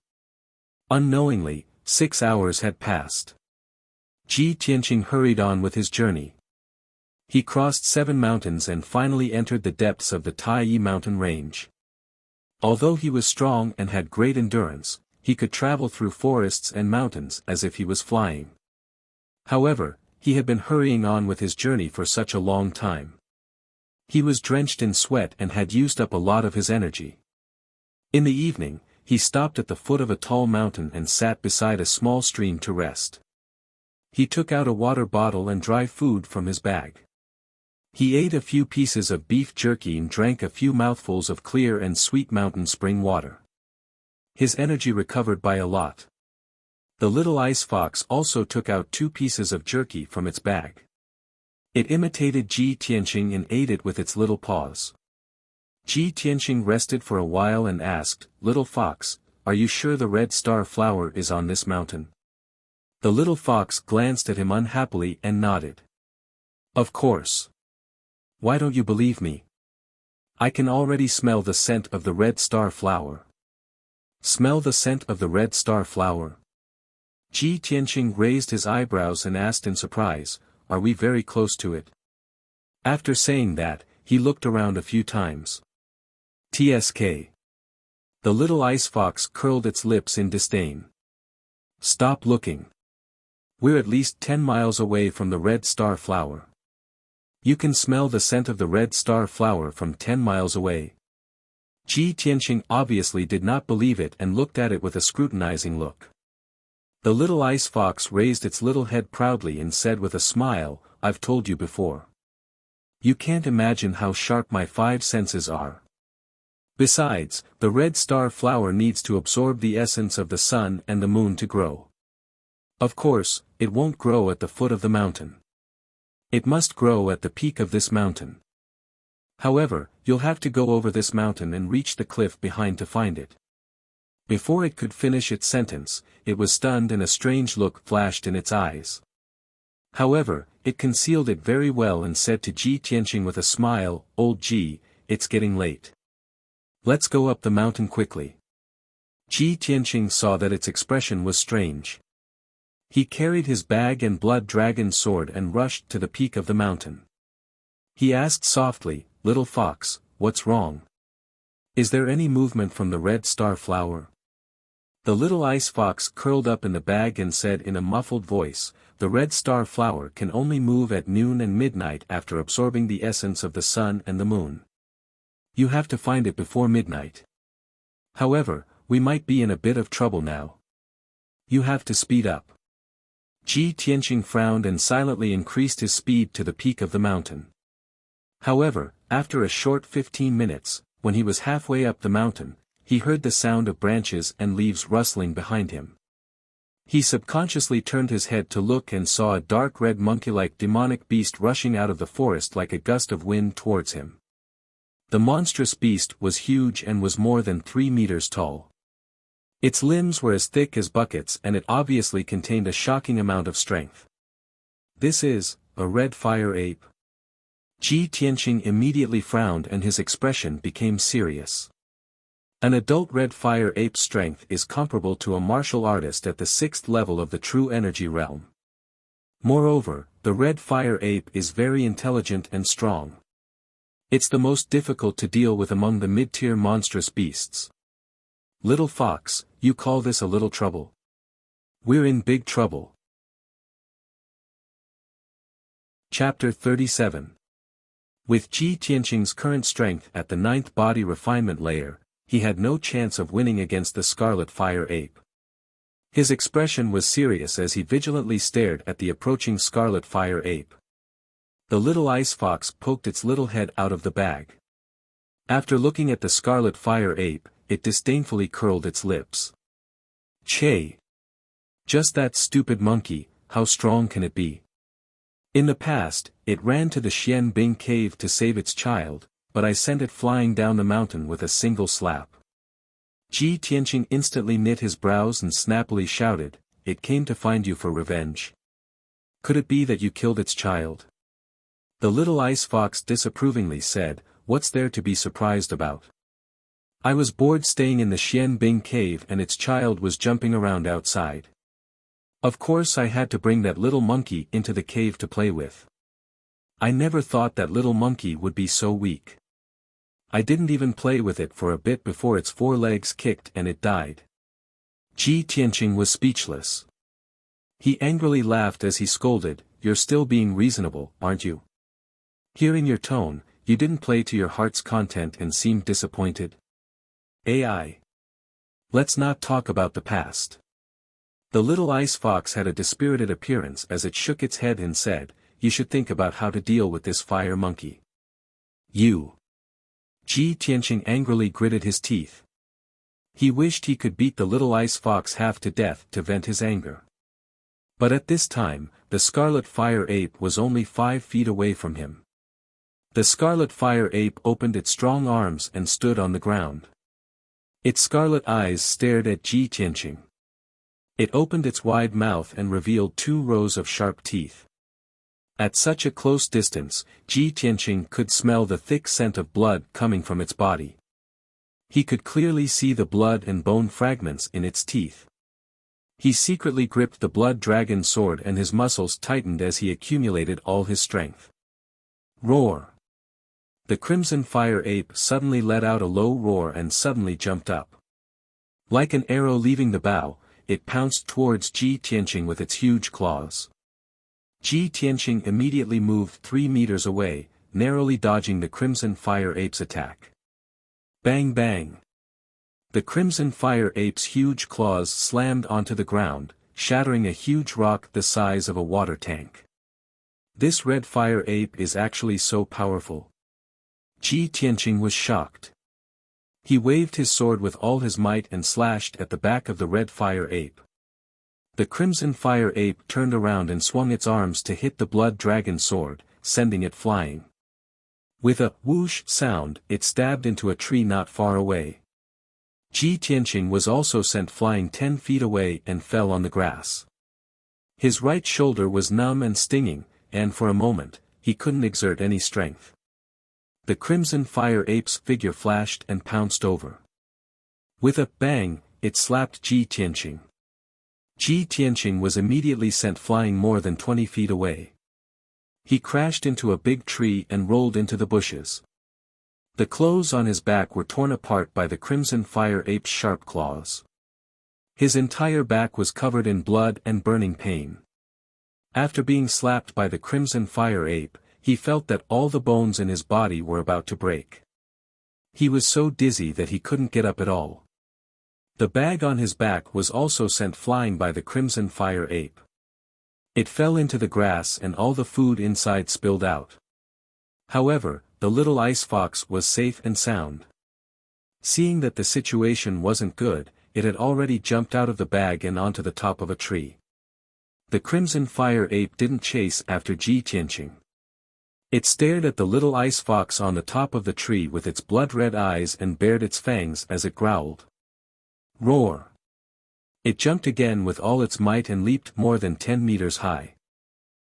Unknowingly, 6 hours had passed. Ji Tianqing hurried on with his journey. He crossed 7 mountains and finally entered the depths of the Tai mountain range. Although he was strong and had great endurance, he could travel through forests and mountains as if he was flying. However, he had been hurrying on with his journey for such a long time. He was drenched in sweat and had used up a lot of his energy. In the evening, he stopped at the foot of a tall mountain and sat beside a small stream to rest. He took out a water bottle and dry food from his bag. He ate a few pieces of beef jerky and drank a few mouthfuls of clear and sweet mountain spring water. His energy recovered by a lot. The little ice fox also took out 2 pieces of jerky from its bag. It imitated Ji Tianqing and ate it with its little paws. Ji Tianqing rested for a while and asked, "Little fox, are you sure the red star flower is on this mountain?" The little fox glanced at him unhappily and nodded. "Of course. Why don't you believe me? I can already smell the scent of the red star flower." "Smell the scent of the red star flower?" Ji Tianqing raised his eyebrows and asked in surprise, "Are we very close to it?" After saying that, he looked around a few times. "TSK." The little ice fox curled its lips in disdain. "Stop looking. We're at least 10 miles away from the red star flower. You can smell the scent of the red star flower from 10 miles away." Ji Tianqing obviously did not believe it and looked at it with a scrutinizing look. The little ice fox raised its little head proudly and said with a smile, "I've told you before. You can't imagine how sharp my 5 senses are. Besides, the red star flower needs to absorb the essence of the sun and the moon to grow. Of course, it won't grow at the foot of the mountain. It must grow at the peak of this mountain. However, you'll have to go over this mountain and reach the cliff behind to find it." Before it could finish its sentence, it was stunned and a strange look flashed in its eyes. However, it concealed it very well and said to Ji Tianqing with a smile, "Old Ji, it's getting late. Let's go up the mountain quickly." Ji Tianqing saw that its expression was strange. He carried his bag and blood dragon sword and rushed to the peak of the mountain. He asked softly, "Little fox, what's wrong? Is there any movement from the red star flower?" The little ice fox curled up in the bag and said in a muffled voice, "The red star flower can only move at noon and midnight after absorbing the essence of the sun and the moon. You have to find it before midnight. However, we might be in a bit of trouble now. You have to speed up." Ji Tianqing frowned and silently increased his speed to the peak of the mountain. However, after a short 15 minutes, when he was halfway up the mountain, he heard the sound of branches and leaves rustling behind him. He subconsciously turned his head to look and saw a dark red monkey-like demonic beast rushing out of the forest like a gust of wind towards him. The monstrous beast was huge and was more than 3 meters tall. Its limbs were as thick as buckets and it obviously contained a shocking amount of strength. "This is a red fire ape." Ji Tianqing immediately frowned and his expression became serious. An adult red fire ape's strength is comparable to a martial artist at the 6th level of the true energy realm. Moreover, the red fire ape is very intelligent and strong. It's the most difficult to deal with among the mid-tier monstrous beasts. "Little fox, you call this a little trouble? We're in big trouble." Chapter 37. With Ji Tianqing's current strength at the 9th body refinement layer, he had no chance of winning against the scarlet fire ape. His expression was serious as he vigilantly stared at the approaching scarlet fire ape. The little ice fox poked its little head out of the bag. After looking at the scarlet fire ape, it disdainfully curled its lips. "Che! Just that stupid monkey, how strong can it be? In the past, it ran to the Xianbing cave to save its child, but I sent it flying down the mountain with a single slap." Ji Tianqing instantly knit his brows and snappily shouted, "It came to find you for revenge. Could it be that you killed its child?" The little ice fox disapprovingly said, "What's there to be surprised about? I was bored staying in the Xianbing cave and its child was jumping around outside. Of course I had to bring that little monkey into the cave to play with. I never thought that little monkey would be so weak. I didn't even play with it for a bit before its 4 legs kicked and it died." Ji Tianqing was speechless. He angrily laughed as he scolded, "You're still being reasonable, aren't you? Hearing your tone, you didn't play to your heart's content and seemed disappointed. AI. Let's not talk about the past." The little ice fox had a dispirited appearance as it shook its head and said, "You should think about how to deal with this fire monkey. You." Ji Tianqing angrily gritted his teeth. He wished he could beat the little ice fox half to death to vent his anger. But at this time, the scarlet fire ape was only 5 feet away from him. The scarlet fire ape opened its strong arms and stood on the ground. Its scarlet eyes stared at Ji Tianqing. It opened its wide mouth and revealed 2 rows of sharp teeth. At such a close distance, Ji Tianqing could smell the thick scent of blood coming from its body. He could clearly see the blood and bone fragments in its teeth. He secretly gripped the blood dragon sword and his muscles tightened as he accumulated all his strength. Roar! The crimson fire ape suddenly let out a low roar and suddenly jumped up. Like an arrow leaving the bow, it pounced towards Ji Tianqing with its huge claws. Ji Tianqing immediately moved 3 meters away, narrowly dodging the crimson fire ape's attack. Bang bang! The crimson fire ape's huge claws slammed onto the ground, shattering a huge rock the size of a water tank. This red fire ape is actually so powerful. Ji Tianqing was shocked. He waved his sword with all his might and slashed at the back of the red fire ape. The crimson fire ape turned around and swung its arms to hit the blood dragon sword, sending it flying. With a whoosh sound, it stabbed into a tree not far away. Ji Tianqing was also sent flying 10 feet away and fell on the grass. His right shoulder was numb and stinging, and for a moment, he couldn't exert any strength. The crimson fire ape's figure flashed and pounced over. With a bang, it slapped Ji Tianqing. Ji Tianqing was immediately sent flying more than 20 feet away. He crashed into a big tree and rolled into the bushes. The clothes on his back were torn apart by the crimson fire ape's sharp claws. His entire back was covered in blood and burning pain. After being slapped by the crimson fire ape, he felt that all the bones in his body were about to break. He was so dizzy that he couldn't get up at all. The bag on his back was also sent flying by the crimson fire ape. It fell into the grass and all the food inside spilled out. However, the little ice fox was safe and sound. Seeing that the situation wasn't good, it had already jumped out of the bag and onto the top of a tree. The crimson fire ape didn't chase after Ji Tianqing. It stared at the little ice fox on the top of the tree with its blood-red eyes and bared its fangs as it growled. Roar! It jumped again with all its might and leaped more than 10 meters high.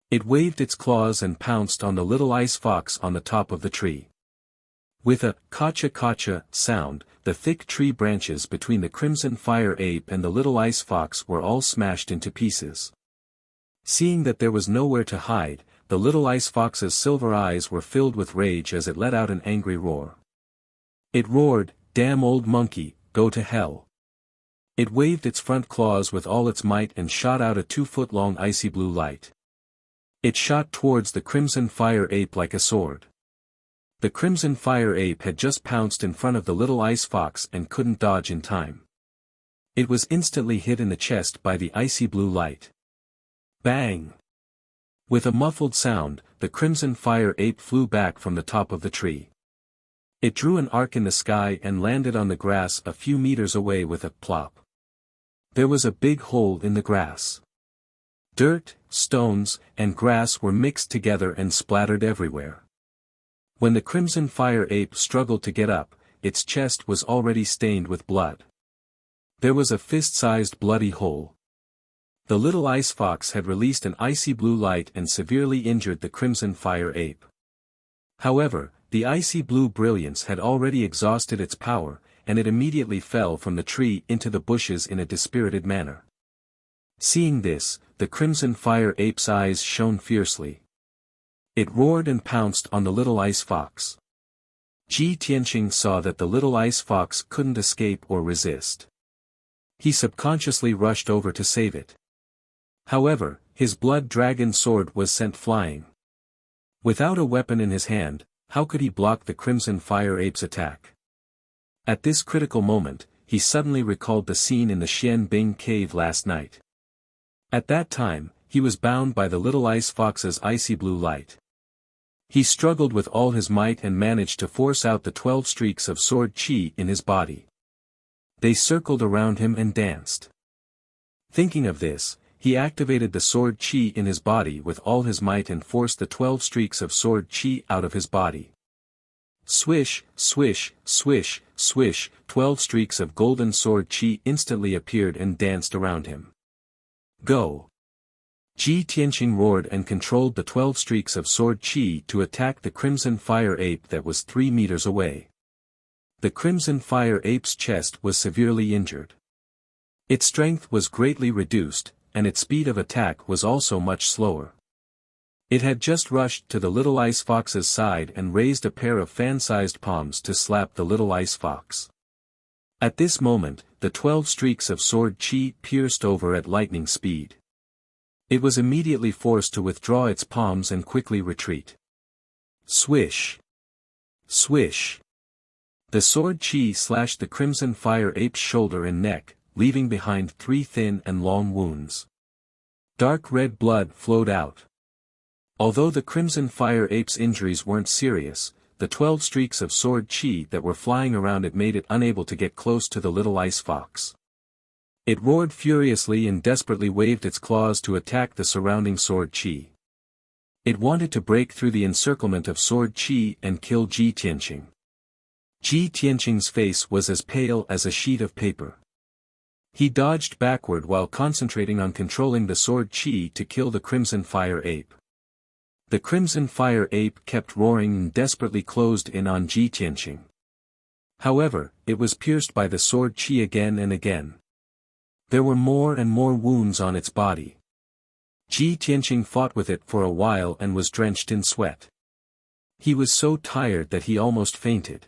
It waved its claws and pounced on the little ice fox on the top of the tree. With a kacha-kacha sound, the thick tree branches between the crimson fire ape and the little ice fox were all smashed into pieces. Seeing that there was nowhere to hide, the little ice fox's silver eyes were filled with rage as it let out an angry roar. It roared, "Damn old monkey, go to hell." It waved its front claws with all its might and shot out a 2-foot-long icy blue light. It shot towards the crimson fire ape like a sword. The crimson fire ape had just pounced in front of the little ice fox and couldn't dodge in time. It was instantly hit in the chest by the icy blue light. Bang! With a muffled sound, the crimson fire ape flew back from the top of the tree. It drew an arc in the sky and landed on the grass a few meters away with a plop. There was a big hole in the grass. Dirt, stones, and grass were mixed together and splattered everywhere. When the crimson fire ape struggled to get up, its chest was already stained with blood. There was a fist-sized bloody hole. The little ice fox had released an icy blue light and severely injured the crimson fire ape. However, the icy blue brilliance had already exhausted its power, and it immediately fell from the tree into the bushes in a dispirited manner. Seeing this, the crimson fire ape's eyes shone fiercely. It roared and pounced on the little ice fox. Ji Tianqing saw that the little ice fox couldn't escape or resist. He subconsciously rushed over to save it. However, his blood dragon sword was sent flying. Without a weapon in his hand, how could he block the crimson fire ape's attack? At this critical moment, he suddenly recalled the scene in the Xian Bing cave last night. At that time, he was bound by the little ice fox's icy blue light. He struggled with all his might and managed to force out the 12 streaks of sword chi in his body. They circled around him and danced. Thinking of this, he activated the sword chi in his body with all his might and forced the 12 streaks of sword chi out of his body. Swish, swish, swish, swish, 12 streaks of golden sword chi instantly appeared and danced around him. Go! Ji Tianqing roared and controlled the 12 streaks of sword chi to attack the crimson fire ape that was 3 meters away. The crimson fire ape's chest was severely injured. Its strength was greatly reduced, and its speed of attack was also much slower. It had just rushed to the little ice fox's side and raised a pair of fan-sized palms to slap the little ice fox. At this moment, the 12 streaks of sword chi pierced over at lightning speed. It was immediately forced to withdraw its palms and quickly retreat. Swish! Swish! The sword chi slashed the crimson fire ape's shoulder and neck, leaving behind 3 thin and long wounds. Dark red blood flowed out. Although the crimson fire ape's injuries weren't serious, the 12 streaks of sword chi that were flying around it made it unable to get close to the little ice fox. It roared furiously and desperately waved its claws to attack the surrounding sword chi. It wanted to break through the encirclement of sword chi and kill Ji Tianqing. Ji Tianqing's face was as pale as a sheet of paper. He dodged backward while concentrating on controlling the sword chi to kill the crimson fire ape. The crimson fire ape kept roaring and desperately closed in on Ji Tianqing. However, it was pierced by the sword chi again and again. There were more and more wounds on its body. Ji Tianqing fought with it for a while and was drenched in sweat. He was so tired that he almost fainted.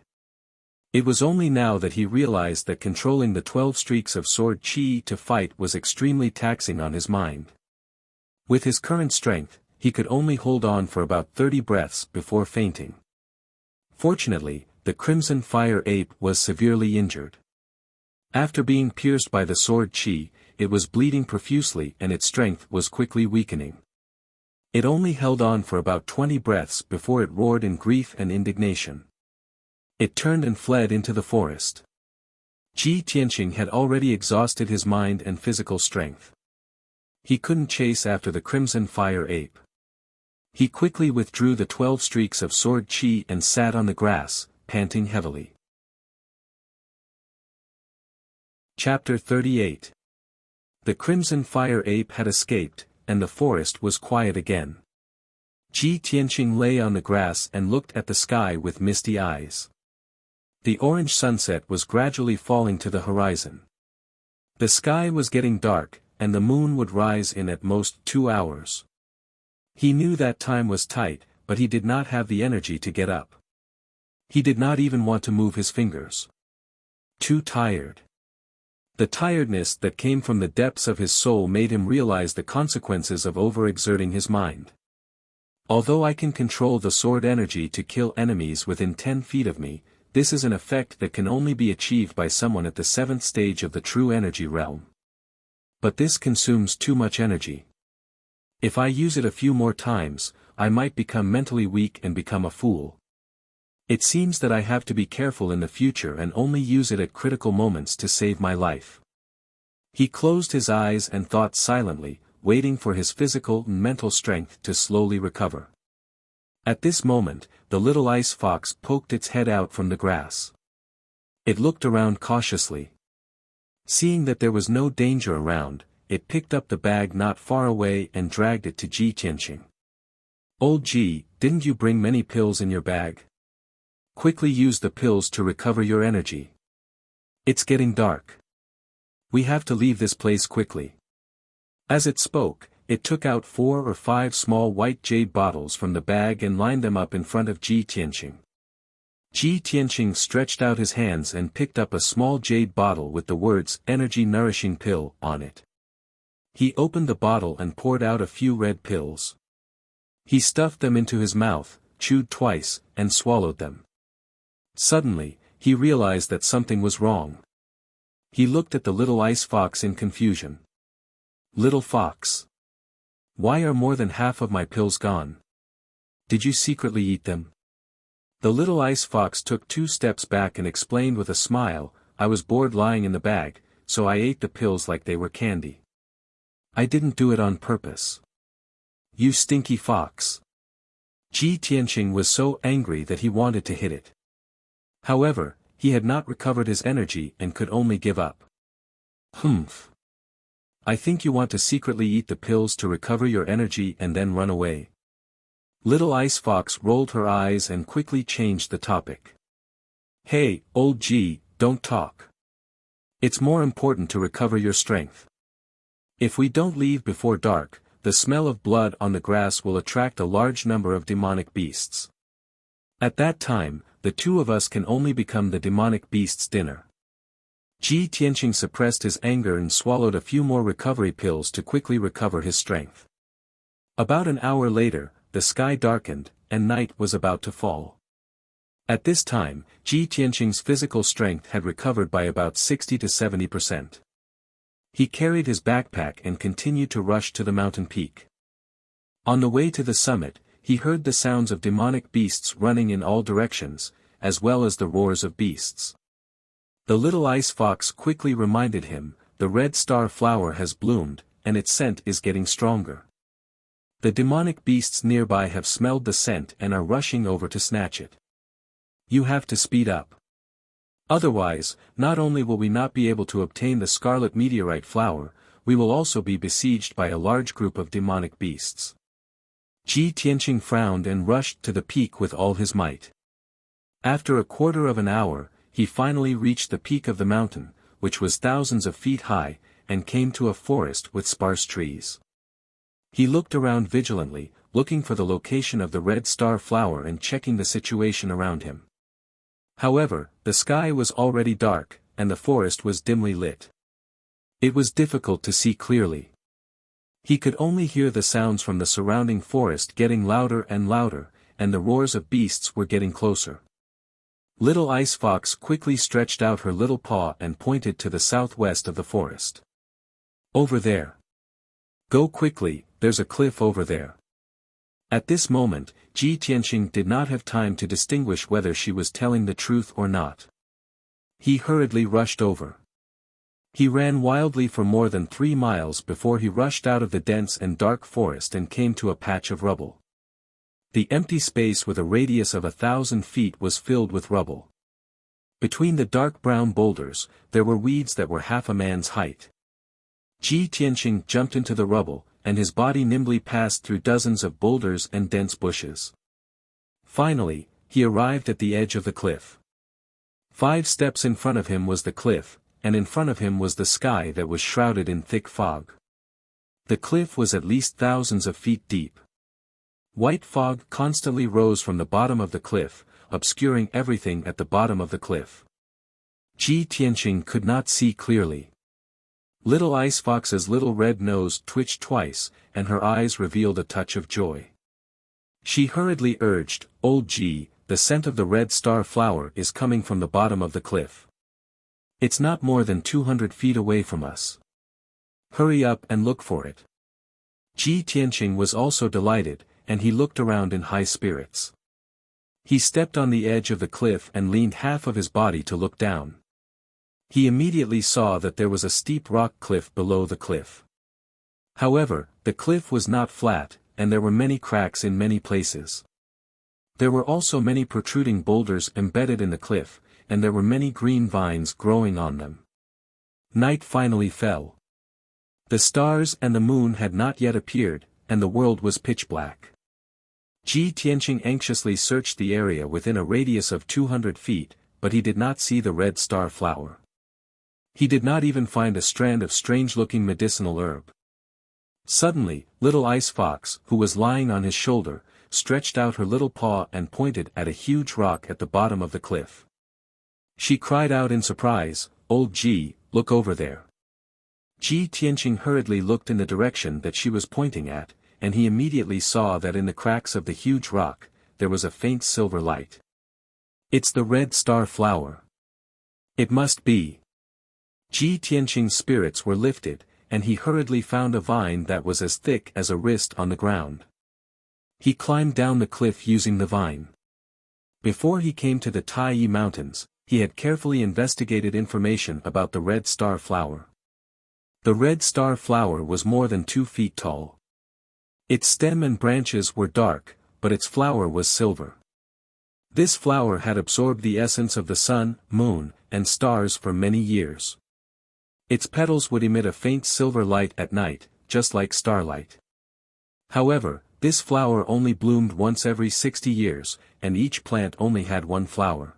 It was only now that he realized that controlling the 12 streaks of sword chi to fight was extremely taxing on his mind. With his current strength, he could only hold on for about 30 breaths before fainting. Fortunately, the crimson fire ape was severely injured. After being pierced by the sword chi, it was bleeding profusely and its strength was quickly weakening. It only held on for about 20 breaths before it roared in grief and indignation. It turned and fled into the forest. Ji Tianqing had already exhausted his mind and physical strength. He couldn't chase after the crimson fire ape. He quickly withdrew the 12 streaks of sword chi and sat on the grass, panting heavily. Chapter 38. The crimson fire ape had escaped, and the forest was quiet again. Ji Tianqing lay on the grass and looked at the sky with misty eyes. The orange sunset was gradually falling to the horizon. The sky was getting dark, and the moon would rise in at most 2 hours. He knew that time was tight, but he did not have the energy to get up. He did not even want to move his fingers. Too tired. The tiredness that came from the depths of his soul made him realize the consequences of overexerting his mind. Although I can control the sword energy to kill enemies within 10 feet of me, this is an effect that can only be achieved by someone at the 7th stage of the true energy realm. But this consumes too much energy. If I use it a few more times, I might become mentally weak and become a fool. It seems that I have to be careful in the future and only use it at critical moments to save my life. He closed his eyes and thought silently, waiting for his physical and mental strength to slowly recover. At this moment, the little ice fox poked its head out from the grass. It looked around cautiously. Seeing that there was no danger around, it picked up the bag not far away and dragged it to Ji Tianqing. "Old Ji, didn't you bring many pills in your bag? Quickly use the pills to recover your energy. It's getting dark. We have to leave this place quickly." As it spoke, it took out 4 or 5 small white jade bottles from the bag and lined them up in front of Ji Tianqing. Ji Tianqing stretched out his hands and picked up a small jade bottle with the words "Energy Nourishing Pill" on it. He opened the bottle and poured out a few red pills. He stuffed them into his mouth, chewed twice, and swallowed them. Suddenly, he realized that something was wrong. He looked at the little ice fox in confusion. "Little fox. Why are more than half of my pills gone? Did you secretly eat them?" The little ice fox took 2 steps back and explained with a smile, "I was bored lying in the bag, so I ate the pills like they were candy." I didn't do it on purpose. You stinky fox. Ji Tianqing was so angry that he wanted to hit it. However, he had not recovered his energy and could only give up. Humph. I think you want to secretly eat the pills to recover your energy and then run away. Little Ice Fox rolled her eyes and quickly changed the topic. Hey, old G, don't talk. It's more important to recover your strength. If we don't leave before dark, the smell of blood on the grass will attract a large number of demonic beasts. At that time, the two of us can only become the demonic beast's dinner. Ji Tianqing suppressed his anger and swallowed a few more recovery pills to quickly recover his strength. About an hour later, the sky darkened, and night was about to fall. At this time, Ji Tianqing's physical strength had recovered by about 60 to 70%. He carried his backpack and continued to rush to the mountain peak. On the way to the summit, he heard the sounds of demonic beasts running in all directions, as well as the roars of beasts. The little ice fox quickly reminded him, the red star flower has bloomed, and its scent is getting stronger. The demonic beasts nearby have smelled the scent and are rushing over to snatch it. You have to speed up. Otherwise, not only will we not be able to obtain the scarlet meteorite flower, we will also be besieged by a large group of demonic beasts. Ji Tianqing frowned and rushed to the peak with all his might. After a quarter of an hour, he finally reached the peak of the mountain, which was thousands of feet high, and came to a forest with sparse trees. He looked around vigilantly, looking for the location of the red star flower and checking the situation around him. However, the sky was already dark, and the forest was dimly lit. It was difficult to see clearly. He could only hear the sounds from the surrounding forest getting louder and louder, and the roars of beasts were getting closer. Little Ice Fox quickly stretched out her little paw and pointed to the southwest of the forest. Over there. Go quickly, there's a cliff over there. At this moment, Ji Tianqing did not have time to distinguish whether she was telling the truth or not. He hurriedly rushed over. He ran wildly for more than 3 miles before he rushed out of the dense and dark forest and came to a patch of rubble. The empty space with a radius of 1,000 feet was filled with rubble. Between the dark brown boulders, there were weeds that were half a man's height. Ji Tianqing jumped into the rubble, and his body nimbly passed through dozens of boulders and dense bushes. Finally, he arrived at the edge of the cliff. 5 steps in front of him was the cliff, and in front of him was the sky that was shrouded in thick fog. The cliff was at least thousands of feet deep. White fog constantly rose from the bottom of the cliff, obscuring everything at the bottom of the cliff. Ji Tianqing could not see clearly. Little Ice Fox's little red nose twitched twice, and her eyes revealed a touch of joy. She hurriedly urged, Old G, the scent of the red star flower is coming from the bottom of the cliff. It's not more than 200 feet away from us. Hurry up and look for it. Ji Tianqing was also delighted, and he looked around in high spirits. He stepped on the edge of the cliff and leaned half of his body to look down. He immediately saw that there was a steep rock cliff below the cliff. However, the cliff was not flat, and there were many cracks in many places. There were also many protruding boulders embedded in the cliff, and there were many green vines growing on them. Night finally fell. The stars and the moon had not yet appeared, and the world was pitch black. Ji Tianqing anxiously searched the area within a radius of 200 feet, but he did not see the red star flower. He did not even find a strand of strange-looking medicinal herb. Suddenly, Little Ice Fox, who was lying on his shoulder, stretched out her little paw and pointed at a huge rock at the bottom of the cliff. She cried out in surprise, Old G, look over there. Ji Tianqing hurriedly looked in the direction that she was pointing at, and he immediately saw that in the cracks of the huge rock, there was a faint silver light. It's the red star flower. It must be. Ji Tianqing's spirits were lifted, and he hurriedly found a vine that was as thick as a wrist on the ground. He climbed down the cliff using the vine. Before he came to the Taiyi Mountains, he had carefully investigated information about the red star flower. The red star flower was more than 2 feet tall. Its stem and branches were dark, but its flower was silver. This flower had absorbed the essence of the sun, moon, and stars for many years. Its petals would emit a faint silver light at night, just like starlight. However, this flower only bloomed once every 60 years, and each plant only had one flower.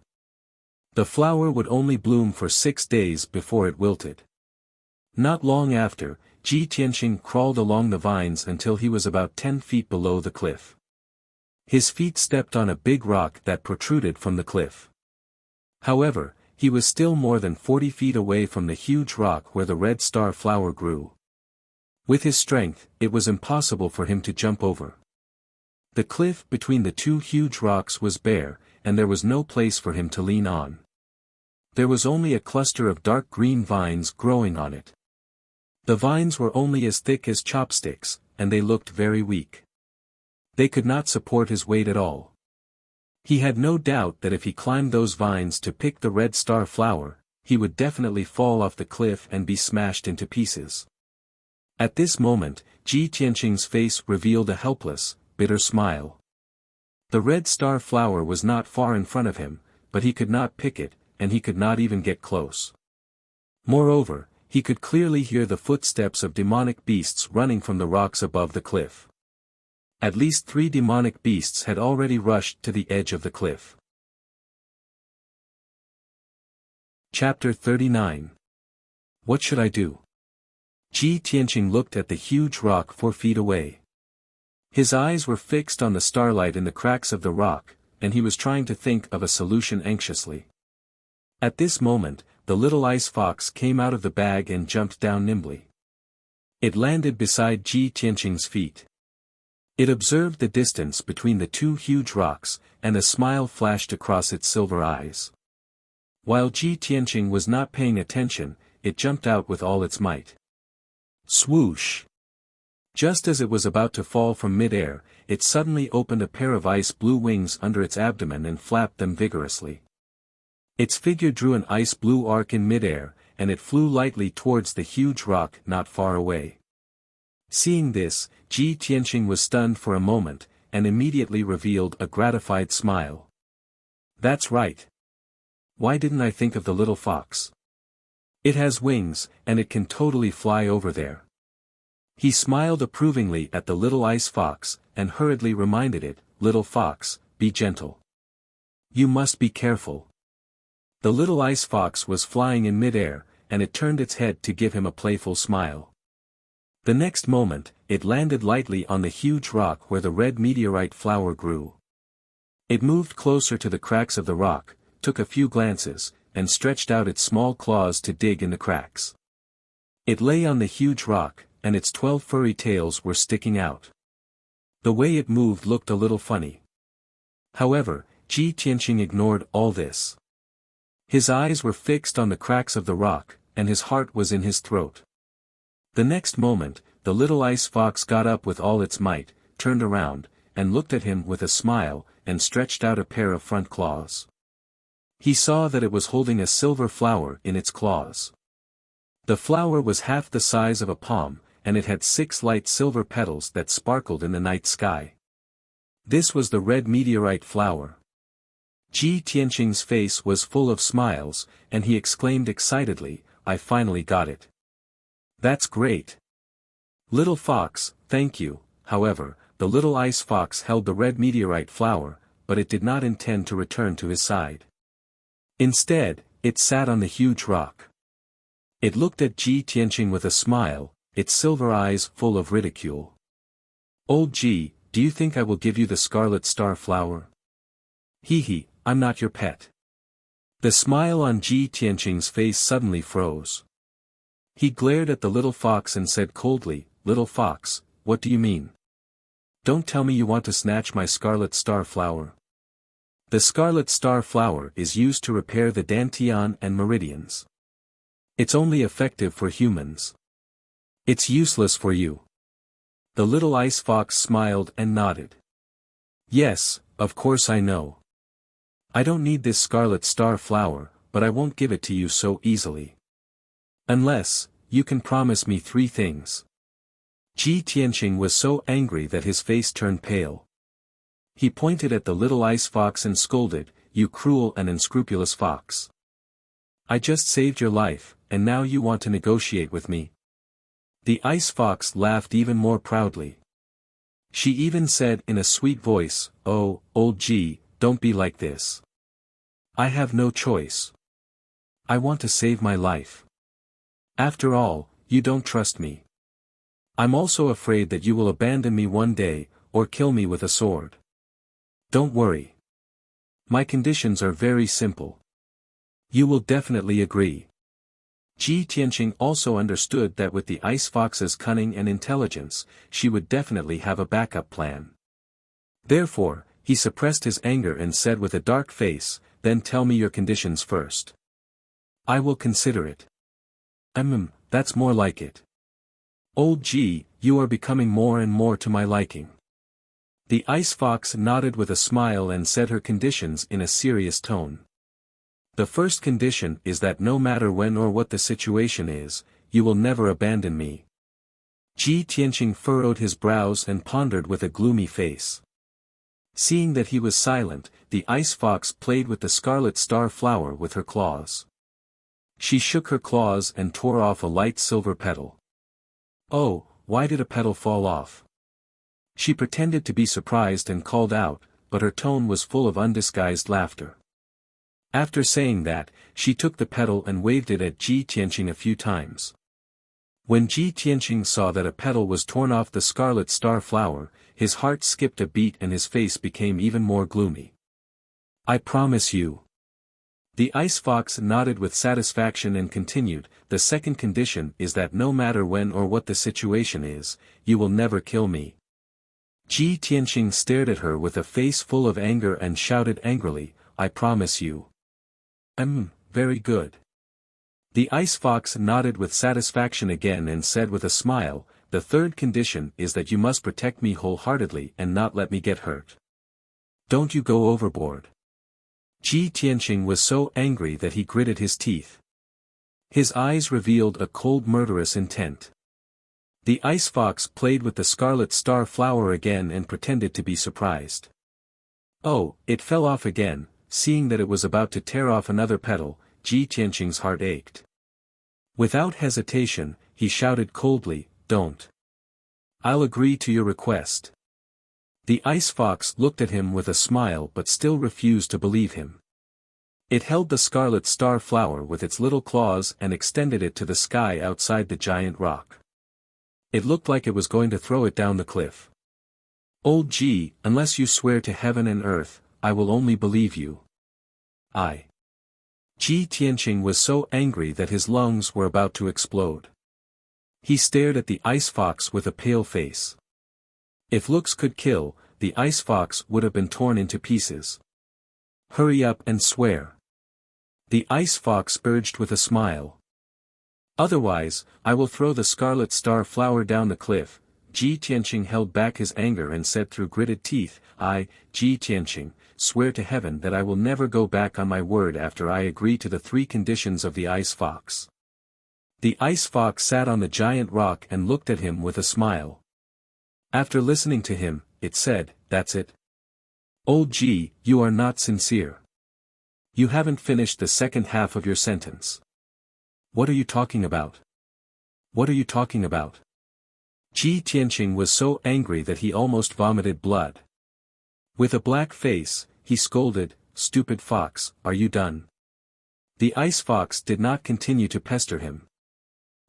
The flower would only bloom for 6 days before it wilted. Not long after, Ji Tianqing crawled along the vines until he was about 10 feet below the cliff. His feet stepped on a big rock that protruded from the cliff. However, he was still more than 40 feet away from the huge rock where the red star flower grew. With his strength, it was impossible for him to jump over. The cliff between the 2 huge rocks was bare, and there was no place for him to lean on. There was only a cluster of dark green vines growing on it. The vines were only as thick as chopsticks, and they looked very weak. They could not support his weight at all. He had no doubt that if he climbed those vines to pick the red star flower, he would definitely fall off the cliff and be smashed into pieces. At this moment, Ji Tianqing's face revealed a helpless, bitter smile. The red star flower was not far in front of him, but he could not pick it, and he could not even get close. Moreover, he could clearly hear the footsteps of demonic beasts running from the rocks above the cliff. At least 3 demonic beasts had already rushed to the edge of the cliff. Chapter 39. What should I do? Ji Tianqing looked at the huge rock 4 feet away. His eyes were fixed on the starlight in the cracks of the rock, and he was trying to think of a solution anxiously. At this moment, the little ice fox came out of the bag and jumped down nimbly. It landed beside Ji Tianqing's feet. It observed the distance between the 2 huge rocks, and a smile flashed across its silver eyes. While Ji Tianqing was not paying attention, it jumped out with all its might. Swoosh! Just as it was about to fall from mid-air, it suddenly opened a pair of ice blue wings under its abdomen and flapped them vigorously. Its figure drew an ice blue arc in mid-air, and it flew lightly towards the huge rock not far away. Seeing this, Ji Tianqing was stunned for a moment, and immediately revealed a gratified smile. That's right. Why didn't I think of the little fox? It has wings, and it can totally fly over there. He smiled approvingly at the little ice fox, and hurriedly reminded it, "Little fox, be gentle. You must be careful." The little ice fox was flying in mid-air, and it turned its head to give him a playful smile. The next moment, it landed lightly on the huge rock where the red meteorite flower grew. It moved closer to the cracks of the rock, took a few glances, and stretched out its small claws to dig in the cracks. It lay on the huge rock, and its 12 furry tails were sticking out. The way it moved looked a little funny. However, Ji Tianqing ignored all this. His eyes were fixed on the cracks of the rock, and his heart was in his throat. The next moment, the little ice fox got up with all its might, turned around, and looked at him with a smile, and stretched out a pair of front claws. He saw that it was holding a silver flower in its claws. The flower was half the size of a palm, and it had 6 light silver petals that sparkled in the night sky. This was the red meteorite flower. Ji Tianqing's face was full of smiles, and he exclaimed excitedly, "I finally got it. That's great. Little fox, thank you." However, the little ice fox held the red meteorite flower, but it did not intend to return to his side. Instead, it sat on the huge rock. It looked at Ji Tianqing with a smile, its silver eyes full of ridicule. "Old Ji, do you think I will give you the scarlet star flower? Hee, I'm not your pet." The smile on Ji Tianqing's face suddenly froze. He glared at the little fox and said coldly, "Little fox, what do you mean? Don't tell me you want to snatch my scarlet star flower." The scarlet star flower is used to repair the dantian and meridians. It's only effective for humans. It's useless for you. The little ice fox smiled and nodded. "Yes, of course I know. I don't need this scarlet star flower, but I won't give it to you so easily. Unless, you can promise me 3 things. Ji Tianqing was so angry that his face turned pale. He pointed at the little ice fox and scolded, "You cruel and unscrupulous fox. I just saved your life, and now you want to negotiate with me?" The ice fox laughed even more proudly. She even said in a sweet voice, "Oh, old Ji, don't be like this. I have no choice. I want to save my life. After all, you don't trust me. I'm also afraid that you will abandon me one day, or kill me with a sword. Don't worry. My conditions are very simple. You will definitely agree." Ji Tianqing also understood that with the ice fox's cunning and intelligence, she would definitely have a backup plan. Therefore, he suppressed his anger and said with a dark face, "Then tell me your conditions first. I will consider it." That's more like it. Old Ji, you are becoming more and more to my liking." The ice fox nodded with a smile and said her conditions in a serious tone. "The first condition is that no matter when or what the situation is, you will never abandon me." Ji Tianqing furrowed his brows and pondered with a gloomy face. Seeing that he was silent, the ice fox played with the scarlet star flower with her claws. She shook her claws and tore off a light silver petal. "Oh, why did a petal fall off?" She pretended to be surprised and called out, but her tone was full of undisguised laughter. After saying that, she took the petal and waved it at Ji Tianqing a few times. When Ji Tianqing saw that a petal was torn off the scarlet star flower, his heart skipped a beat and his face became even more gloomy. "I promise you." The ice fox nodded with satisfaction and continued, "The second condition is that no matter when or what the situation is, you will never kill me." Ji Tianqing stared at her with a face full of anger and shouted angrily, "I promise you." Very good." The ice fox nodded with satisfaction again and said with a smile, "The third condition is that you must protect me wholeheartedly and not let me get hurt. Don't you go overboard." Ji Tianqing was so angry that he gritted his teeth. His eyes revealed a cold murderous intent. The ice fox played with the scarlet star flower again and pretended to be surprised. Oh, it fell off again. Seeing that it was about to tear off another petal, Ji Tianqing's heart ached. Without hesitation, he shouted coldly, "Don't. I'll agree to your request." The ice fox looked at him with a smile but still refused to believe him. It held the scarlet star flower with its little claws and extended it to the sky outside the giant rock. It looked like it was going to throw it down the cliff. "Old Ji, unless you swear to heaven and earth, I will only believe you." Ji Tianqing was so angry that his lungs were about to explode. He stared at the ice fox with a pale face. If looks could kill, the ice fox would have been torn into pieces. "Hurry up and swear." The ice fox urged with a smile. "Otherwise, I will throw the scarlet star flower down the cliff." Ji Tianqing held back his anger and said through gritted teeth, "I, Ji Tianqing, swear to heaven that I will never go back on my word after I agree to the 3 conditions of the ice fox." The ice fox sat on the giant rock and looked at him with a smile. After listening to him, it said, "That's it. Old Ji, you are not sincere. You haven't finished the second half of your sentence." "What are you talking about? What are you talking about?" Ji Tianqing was so angry that he almost vomited blood. With a black face, he scolded, "Stupid fox, are you done?" The ice fox did not continue to pester him.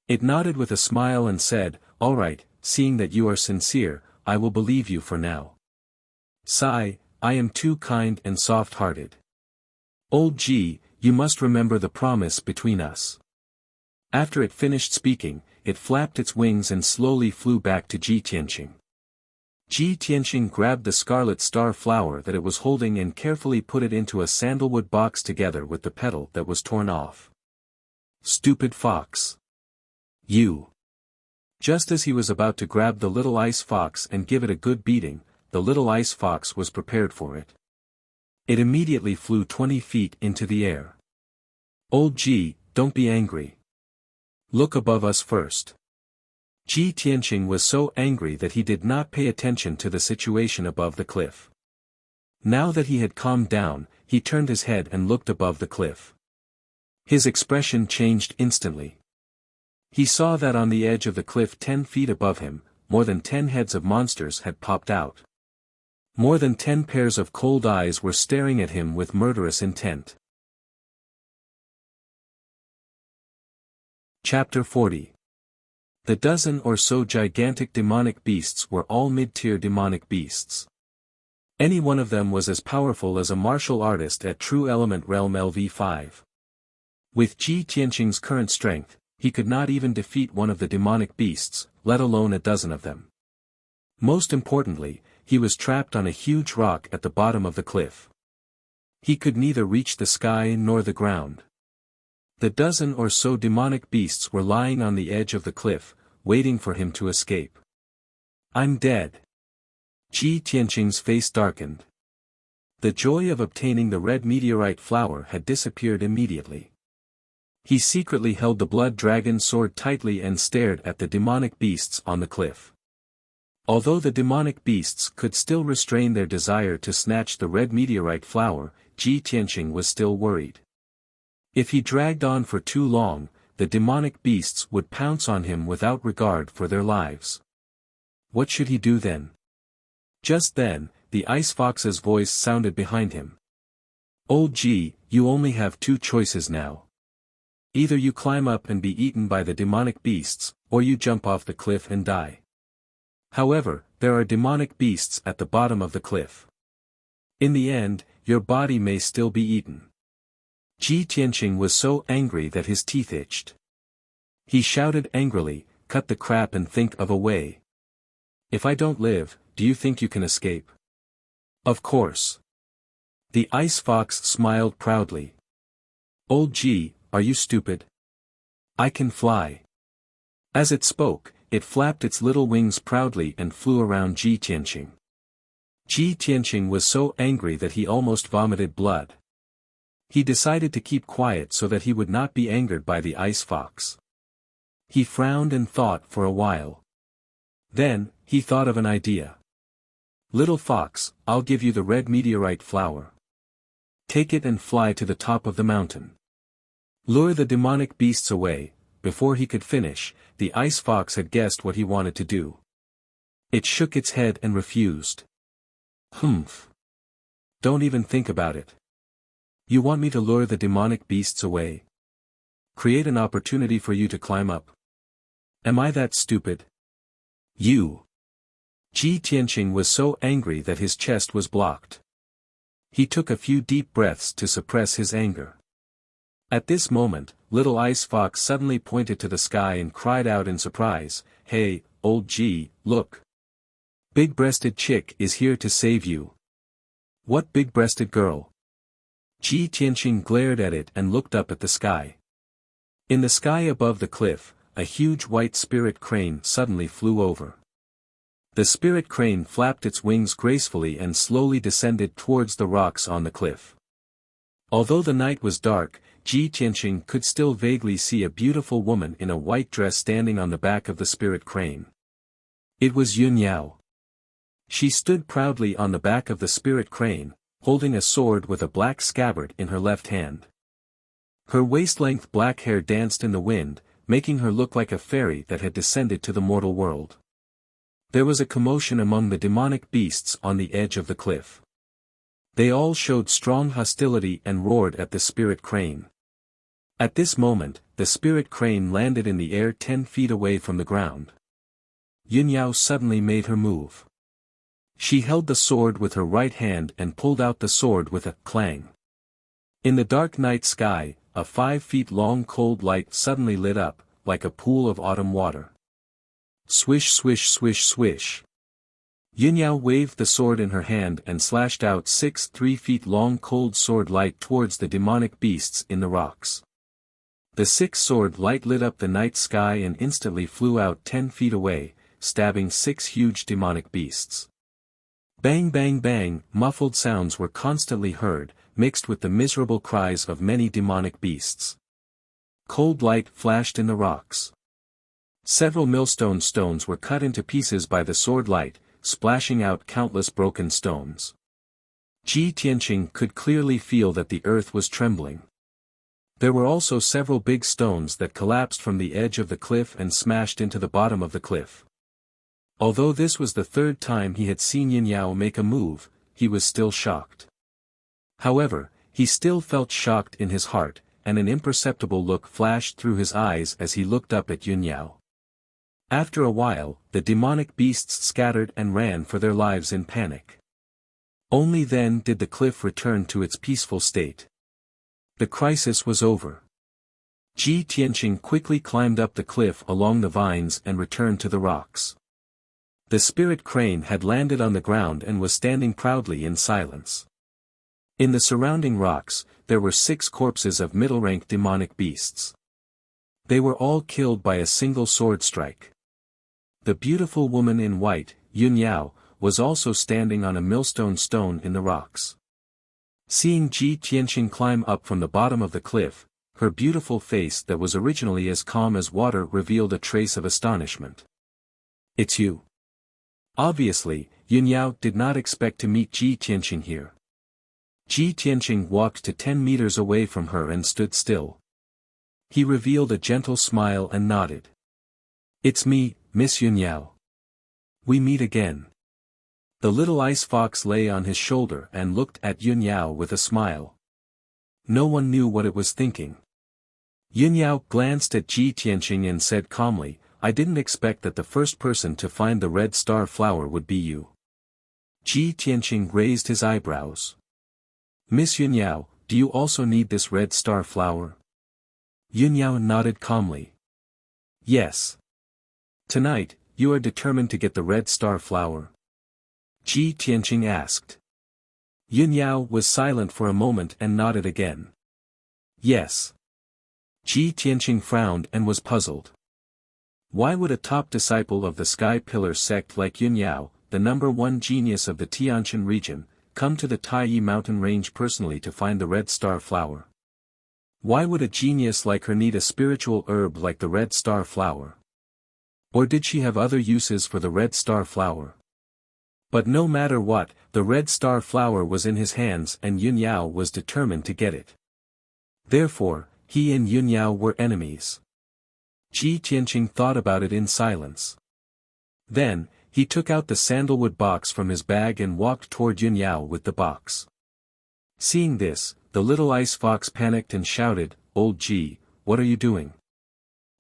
It nodded with a smile and said, "All right, seeing that you are sincere, I will believe you for now. Sigh, I am too kind and soft-hearted. Old Ji, you must remember the promise between us." After it finished speaking, it flapped its wings and slowly flew back to Ji Tianqing. Ji Tianqing grabbed the scarlet star flower that it was holding and carefully put it into a sandalwood box together with the petal that was torn off. "Stupid fox. You." Just as he was about to grab the little ice fox and give it a good beating, the little ice fox was prepared for it. It immediately flew 20 feet into the air. "Old Ji, don't be angry. Look above us first. Ji Tianqing was so angry that he did not pay attention to the situation above the cliff. Now that he had calmed down, he turned his head and looked above the cliff. His expression changed instantly. He saw that on the edge of the cliff 10 feet above him, more than 10 heads of monsters had popped out. More than 10 pairs of cold eyes were staring at him with murderous intent. Chapter 40. The dozen or so gigantic demonic beasts were all mid-tier demonic beasts. Any one of them was as powerful as a martial artist at True Element Realm LV5. With Ji Tianqing's current strength, he could not even defeat one of the demonic beasts, let alone a dozen of them. Most importantly, he was trapped on a huge rock at the bottom of the cliff. He could neither reach the sky nor the ground. The dozen or so demonic beasts were lying on the edge of the cliff, waiting for him to escape. I'm dead. Ji Tianqing's face darkened. The joy of obtaining the red meteorite flower had disappeared immediately. He secretly held the blood dragon sword tightly and stared at the demonic beasts on the cliff. Although the demonic beasts could still restrain their desire to snatch the red meteorite flower, Ji Tianqing was still worried. If he dragged on for too long, the demonic beasts would pounce on him without regard for their lives. What should he do then? Just then, the ice fox's voice sounded behind him. Old Ji, you only have two choices now. Either you climb up and be eaten by the demonic beasts, or you jump off the cliff and die. However, there are demonic beasts at the bottom of the cliff. In the end, your body may still be eaten. Ji Tianqing was so angry that his teeth itched. He shouted angrily, cut the crap and think of a way. If I don't live, do you think you can escape? Of course. The ice fox smiled proudly. Old Ji, are you stupid? I can fly. As it spoke, it flapped its little wings proudly and flew around Ji Tianqing. Ji Tianqing was so angry that he almost vomited blood. He decided to keep quiet so that he would not be angered by the ice fox. He frowned and thought for a while. Then, he thought of an idea. Little fox, I'll give you the red meteorite flower. Take it and fly to the top of the mountain. Lure the demonic beasts away. Before he could finish, the ice fox had guessed what he wanted to do. It shook its head and refused. Humph. Don't even think about it. You want me to lure the demonic beasts away? Create an opportunity for you to climb up. Am I that stupid? You. Ji Tianqing was so angry that his chest was blocked. He took a few deep breaths to suppress his anger. At this moment, Little Ice Fox suddenly pointed to the sky and cried out in surprise, Hey, old Ji, look. Big-breasted chick is here to save you. What big-breasted girl? Ji Tianqing glared at it and looked up at the sky. In the sky above the cliff, a huge white spirit crane suddenly flew over. The spirit crane flapped its wings gracefully and slowly descended towards the rocks on the cliff. Although the night was dark, Ji Tianqing could still vaguely see a beautiful woman in a white dress standing on the back of the spirit crane. It was Yun Yao. She stood proudly on the back of the spirit crane, holding a sword with a black scabbard in her left hand. Her waist-length black hair danced in the wind, making her look like a fairy that had descended to the mortal world. There was a commotion among the demonic beasts on the edge of the cliff. They all showed strong hostility and roared at the spirit crane. At this moment, the spirit crane landed in the air 10 feet away from the ground. Yun Yao suddenly made her move. She held the sword with her right hand and pulled out the sword with a clang. In the dark night sky, a 5 feet long cold light suddenly lit up, like a pool of autumn water. Swish swish swish swish. Yun Yao waved the sword in her hand and slashed out 6 3-feet-long cold sword light towards the demonic beasts in the rocks. The 6 sword light lit up the night sky and instantly flew out 10 feet away, stabbing 6 huge demonic beasts. Bang bang bang, muffled sounds were constantly heard, mixed with the miserable cries of many demonic beasts. Cold light flashed in the rocks. Several millstone stones were cut into pieces by the sword light, splashing out countless broken stones. Ji Tianqing could clearly feel that the earth was trembling. There were also several big stones that collapsed from the edge of the cliff and smashed into the bottom of the cliff. Although this was the third time he had seen Yin Yao make a move, he was still shocked. However, he still felt shocked in his heart, and an imperceptible look flashed through his eyes as he looked up at Yin Yao. After a while, the demonic beasts scattered and ran for their lives in panic. Only then did the cliff return to its peaceful state. The crisis was over. Ji Tianqing quickly climbed up the cliff along the vines and returned to the rocks. The spirit crane had landed on the ground and was standing proudly in silence. In the surrounding rocks, there were 6 corpses of middle-rank demonic beasts. They were all killed by a single sword strike. The beautiful woman in white, Yun Yao, was also standing on a millstone stone in the rocks. Seeing Ji Tianqing climb up from the bottom of the cliff, her beautiful face that was originally as calm as water revealed a trace of astonishment. "It's you." Obviously, Yun Yao did not expect to meet Ji Tianqing here. Ji Tianqing walked to 10 meters away from her and stood still. He revealed a gentle smile and nodded. "It's me, Miss Yun Yao. We meet again." The little ice fox lay on his shoulder and looked at Yun Yao with a smile. No one knew what it was thinking. Yun Yao glanced at Ji Tianqing and said calmly, "I didn't expect that the first person to find the red star flower would be you." Ji Tianqing raised his eyebrows. "Miss Yun Yao, do you also need this red star flower?" Yun Yao nodded calmly. "Yes. Tonight, you are determined to get the red star flower?" Ji Tianqing asked. Yun Yao was silent for a moment and nodded again. "Yes." Ji Tianqing frowned and was puzzled. Why would a top disciple of the Sky Pillar sect like Yun Yao, the #1 genius of the Tianshan region, come to the Taiyi mountain range personally to find the red star flower? Why would a genius like her need a spiritual herb like the red star flower? Or did she have other uses for the red star flower? But no matter what, the red star flower was in his hands and Yun Yao was determined to get it. Therefore, he and Yun Yao were enemies. Ji Tianqing thought about it in silence. Then, he took out the sandalwood box from his bag and walked toward Yun Yao with the box. Seeing this, the little ice fox panicked and shouted, "Old Ji, what are you doing?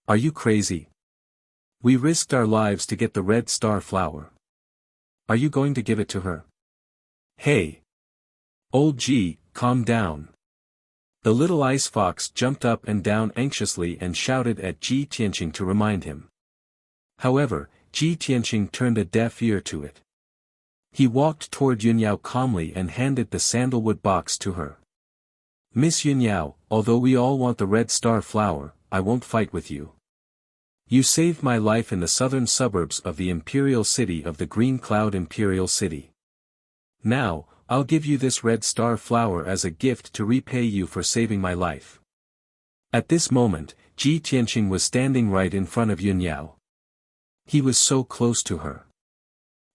Are you crazy? We risked our lives to get the red star flower. Are you going to give it to her? Hey! Old Ji, calm down." The little ice fox jumped up and down anxiously and shouted at Ji Tianqing to remind him. However, Ji Tianqing turned a deaf ear to it. He walked toward Yun Yao calmly and handed the sandalwood box to her. "Miss Yun Yao, although we all want the red star flower, I won't fight with you. You saved my life in the southern suburbs of the imperial city of the Green Cloud Imperial City. Now, I'll give you this red star flower as a gift to repay you for saving my life." At this moment, Ji Tianqing was standing right in front of Yun Yao. He was so close to her.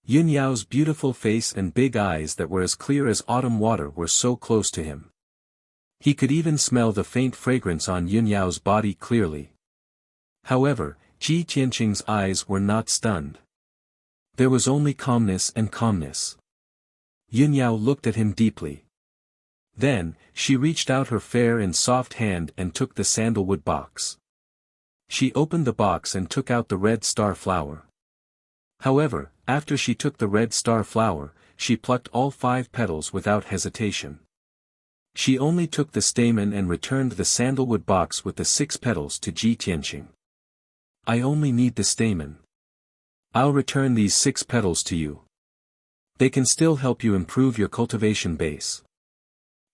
Yun Yao's beautiful face and big eyes that were as clear as autumn water were so close to him. He could even smell the faint fragrance on Yun Yao's body clearly. However, Ji Tianqing's eyes were not stunned. There was only calmness and calmness. Yun Yao looked at him deeply. Then, she reached out her fair and soft hand and took the sandalwood box. She opened the box and took out the red star flower. However, after she took the red star flower, she plucked all 5 petals without hesitation. She only took the stamen and returned the sandalwood box with the 6 petals to Ji Tianqing. "I only need the stamen. I'll return these 6 petals to you. They can still help you improve your cultivation base."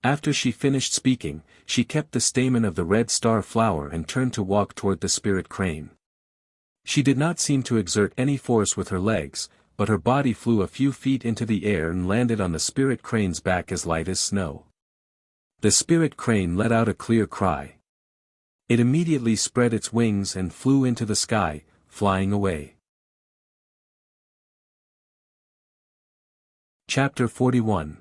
After she finished speaking, she kept the stamen of the red star flower and turned to walk toward the spirit crane. She did not seem to exert any force with her legs, but her body flew a few feet into the air and landed on the spirit crane's back as light as snow. The spirit crane let out a clear cry. It immediately spread its wings and flew into the sky, flying away. Chapter 41.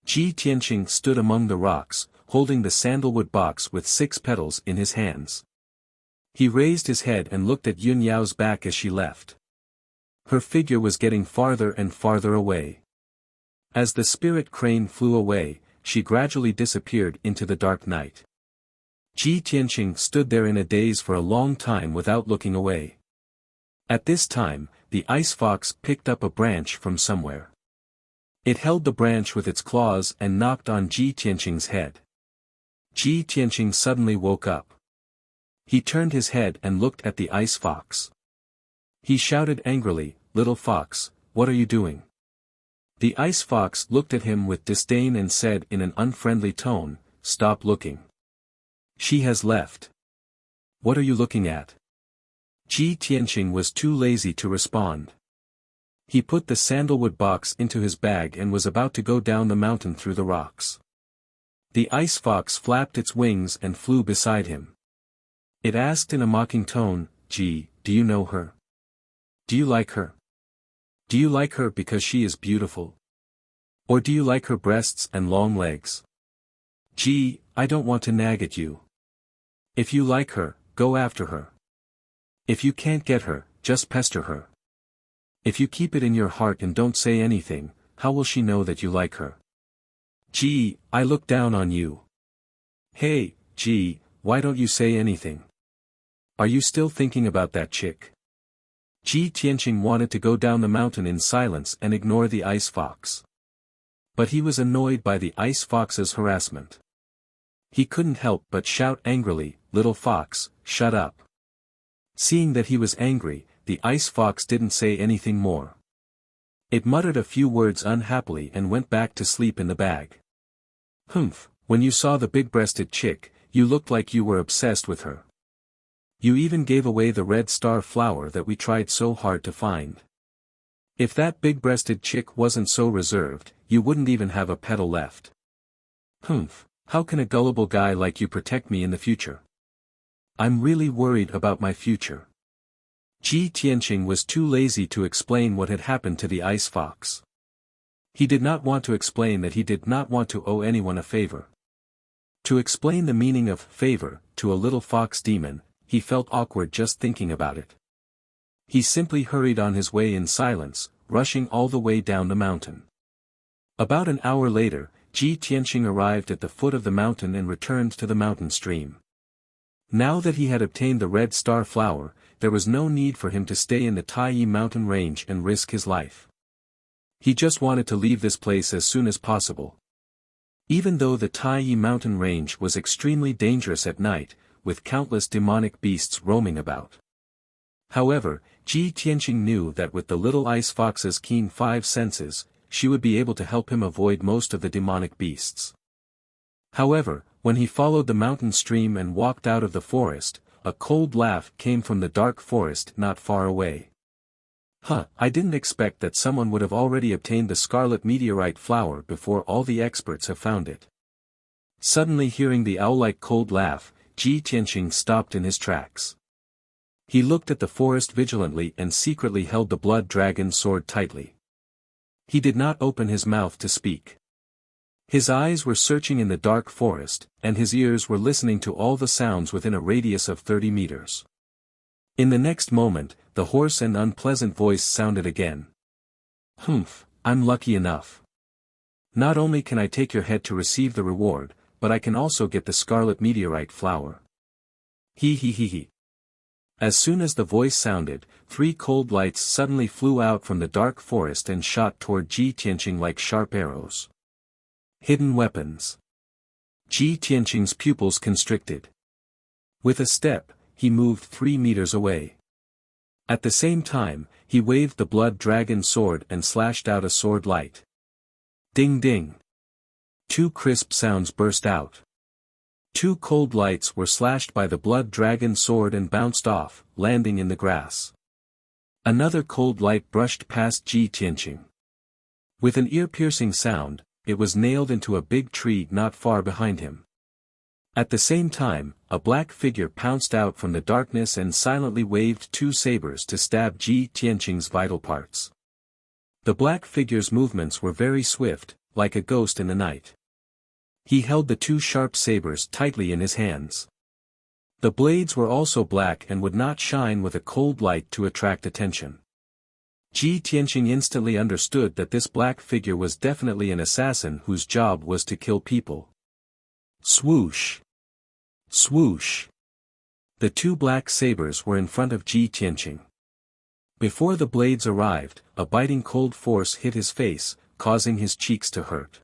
Ji Tianqing stood among the rocks, holding the sandalwood box with 6 petals in his hands. He raised his head and looked at Yun Yao's back as she left. Her figure was getting farther and farther away. As the spirit crane flew away, she gradually disappeared into the dark night. Ji Tianqing stood there in a daze for a long time without looking away. At this time, the ice fox picked up a branch from somewhere. It held the branch with its claws and knocked on Ji Tianqing's head. Ji Tianqing suddenly woke up. He turned his head and looked at the ice fox. He shouted angrily, "Little fox, what are you doing?" The ice fox looked at him with disdain and said in an unfriendly tone, "Stop looking. She has left." "What are you looking at?" Ji Tianqing was too lazy to respond. He put the sandalwood box into his bag and was about to go down the mountain through the rocks. The ice fox flapped its wings and flew beside him. It asked in a mocking tone, "Ji, do you know her? Do you like her? Do you like her because she is beautiful? Or do you like her breasts and long legs? Ji, I don't want to nag at you. If you like her, go after her. If you can't get her, just pester her. If you keep it in your heart and don't say anything, how will she know that you like her? Ji, I look down on you. Hey, Ji, why don't you say anything? Are you still thinking about that chick?" Ji Tianqing wanted to go down the mountain in silence and ignore the ice fox. But he was annoyed by the ice fox's harassment. He couldn't help but shout angrily, "Little fox, shut up." Seeing that he was angry, the ice fox didn't say anything more. It muttered a few words unhappily and went back to sleep in the bag. "Humph, when you saw the big-breasted chick, you looked like you were obsessed with her. You even gave away the red star flower that we tried so hard to find. If that big-breasted chick wasn't so reserved, you wouldn't even have a petal left. Humph, how can a gullible guy like you protect me in the future? I'm really worried about my future." Ji Tianqing was too lazy to explain what had happened to the ice fox. He did not want to explain that he did not want to owe anyone a favor. To explain the meaning of favor to a little fox demon, he felt awkward just thinking about it. He simply hurried on his way in silence, rushing all the way down the mountain. About an hour later, Ji Tianqing arrived at the foot of the mountain and returned to the mountain stream. Now that he had obtained the red star flower, there was no need for him to stay in the Taiyi mountain range and risk his life. He just wanted to leave this place as soon as possible. Even though the Taiyi mountain range was extremely dangerous at night, with countless demonic beasts roaming about. However, Ji Tianqing knew that with the little ice fox's keen 5 senses, she would be able to help him avoid most of the demonic beasts. However, when he followed the mountain stream and walked out of the forest, a cold laugh came from the dark forest not far away. I didn't expect that someone would have already obtained the scarlet meteorite flower before all the experts have found it." Suddenly hearing the owl-like cold laugh, Ji Tianqing stopped in his tracks. He looked at the forest vigilantly and secretly held the blood dragon sword tightly. He did not open his mouth to speak. His eyes were searching in the dark forest, and his ears were listening to all the sounds within a radius of 30 meters. In the next moment, the hoarse and unpleasant voice sounded again. "Humph, I'm lucky enough. Not only can I take your head to receive the reward, but I can also get the scarlet meteorite flower. He he he he." As soon as the voice sounded, 3 cold lights suddenly flew out from the dark forest and shot toward Ji Tianqing like sharp arrows. Hidden weapons. Ji Tianqing's pupils constricted. With a step, he moved 3 meters away. At the same time, he waved the blood dragon sword and slashed out a sword light. Ding ding. 2 crisp sounds burst out. 2 cold lights were slashed by the blood dragon sword and bounced off, landing in the grass. Another cold light brushed past Ji Tianqing. With an ear-piercing sound, it was nailed into a big tree not far behind him. At the same time, a black figure pounced out from the darkness and silently waved two sabers to stab Ji Tianqing's vital parts. The black figure's movements were very swift, like a ghost in the night. He held the two sharp sabers tightly in his hands. The blades were also black and would not shine with a cold light to attract attention. Ji Tianqing instantly understood that this black figure was definitely an assassin whose job was to kill people. Swoosh! Swoosh! The two black sabers were in front of Ji Tianqing. Before the blades arrived, a biting cold force hit his face, causing his cheeks to hurt.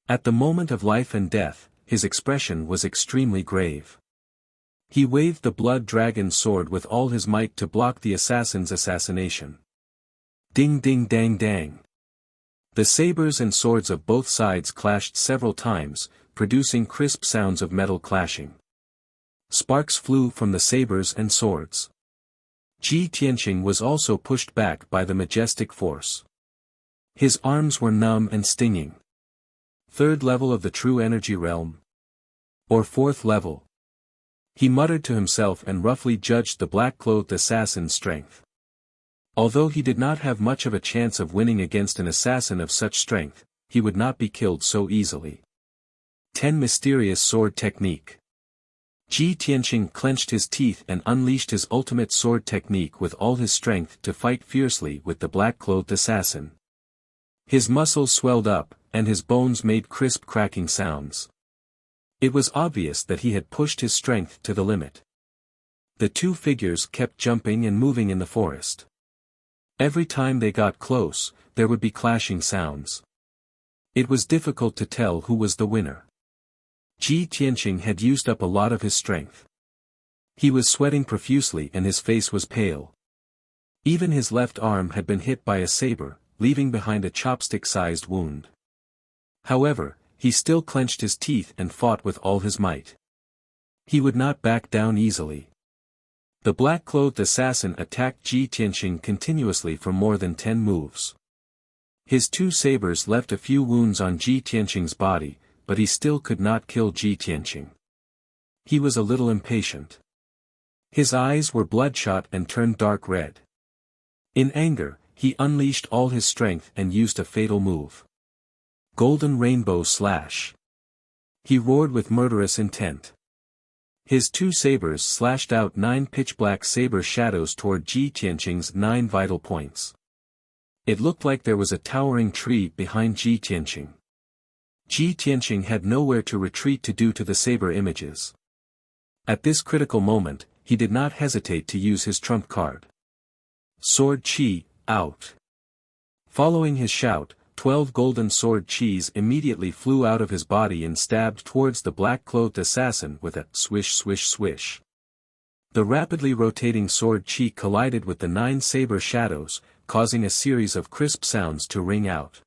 At the moment of life and death, his expression was extremely grave. He waved the blood dragon sword with all his might to block the assassin's assassination. Ding ding dang dang. The sabers and swords of both sides clashed several times, producing crisp sounds of metal clashing. Sparks flew from the sabers and swords. Ji Tianqing was also pushed back by the majestic force. His arms were numb and stinging. Third level of the true energy realm? Or fourth level? He muttered to himself and roughly judged the black-clothed assassin's strength. Although he did not have much of a chance of winning against an assassin of such strength, he would not be killed so easily. 10 Mysterious Sword Technique. Ji Tianqing clenched his teeth and unleashed his ultimate sword technique with all his strength to fight fiercely with the black-clothed assassin. His muscles swelled up, and his bones made crisp cracking sounds. It was obvious that he had pushed his strength to the limit. The two figures kept jumping and moving in the forest. Every time they got close, there would be clashing sounds. It was difficult to tell who was the winner. Ji Tianqing had used up a lot of his strength. He was sweating profusely and his face was pale. Even his left arm had been hit by a saber, leaving behind a chopstick-sized wound. However, he still clenched his teeth and fought with all his might. He would not back down easily. The black-clothed assassin attacked Ji Tianqing continuously for more than 10 moves. His two sabers left a few wounds on Ji Tianqing's body, but he still could not kill Ji Tianqing. He was a little impatient. His eyes were bloodshot and turned dark red. In anger, he unleashed all his strength and used a fatal move. Golden Rainbow Slash. He roared with murderous intent. His two sabers slashed out 9 pitch-black saber shadows toward Ji Tianqing's 9 vital points. It looked like there was a towering tree behind Ji Tianqing. Ji Tianqing had nowhere to retreat due to the saber images. At this critical moment, he did not hesitate to use his trump card. Sword Chi, out. Following his shout, 12 golden sword chis immediately flew out of his body and stabbed towards the black-clothed assassin with a swish swish swish. The rapidly rotating sword chi collided with the 9 saber shadows, causing a series of crisp sounds to ring out.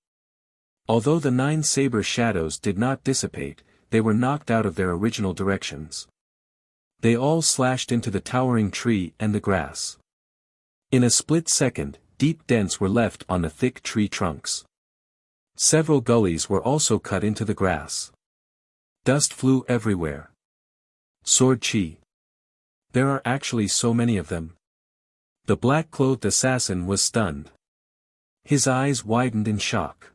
Although the 9 saber shadows did not dissipate, they were knocked out of their original directions. They all slashed into the towering tree and the grass. In a split second, deep dents were left on the thick tree trunks. Several gullies were also cut into the grass. Dust flew everywhere. Sword chi. There are actually so many of them. The black-clothed assassin was stunned. His eyes widened in shock.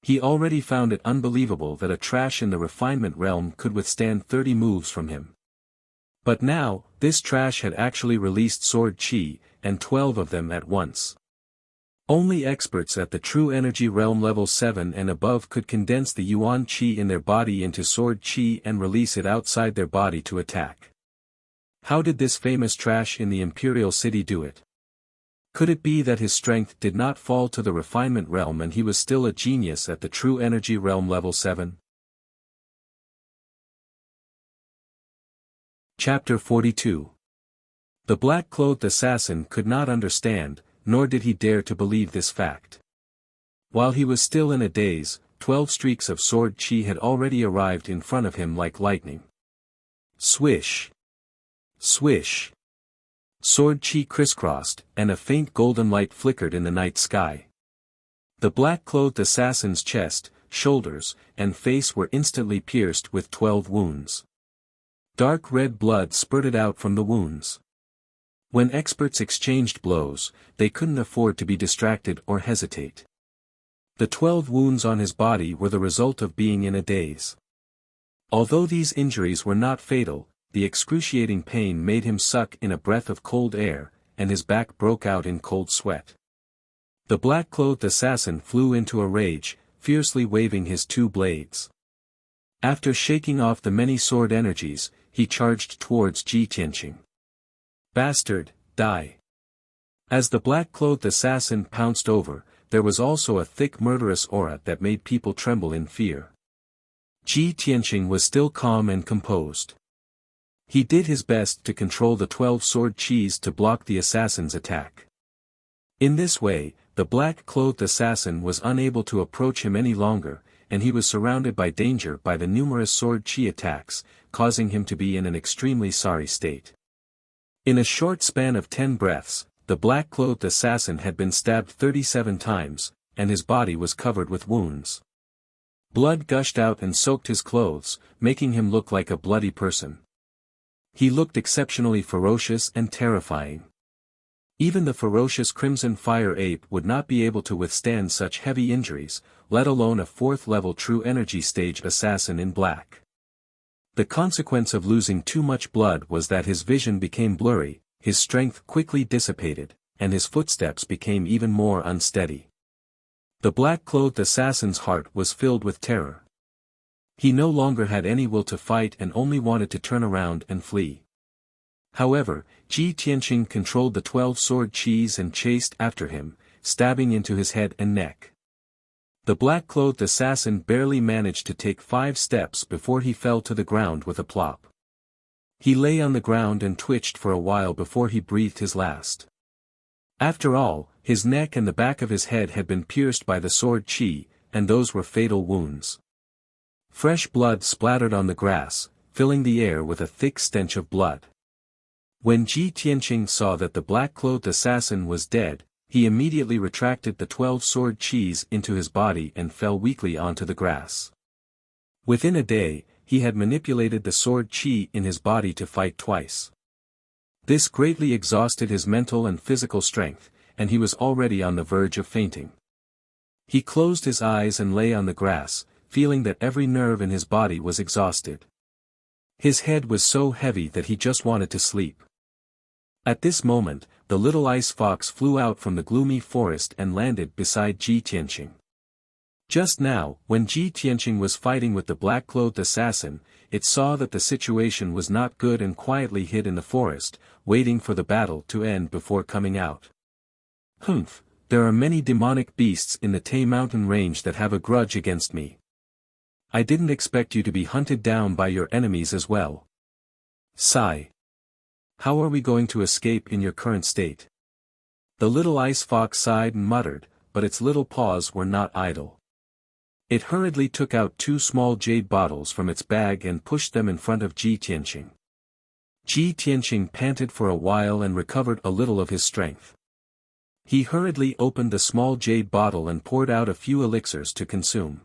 He already found it unbelievable that a trash in the refinement realm could withstand 30 moves from him. But now, this trash had actually released sword chi, and 12 of them at once. Only experts at the true energy realm level 7 and above could condense the yuan chi in their body into sword chi and release it outside their body to attack. How did this famous trash in the Imperial City do it? Could it be that his strength did not fall to the refinement realm and he was still a genius at the true energy realm level 7? Chapter 42. The black-clothed assassin could not understand, nor did he dare to believe this fact. While he was still in a daze, 12 streaks of sword chi had already arrived in front of him like lightning. Swish! Swish! Sword chi crisscrossed, and a faint golden light flickered in the night sky. The black-clothed assassin's chest, shoulders, and face were instantly pierced with 12 wounds. Dark red blood spurted out from the wounds. When experts exchanged blows, they couldn't afford to be distracted or hesitate. The 12 wounds on his body were the result of being in a daze. Although these injuries were not fatal, the excruciating pain made him suck in a breath of cold air, and his back broke out in cold sweat. The black-clothed assassin flew into a rage, fiercely waving his 2 blades. After shaking off the many sword energies, he charged towards Ji Tianqing. "Bastard, die!" As the black-clothed assassin pounced over, there was also a thick murderous aura that made people tremble in fear. Ji Tianqing was still calm and composed. He did his best to control the 12 sword qis to block the assassin's attack. In this way, the black-clothed assassin was unable to approach him any longer, and he was surrounded by danger by the numerous sword qi attacks, causing him to be in an extremely sorry state. In a short span of 10 breaths, the black-clothed assassin had been stabbed 37 times, and his body was covered with wounds. Blood gushed out and soaked his clothes, making him look like a bloody person. He looked exceptionally ferocious and terrifying. Even the ferocious Crimson Fire Ape would not be able to withstand such heavy injuries, let alone a 4th-level True Energy Stage assassin in black. The consequence of losing too much blood was that his vision became blurry, his strength quickly dissipated, and his footsteps became even more unsteady. The black-clothed assassin's heart was filled with terror. He no longer had any will to fight and only wanted to turn around and flee. However, Ji Tianqing controlled the 12 sword qis and chased after him, stabbing into his head and neck. The black-clothed assassin barely managed to take 5 steps before he fell to the ground with a plop. He lay on the ground and twitched for a while before he breathed his last. After all, his neck and the back of his head had been pierced by the sword qi, and those were fatal wounds. Fresh blood splattered on the grass, filling the air with a thick stench of blood. When Ji Tianqing saw that the black-clothed assassin was dead, he immediately retracted the 12 sword qis into his body and fell weakly onto the grass. Within a day, he had manipulated the sword qi in his body to fight twice. This greatly exhausted his mental and physical strength, and he was already on the verge of fainting. He closed his eyes and lay on the grass, feeling that every nerve in his body was exhausted. His head was so heavy that he just wanted to sleep. At this moment, the little ice fox flew out from the gloomy forest and landed beside Ji Tianqing. Just now, when Ji Tianqing was fighting with the black-clothed assassin, it saw that the situation was not good and quietly hid in the forest, waiting for the battle to end before coming out. "Humph, there are many demonic beasts in the Tay Mountain range that have a grudge against me. I didn't expect you to be hunted down by your enemies as well. Sigh. How are we going to escape in your current state?" The little ice fox sighed and muttered, but its little paws were not idle. It hurriedly took out 2 small jade bottles from its bag and pushed them in front of Ji Tianqing. Ji Tianqing panted for a while and recovered a little of his strength. He hurriedly opened the small jade bottle and poured out a few elixirs to consume.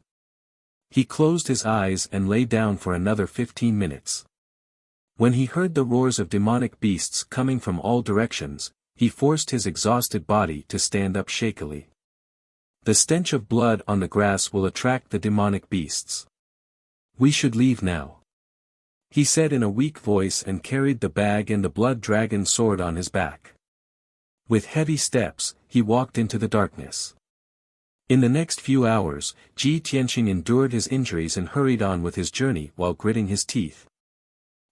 He closed his eyes and lay down for another 15 minutes. When he heard the roars of demonic beasts coming from all directions, he forced his exhausted body to stand up shakily. The stench of blood on the grass will attract the demonic beasts. "We should leave now," he said in a weak voice and carried the bag and the blood dragon sword on his back. With heavy steps, he walked into the darkness. In the next few hours, Ji Tianqing endured his injuries and hurried on with his journey while gritting his teeth.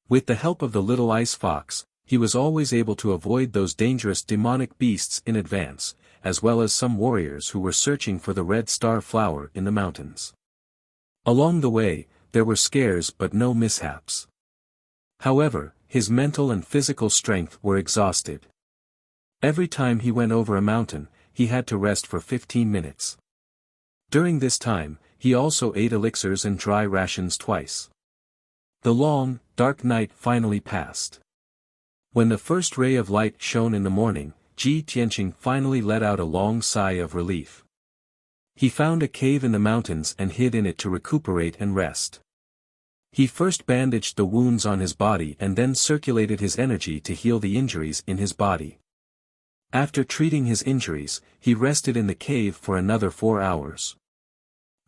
With the help of the little ice fox, he was always able to avoid those dangerous demonic beasts in advance, as well as some warriors who were searching for the red star flower in the mountains. Along the way, there were scares but no mishaps. However, his mental and physical strength were exhausted. Every time he went over a mountain, he had to rest for 15 minutes. During this time, he also ate elixirs and dry rations twice. The long, dark night finally passed. When the first ray of light shone in the morning, Ji Tianqing finally let out a long sigh of relief. He found a cave in the mountains and hid in it to recuperate and rest. He first bandaged the wounds on his body and then circulated his energy to heal the injuries in his body. After treating his injuries, he rested in the cave for another 4 hours.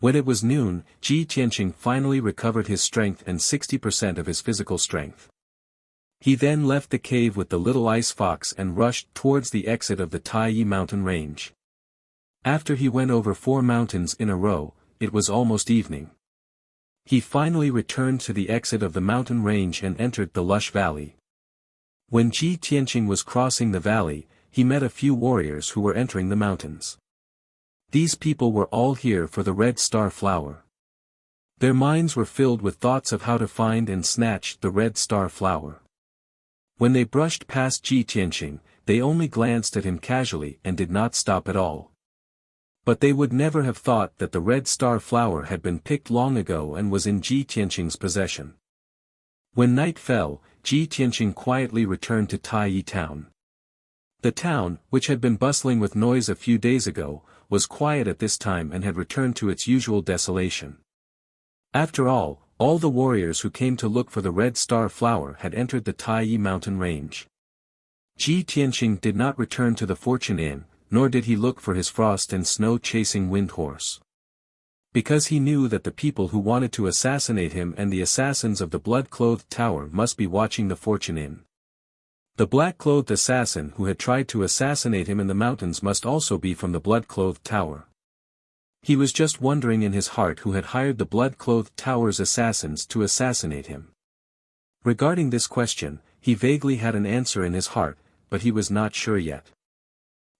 When it was noon, Ji Tianqing finally recovered his strength and 60% of his physical strength. He then left the cave with the little ice fox and rushed towards the exit of the Taiyi mountain range. After he went over 4 mountains in a row, it was almost evening. He finally returned to the exit of the mountain range and entered the lush valley. When Ji Tianqing was crossing the valley, he met a few warriors who were entering the mountains. These people were all here for the red star flower. Their minds were filled with thoughts of how to find and snatch the red star flower. When they brushed past Ji Tianqing, they only glanced at him casually and did not stop at all. But they would never have thought that the red star flower had been picked long ago and was in Ji Tianqing's possession. When night fell, Ji Tianqing quietly returned to Taiyi town. The town, which had been bustling with noise a few days ago, was quiet at this time and had returned to its usual desolation. After all the warriors who came to look for the red star flower had entered the Taiyi mountain range. Ji Tianqing did not return to the Fortune Inn, nor did he look for his frost and snow-chasing wind horse. Because he knew that the people who wanted to assassinate him and the assassins of the blood-clothed tower must be watching the Fortune Inn. The black-clothed assassin who had tried to assassinate him in the mountains must also be from the blood-clothed tower. He was just wondering in his heart who had hired the blood-clothed tower's assassins to assassinate him. Regarding this question, he vaguely had an answer in his heart, but he was not sure yet.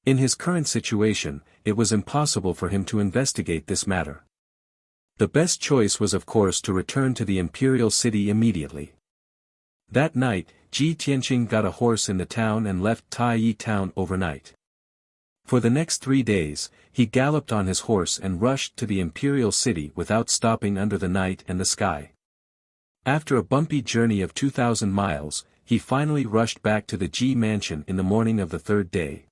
In his current situation, it was impossible for him to investigate this matter. The best choice was of course to return to the imperial city immediately. That night, Ji Tianqing got a horse in the town and left Taiyi town overnight. For the next 3 days, he galloped on his horse and rushed to the imperial city without stopping under the night and the sky. After a bumpy journey of 2,000 miles, he finally rushed back to the Ji mansion in the morning of the 3rd day.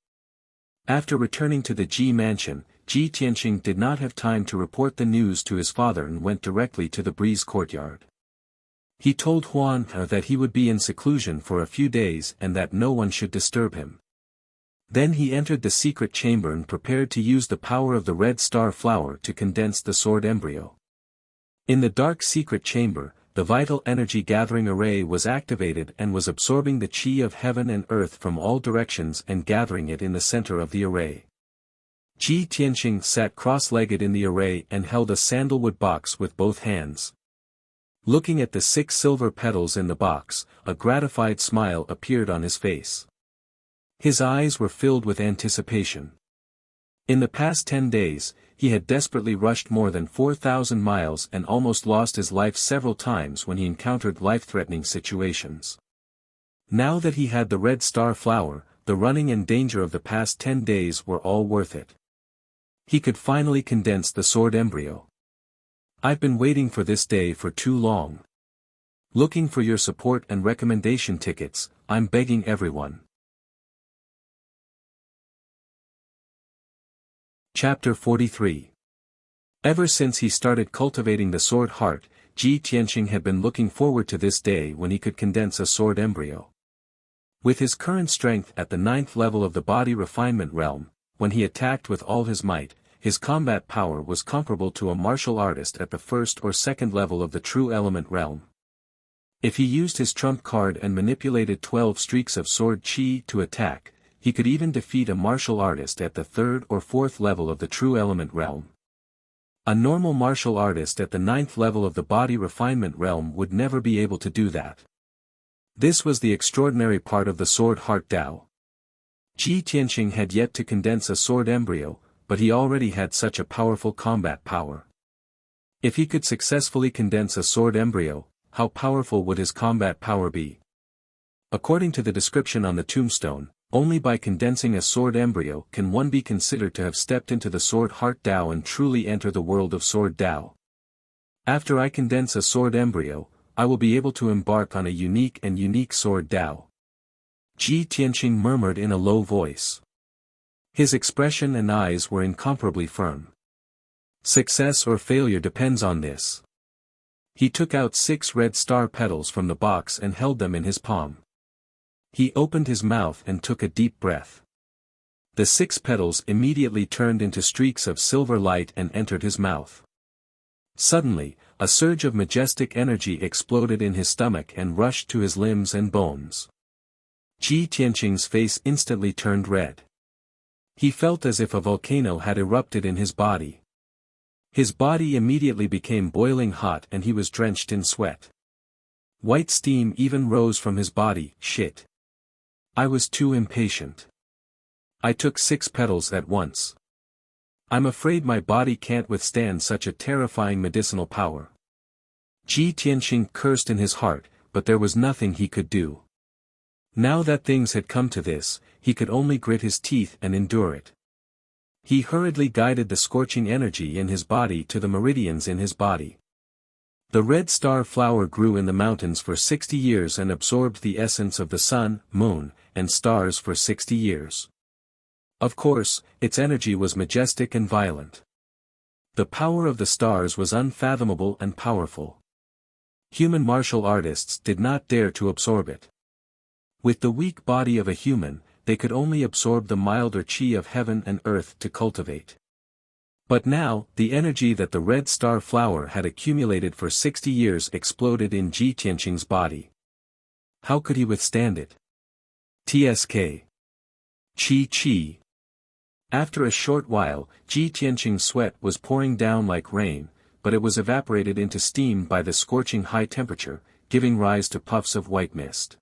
After returning to the Ji mansion, Ji Tianqing did not have time to report the news to his father and went directly to the breeze courtyard. He told Huan that he would be in seclusion for a few days and that no one should disturb him. Then he entered the secret chamber and prepared to use the power of the red star flower to condense the sword embryo. In the dark secret chamber, the vital energy gathering array was activated and was absorbing the chi of heaven and earth from all directions and gathering it in the center of the array. Ji Tianqing sat cross-legged in the array and held a sandalwood box with both hands. Looking at the 6 silver petals in the box, a gratified smile appeared on his face. His eyes were filled with anticipation. In the past 10 days, he had desperately rushed more than 4,000 miles and almost lost his life several times when he encountered life-threatening situations. Now that he had the red star flower, the running and danger of the past 10 days were all worth it. He could finally condense the sword embryo. I've been waiting for this day for too long. Looking for your support and recommendation tickets, I'm begging everyone. Chapter 43. Ever since he started cultivating the sword heart, Ji Tianqing had been looking forward to this day when he could condense a sword embryo. With his current strength at the 9th level of the body refinement realm, when he attacked with all his might, his combat power was comparable to a martial artist at the 1st or 2nd level of the true element realm. If he used his trump card and manipulated 12 streaks of sword chi to attack, he could even defeat a martial artist at the 3rd or 4th level of the true element realm. A normal martial artist at the 9th level of the body refinement realm would never be able to do that. This was the extraordinary part of the sword heart Dao. Ji Tianqing had yet to condense a sword embryo, but he already had such a powerful combat power. If he could successfully condense a sword embryo, how powerful would his combat power be? According to the description on the tombstone, only by condensing a sword embryo can one be considered to have stepped into the sword heart Dao and truly enter the world of sword Dao. After I condense a sword embryo, I will be able to embark on a unique sword Dao. Ji Tianqing murmured in a low voice. His expression and eyes were incomparably firm. Success or failure depends on this. He took out 6 red star petals from the box and held them in his palm. He opened his mouth and took a deep breath. The 6 petals immediately turned into streaks of silver light and entered his mouth. Suddenly, a surge of majestic energy exploded in his stomach and rushed to his limbs and bones. Ji Tianqing's face instantly turned red. He felt as if a volcano had erupted in his body. His body immediately became boiling hot and he was drenched in sweat. White steam even rose from his body. Shit. I was too impatient. I took 6 petals at once. I'm afraid my body can't withstand such a terrifying medicinal power. Ji Tianqing cursed in his heart, but there was nothing he could do. Now that things had come to this, he could only grit his teeth and endure it. He hurriedly guided the scorching energy in his body to the meridians in his body. The red star flower grew in the mountains for 60 years and absorbed the essence of the sun, moon, and stars for 60 years. Of course, its energy was majestic and violent. The power of the stars was unfathomable and powerful. Human martial artists did not dare to absorb it. With the weak body of a human, they could only absorb the milder chi of heaven and earth to cultivate. But now, the energy that the red star flower had accumulated for 60 years exploded in Ji Tianqing's body. How could he withstand it? TSK. Chi. After a short while, Ji Tianqing's sweat was pouring down like rain, but it was evaporated into steam by the scorching high temperature, giving rise to puffs of white mist.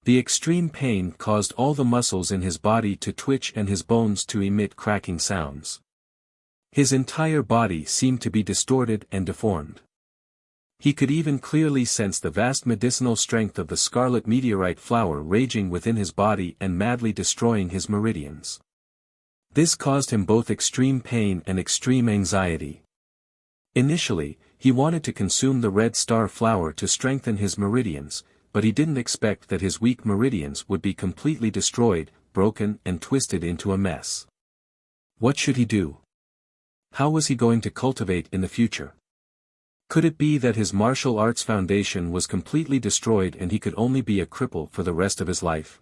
The extreme pain caused all the muscles in his body to twitch and his bones to emit cracking sounds. His entire body seemed to be distorted and deformed. He could even clearly sense the vast medicinal strength of the scarlet meteorite flower raging within his body and madly destroying his meridians. This caused him both extreme pain and extreme anxiety. Initially, he wanted to consume the red star flower to strengthen his meridians, but he didn't expect that his weak meridians would be completely destroyed, broken and twisted into a mess. What should he do? How was he going to cultivate in the future? Could it be that his martial arts foundation was completely destroyed and he could only be a cripple for the rest of his life?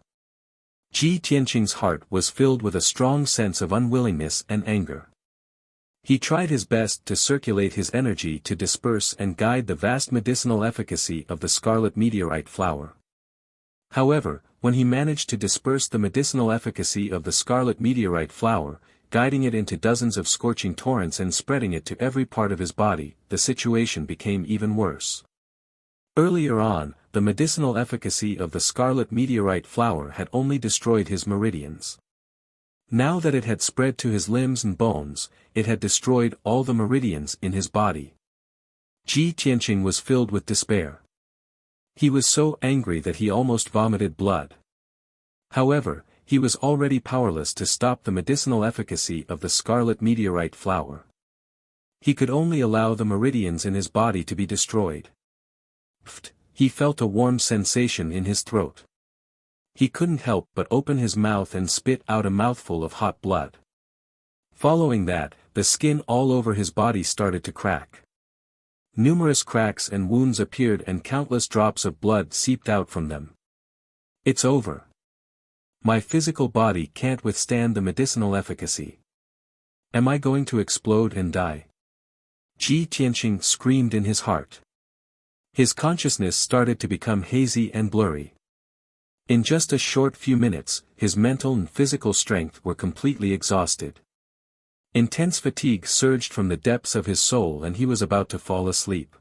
Ji Tianqing's heart was filled with a strong sense of unwillingness and anger. He tried his best to circulate his energy to disperse and guide the vast medicinal efficacy of the scarlet meteorite flower. However, when he managed to disperse the medicinal efficacy of the scarlet meteorite flower, guiding it into dozens of scorching torrents and spreading it to every part of his body, the situation became even worse. Earlier on, the medicinal efficacy of the scarlet meteorite flower had only destroyed his meridians. Now that it had spread to his limbs and bones, it had destroyed all the meridians in his body. Ji Tianqing was filled with despair. He was so angry that he almost vomited blood. However, he was already powerless to stop the medicinal efficacy of the scarlet meteorite flower. He could only allow the meridians in his body to be destroyed. He felt a warm sensation in his throat. He couldn't help but open his mouth and spit out a mouthful of hot blood. Following that, the skin all over his body started to crack. Numerous cracks and wounds appeared and countless drops of blood seeped out from them. It's over. My physical body can't withstand the medicinal efficacy. Am I going to explode and die? Ji Tianqing screamed in his heart. His consciousness started to become hazy and blurry. In just a short few minutes, his mental and physical strength were completely exhausted. Intense fatigue surged from the depths of his soul and he was about to fall asleep.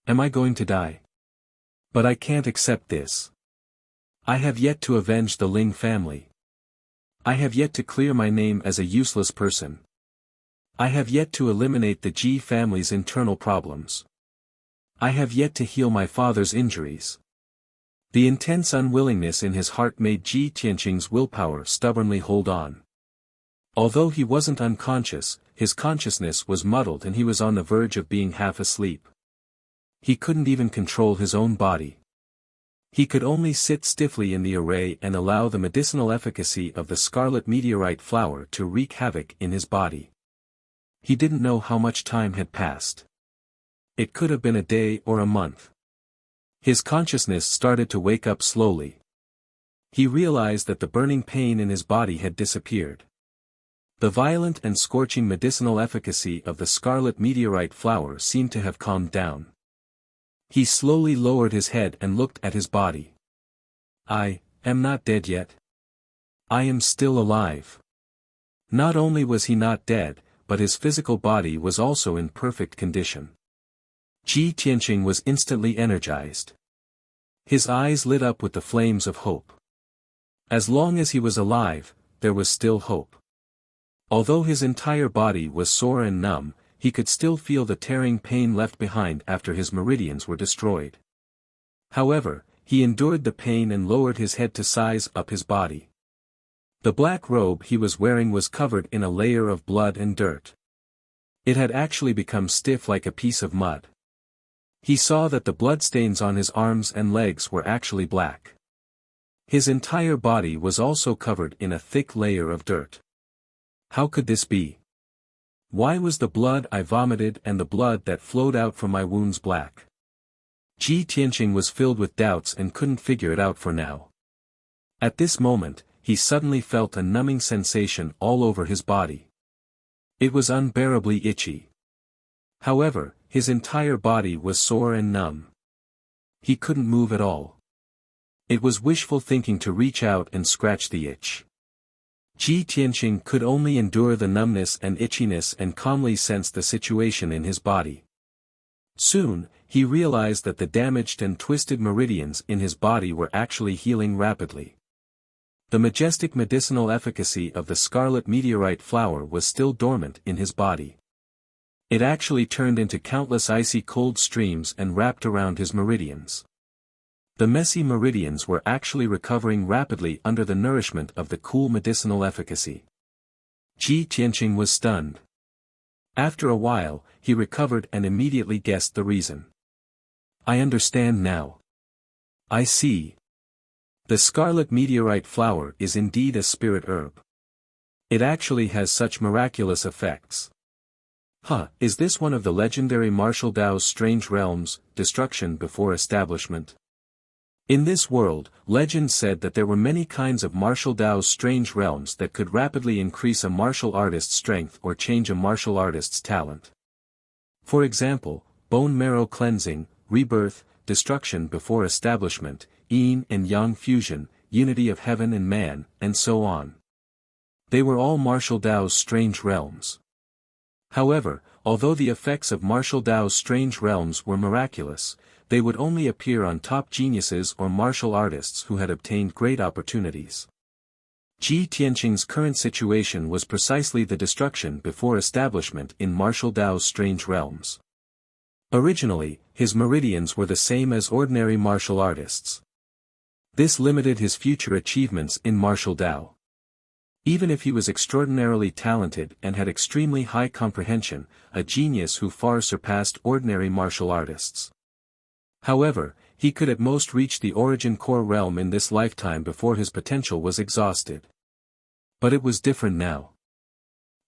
Am I going to die? But I can't accept this. I have yet to avenge the Ling family. I have yet to clear my name as a useless person. I have yet to eliminate the Ji family's internal problems. I have yet to heal my father's injuries. The intense unwillingness in his heart made Ji Tianqing's willpower stubbornly hold on. Although he wasn't unconscious, his consciousness was muddled and he was on the verge of being half asleep. He couldn't even control his own body. He could only sit stiffly in the array and allow the medicinal efficacy of the scarlet meteorite flower to wreak havoc in his body. He didn't know how much time had passed. It could have been a day or a month. His consciousness started to wake up slowly. He realized that the burning pain in his body had disappeared. The violent and scorching medicinal efficacy of the scarlet meteorite flower seemed to have calmed down. He slowly lowered his head and looked at his body. I am not dead yet. I am still alive. Not only was he not dead, but his physical body was also in perfect condition. Ji Tianqing was instantly energized. His eyes lit up with the flames of hope. As long as he was alive, there was still hope. Although his entire body was sore and numb, he could still feel the tearing pain left behind after his meridians were destroyed. However, he endured the pain and lowered his head to size up his body. The black robe he was wearing was covered in a layer of blood and dirt. It had actually become stiff like a piece of mud. He saw that the bloodstains on his arms and legs were actually black. His entire body was also covered in a thick layer of dirt. How could this be? Why was the blood I vomited and the blood that flowed out from my wounds black? Ji Tianqing was filled with doubts and couldn't figure it out for now. At this moment, he suddenly felt a numbing sensation all over his body. It was unbearably itchy. However, his entire body was sore and numb. He couldn't move at all. It was wishful thinking to reach out and scratch the itch. Ji Tianqing could only endure the numbness and itchiness and calmly sense the situation in his body. Soon, he realized that the damaged and twisted meridians in his body were actually healing rapidly. The majestic medicinal efficacy of the scarlet meteorite flower was still dormant in his body. It actually turned into countless icy cold streams and wrapped around his meridians. The messy meridians were actually recovering rapidly under the nourishment of the cool medicinal efficacy. Ji Tianqing was stunned. After a while, he recovered and immediately guessed the reason. I understand now. I see. The scarlet meteorite flower is indeed a spirit herb. It actually has such miraculous effects. Is this one of the legendary martial Dao's strange realms, destruction before establishment? In this world, legend said that there were many kinds of martial Dao's strange realms that could rapidly increase a martial artist's strength or change a martial artist's talent. For example, bone marrow cleansing, rebirth, destruction before establishment, yin and yang fusion, unity of heaven and man, and so on. They were all martial Dao's strange realms. However, although the effects of martial Dao's strange realms were miraculous, they would only appear on top geniuses or martial artists who had obtained great opportunities. Ji Tianqing's current situation was precisely the destruction before establishment in martial Dao's strange realms. Originally, his meridians were the same as ordinary martial artists. This limited his future achievements in martial Dao. Even if he was extraordinarily talented and had extremely high comprehension, a genius who far surpassed ordinary martial artists. However, he could at most reach the origin core realm in this lifetime before his potential was exhausted. But it was different now.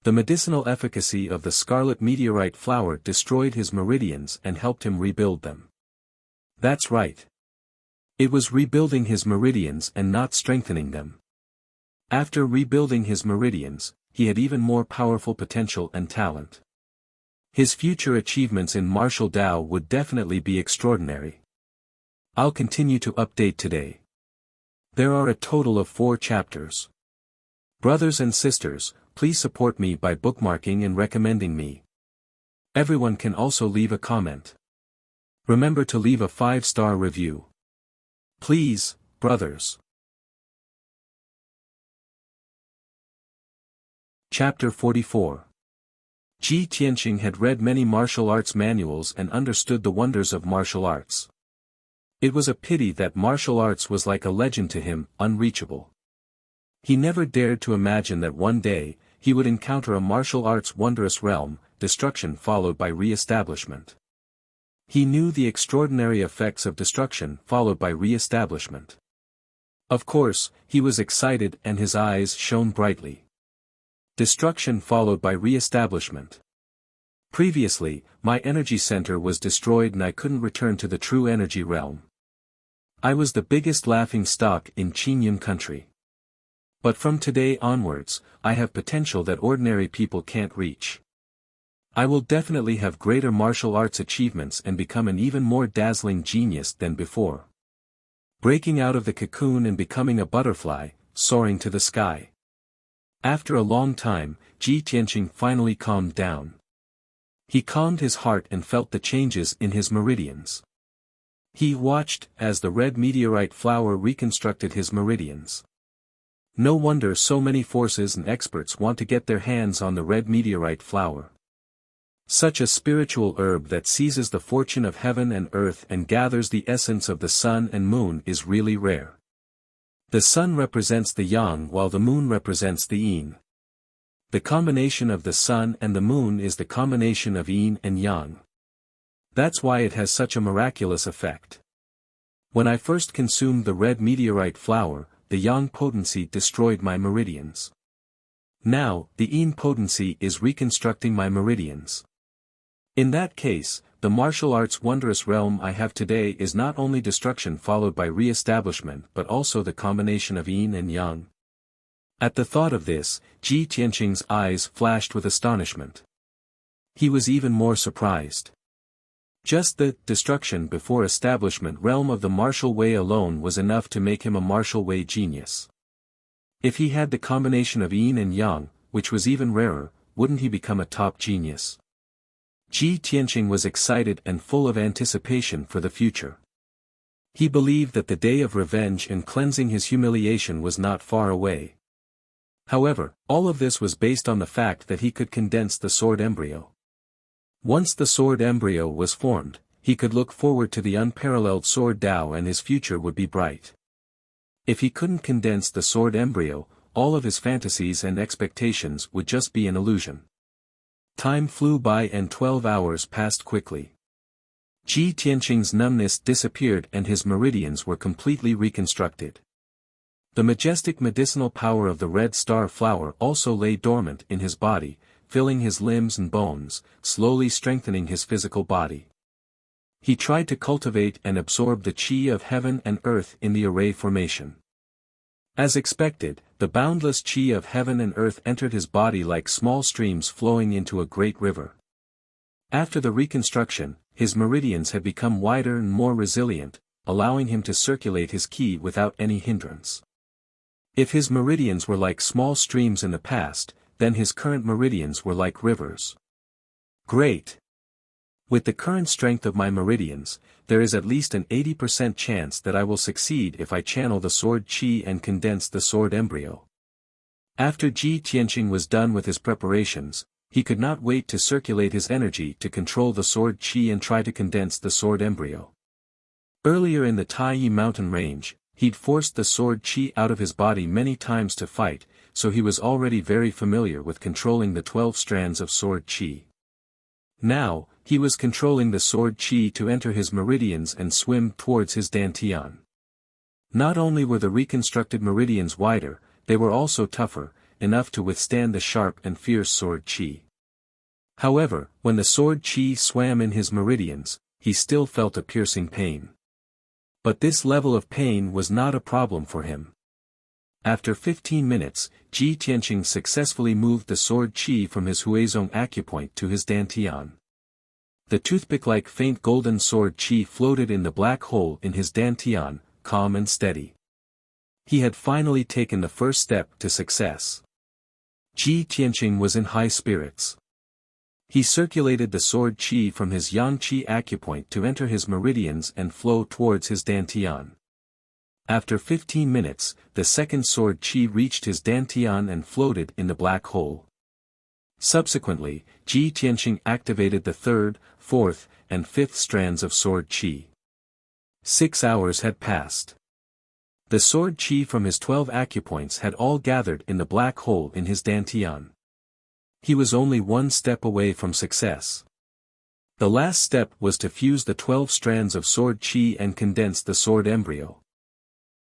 The medicinal efficacy of the scarlet meteorite flower destroyed his meridians and helped him rebuild them. That's right. It was rebuilding his meridians and not strengthening them. After rebuilding his meridians, he had even more powerful potential and talent. His future achievements in martial Dao would definitely be extraordinary. I'll continue to update today. There are a total of 4 chapters. Brothers and sisters, please support me by bookmarking and recommending me. Everyone can also leave a comment. Remember to leave a 5-star review. Please, brothers. Chapter 44. Ji Tianqing had read many martial arts manuals and understood the wonders of martial arts. It was a pity that martial arts was like a legend to him, unreachable. He never dared to imagine that one day, he would encounter a martial arts wondrous realm, destruction followed by re-establishment. He knew the extraordinary effects of destruction followed by re-establishment. Of course, he was excited and his eyes shone brightly. Destruction followed by re-establishment. Previously, my energy center was destroyed and I couldn't return to the true energy realm. I was the biggest laughing stock in Qingyun country. But from today onwards, I have potential that ordinary people can't reach. I will definitely have greater martial arts achievements and become an even more dazzling genius than before. Breaking out of the cocoon and becoming a butterfly, soaring to the sky. After a long time, Ji Tianqing finally calmed down. He calmed his heart and felt the changes in his meridians. He watched as the red meteorite flower reconstructed his meridians. No wonder so many forces and experts want to get their hands on the red meteorite flower. Such a spiritual herb that seizes the fortune of heaven and earth and gathers the essence of the sun and moon is really rare. The sun represents the yang while the moon represents the yin. The combination of the sun and the moon is the combination of yin and yang. That's why it has such a miraculous effect. When I first consumed the red meteorite flower, the yang potency destroyed my meridians. Now, the yin potency is reconstructing my meridians. In that case, the martial arts wondrous realm I have today is not only destruction followed by re-establishment but also the combination of yin and yang. At the thought of this, Ji Tianqing's eyes flashed with astonishment. He was even more surprised. Just the destruction before establishment realm of the martial way alone was enough to make him a martial way genius. If he had the combination of yin and yang, which was even rarer, wouldn't he become a top genius? Ji Tianqing was excited and full of anticipation for the future. He believed that the day of revenge and cleansing his humiliation was not far away. However, all of this was based on the fact that he could condense the sword embryo. Once the sword embryo was formed, he could look forward to the unparalleled sword Dao and his future would be bright. If he couldn't condense the sword embryo, all of his fantasies and expectations would just be an illusion. Time flew by and 12 hours passed quickly. Ji Tianqing's numbness disappeared and his meridians were completely reconstructed. The majestic medicinal power of the red star flower also lay dormant in his body, filling his limbs and bones, slowly strengthening his physical body. He tried to cultivate and absorb the qi of heaven and earth in the array formation. As expected, the boundless qi of heaven and earth entered his body like small streams flowing into a great river. After the reconstruction, his meridians had become wider and more resilient, allowing him to circulate his qi without any hindrance. If his meridians were like small streams in the past, then his current meridians were like rivers. Great! With the current strength of my meridians, there is at least an 80% chance that I will succeed if I channel the sword qi and condense the sword embryo. After Ji Tianqing was done with his preparations, he could not wait to circulate his energy to control the sword qi and try to condense the sword embryo. Earlier in the Taiyi mountain range, he'd forced the sword qi out of his body many times to fight, so he was already very familiar with controlling the 12 strands of sword qi. Now, he was controlling the sword qi to enter his meridians and swim towards his dantian. Not only were the reconstructed meridians wider, they were also tougher, enough to withstand the sharp and fierce sword qi. However, when the sword qi swam in his meridians, he still felt a piercing pain. But this level of pain was not a problem for him. After 15 minutes, Ji Tianqing successfully moved the sword qi from his Huizong acupoint to his dantian. The toothpick-like faint golden sword qi floated in the black hole in his dantian, calm and steady. He had finally taken the first step to success. Ji Tianqing was in high spirits. He circulated the sword qi from his yang qi acupoint to enter his meridians and flow towards his dantian. After 15 minutes, the second sword qi reached his dantian and floated in the black hole. Subsequently, Ji Tianqing activated the third, fourth, and fifth strands of sword qi. 6 hours had passed. The sword qi from his 12 acupoints had all gathered in the black hole in his dantian. He was only one step away from success. The last step was to fuse the 12 strands of sword qi and condense the sword embryo.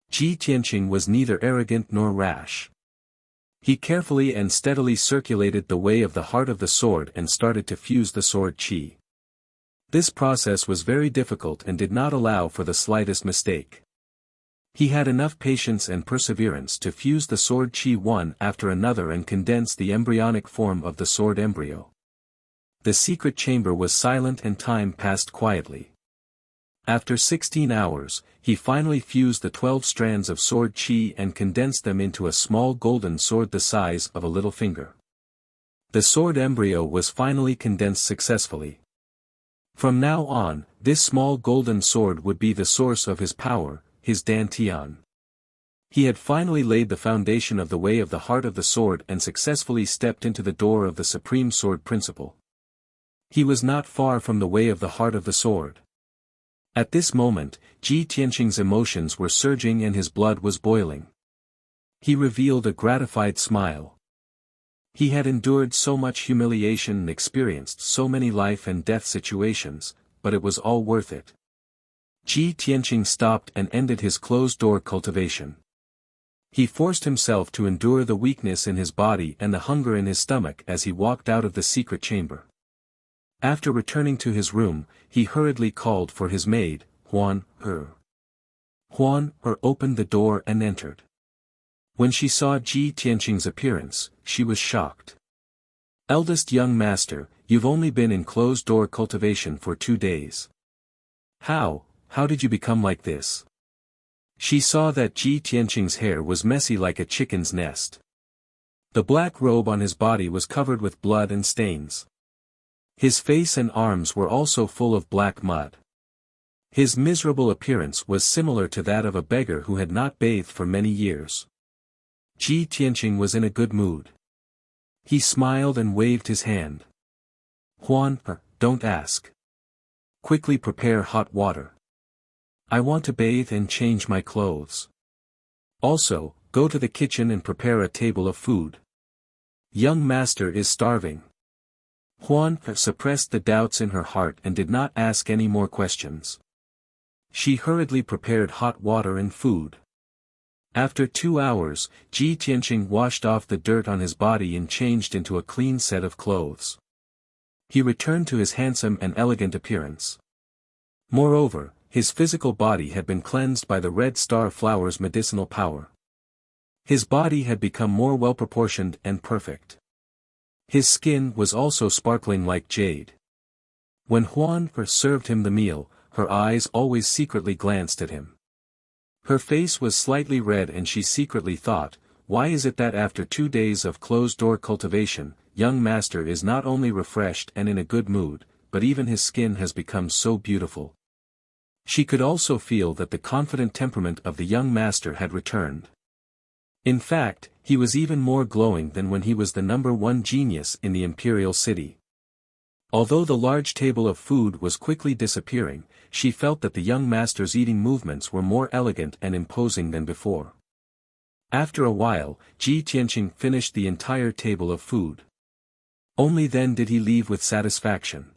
Ji Tianqing was neither arrogant nor rash. He carefully and steadily circulated the way of the heart of the sword and started to fuse the sword chi. This process was very difficult and did not allow for the slightest mistake. He had enough patience and perseverance to fuse the sword chi one after another and condense the embryonic form of the sword embryo. The secret chamber was silent and time passed quietly. After 16 hours, he finally fused the 12 strands of sword chi and condensed them into a small golden sword the size of a little finger. The sword embryo was finally condensed successfully. From now on, this small golden sword would be the source of his power, his dantian. He had finally laid the foundation of the way of the heart of the sword and successfully stepped into the door of the supreme sword principle. He was not far from the way of the heart of the sword. At this moment, Ji Tianqing's emotions were surging and his blood was boiling. He revealed a gratified smile. He had endured so much humiliation and experienced so many life and death situations, but it was all worth it. Ji Tianqing stopped and ended his closed-door cultivation. He forced himself to endure the weakness in his body and the hunger in his stomach as he walked out of the secret chamber. After returning to his room, he hurriedly called for his maid, Huan Er. Huan Er opened the door and entered. When she saw Ji Tianqing's appearance, she was shocked. "Eldest young master, you've only been in closed-door cultivation for 2 days. How did you become like this?" She saw that Ji Tianqing's hair was messy like a chicken's nest. The black robe on his body was covered with blood and stains. His face and arms were also full of black mud. His miserable appearance was similar to that of a beggar who had not bathed for many years. Ji Tianqing was in a good mood. He smiled and waved his hand. "Huan Er, don't ask. Quickly prepare hot water. I want to bathe and change my clothes. Also, go to the kitchen and prepare a table of food. Young master is starving." Huan Er suppressed the doubts in her heart and did not ask any more questions. She hurriedly prepared hot water and food. After 2 hours, Ji Tianqing washed off the dirt on his body and changed into a clean set of clothes. He returned to his handsome and elegant appearance. Moreover, his physical body had been cleansed by the red star flower's medicinal power. His body had become more well-proportioned and perfect. His skin was also sparkling like jade. When Huan Er served him the meal, her eyes always secretly glanced at him. Her face was slightly red and she secretly thought, why is it that after 2 days of closed-door cultivation, young master is not only refreshed and in a good mood, but even his skin has become so beautiful. She could also feel that the confident temperament of the young master had returned. In fact, he was even more glowing than when he was the #1 genius in the imperial city. Although the large table of food was quickly disappearing, she felt that the young master's eating movements were more elegant and imposing than before. After a while, Ji Tianqing finished the entire table of food. Only then did he leave with satisfaction.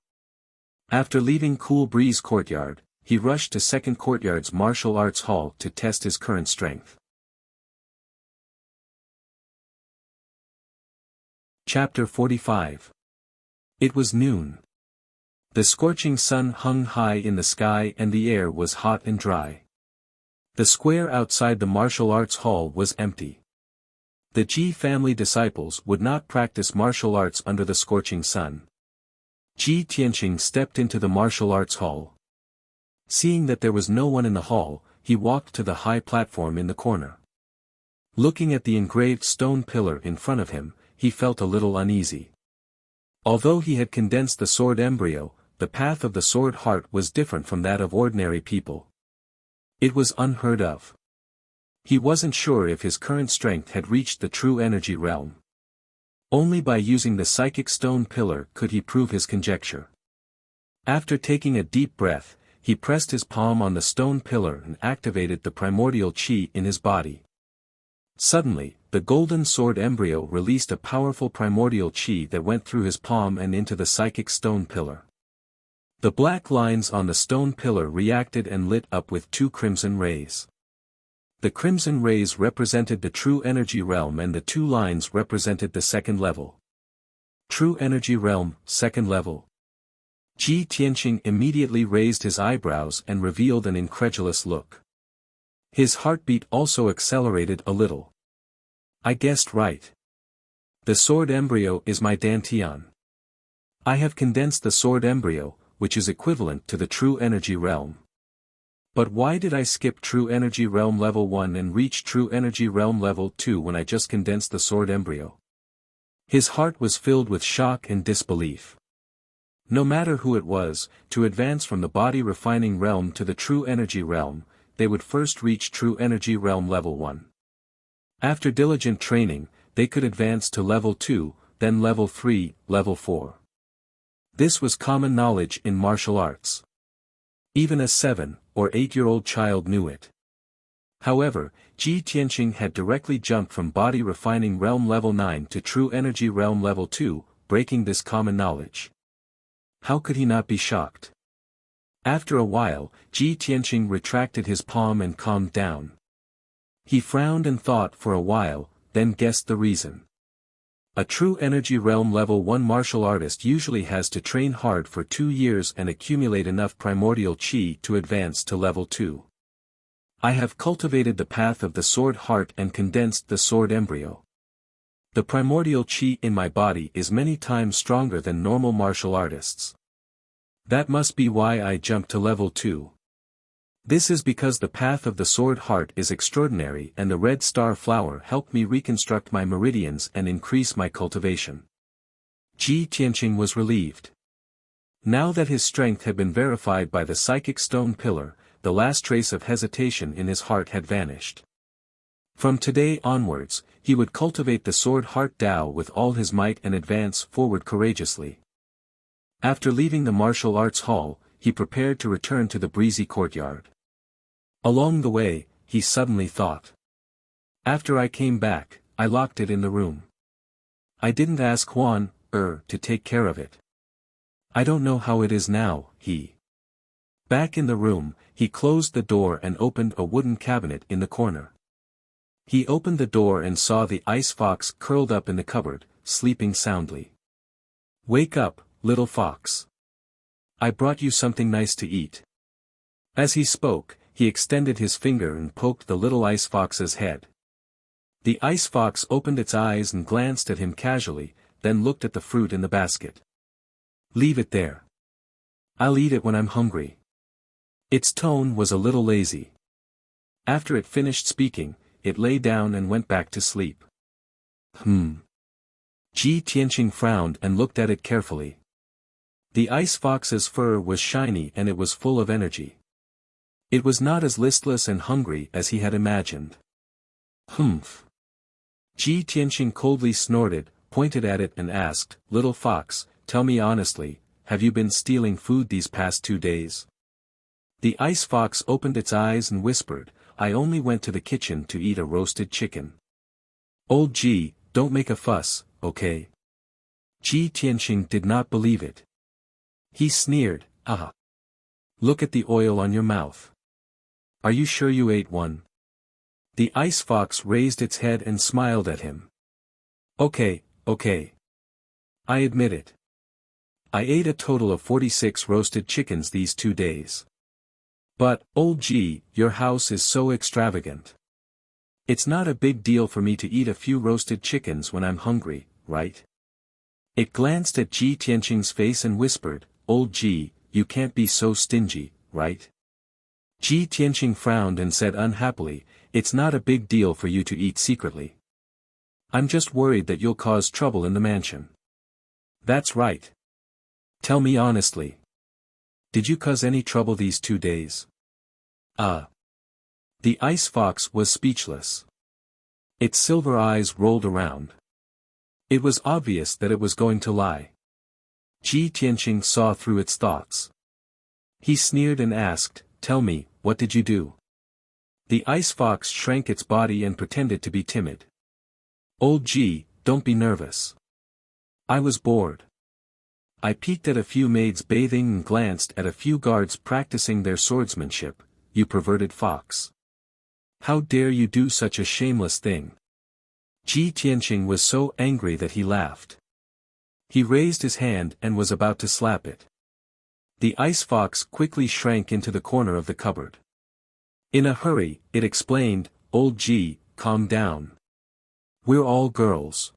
After leaving Cool Breeze Courtyard, he rushed to Second Courtyard's martial arts hall to test his current strength. Chapter 45. It was noon. The scorching sun hung high in the sky and the air was hot and dry. The square outside the martial arts hall was empty. The Ji family disciples would not practice martial arts under the scorching sun. Ji Tianqing stepped into the martial arts hall. Seeing that there was no one in the hall, he walked to the high platform in the corner. Looking at the engraved stone pillar in front of him, he felt a little uneasy. Although he had condensed the sword embryo, the path of the sword heart was different from that of ordinary people. It was unheard of. He wasn't sure if his current strength had reached the true energy realm. Only by using the psychic stone pillar could he prove his conjecture. After taking a deep breath, he pressed his palm on the stone pillar and activated the primordial chi in his body. Suddenly, the golden sword embryo released a powerful primordial chi that went through his palm and into the psychic stone pillar. The black lines on the stone pillar reacted and lit up with 2 crimson rays. The crimson rays represented the true energy realm and the two lines represented the second level. True energy realm, second level. Ji Tianqing immediately raised his eyebrows and revealed an incredulous look. His heartbeat also accelerated a little. I guessed right. The sword embryo is my Dantian. I have condensed the sword embryo, which is equivalent to the true energy realm. But why did I skip true energy realm level 1 and reach true energy realm level 2 when I just condensed the sword embryo? His heart was filled with shock and disbelief. No matter who it was, to advance from the body refining realm to the true energy realm, they would first reach true energy realm level 1. After diligent training, they could advance to level 2, then level 3, level 4. This was common knowledge in martial arts. Even a 7 or 8-year-old child knew it. However, Ji Tianqing had directly jumped from body refining realm level 9 to true energy realm level 2, breaking this common knowledge. How could he not be shocked? After a while, Ji Tianqing retracted his palm and calmed down. He frowned and thought for a while, then guessed the reason. A true energy realm level 1 martial artist usually has to train hard for 2 years and accumulate enough primordial qi to advance to level 2. I have cultivated the path of the sword heart and condensed the sword embryo. The primordial qi in my body is many times stronger than normal martial artists. That must be why I jumped to level 2. This is because the path of the sword heart is extraordinary and the red star flower helped me reconstruct my meridians and increase my cultivation. Ji Tianqing was relieved. Now that his strength had been verified by the psychic stone pillar, the last trace of hesitation in his heart had vanished. From today onwards, he would cultivate the sword heart Dao with all his might and advance forward courageously. After leaving the martial arts hall, he prepared to return to the breezy courtyard. Along the way, he suddenly thought. After I came back, I locked it in the room. I didn't ask Huan, to take care of it. I don't know how it is now, Back in the room, he closed the door and opened a wooden cabinet in the corner. He opened the door and saw the ice fox curled up in the cupboard, sleeping soundly. Wake up, little fox. I brought you something nice to eat. As he spoke, he extended his finger and poked the little ice fox's head. The ice fox opened its eyes and glanced at him casually, then looked at the fruit in the basket. Leave it there. I'll eat it when I'm hungry. Its tone was a little lazy. After it finished speaking, it lay down and went back to sleep. Ji Tianqing frowned and looked at it carefully. The ice fox's fur was shiny and it was full of energy. It was not as listless and hungry as he had imagined. Ji Tianqing coldly snorted, pointed at it and asked, Little fox, tell me honestly, have you been stealing food these past 2 days? The ice fox opened its eyes and whispered, I only went to the kitchen to eat a roasted chicken. Old Ji, don't make a fuss, okay? Ji Tianqing did not believe it. He sneered, Look at the oil on your mouth. Are you sure you ate one? The ice fox raised its head and smiled at him. Okay. I admit it. I ate a total of 46 roasted chickens these 2 days. But, old G, your house is so extravagant. It's not a big deal for me to eat a few roasted chickens when I'm hungry, right? It glanced at Ji Tianqing's face and whispered, Old Ji, you can't be so stingy, right? Ji Tianqing frowned and said unhappily, It's not a big deal for you to eat secretly. I'm just worried that you'll cause trouble in the mansion. That's right. Tell me honestly. Did you cause any trouble these 2 days? The ice fox was speechless. Its silver eyes rolled around. It was obvious that it was going to lie. Ji Tianqing saw through its thoughts. He sneered and asked, Tell me, what did you do? The ice fox shrank its body and pretended to be timid. Old Ji, don't be nervous. I was bored. I peeked at a few maids bathing and glanced at a few guards practicing their swordsmanship, you perverted fox. How dare you do such a shameless thing? Ji Tianqing was so angry that he laughed. He raised his hand and was about to slap it. The ice fox quickly shrank into the corner of the cupboard. In a hurry, it explained, "Old Ji, calm down. We're all girls.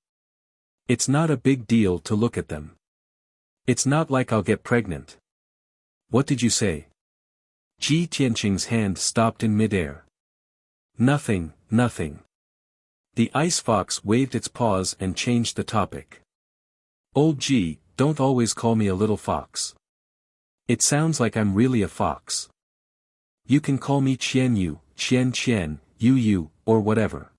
It's not a big deal to look at them. It's not like I'll get pregnant." "What did you say?" Ji Tianqing's hand stopped in midair. "Nothing, nothing." The ice fox waved its paws and changed the topic. "Old Ji, don't always call me a little fox. It sounds like I'm really a fox. You can call me Qian Yu, Qian Qian, Yu Yu, or whatever.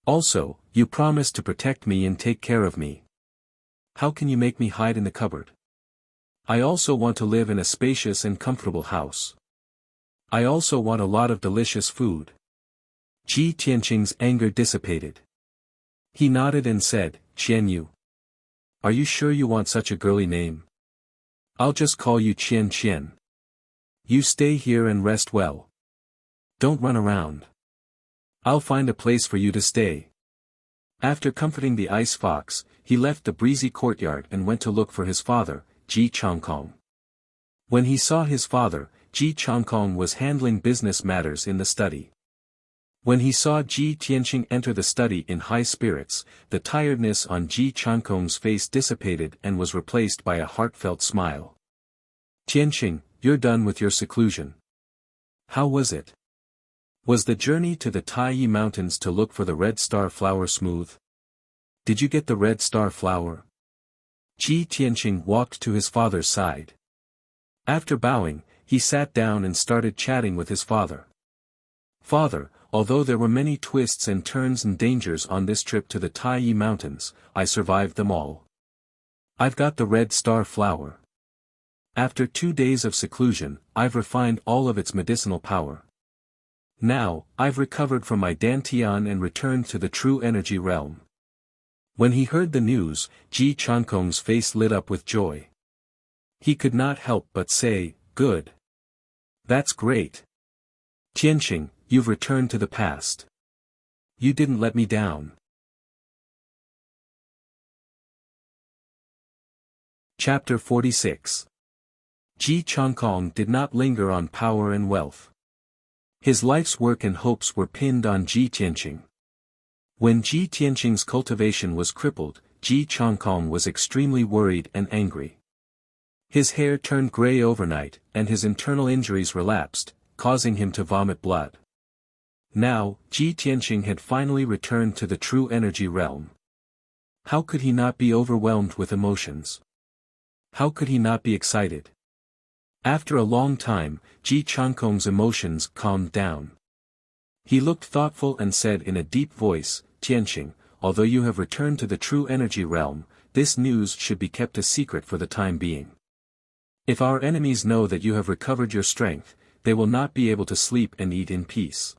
Also, you promised to protect me and take care of me. How can you make me hide in the cupboard? I also want to live in a spacious and comfortable house. I also want a lot of delicious food." Ji Tianqing's anger dissipated. He nodded and said, "Qian Yu. Are you sure you want such a girly name? I'll just call you Qian Qian. You stay here and rest well. Don't run around. I'll find a place for you to stay." After comforting the ice fox, he left the breezy courtyard and went to look for his father, Ji Changkong. When he saw his father, Ji Changkong was handling business matters in the study. When he saw Ji Tianqing enter the study in high spirits, the tiredness on Ji Changkong's face dissipated and was replaced by a heartfelt smile. "Tianqing, you're done with your seclusion. How was it? Was the journey to the Taiyi Mountains to look for the red star flower smooth? Did you get the red star flower?" Ji Tianqing walked to his father's side. After bowing, he sat down and started chatting with his father. "Father, although there were many twists and turns and dangers on this trip to the Taiyi Mountains, I survived them all. I've got the red star flower. After 2 days of seclusion, I've refined all of its medicinal power. Now, I've recovered from my dantian and returned to the true energy realm." When he heard the news, Ji Changkong's face lit up with joy. He could not help but say, "Good. That's great. Tianqing, you've returned to the past. You didn't let me down." Chapter 46. Ji Changkong did not linger on power and wealth. His life's work and hopes were pinned on Ji Tianqing. When Ji Tianqing's cultivation was crippled, Ji Changkong was extremely worried and angry. His hair turned gray overnight, and his internal injuries relapsed, causing him to vomit blood. Now, Ji Tianqing had finally returned to the true energy realm. How could he not be overwhelmed with emotions? How could he not be excited? After a long time, Ji Changkong's emotions calmed down. He looked thoughtful and said in a deep voice, "Tianqing, although you have returned to the true energy realm, this news should be kept a secret for the time being. If our enemies know that you have recovered your strength, they will not be able to sleep and eat in peace.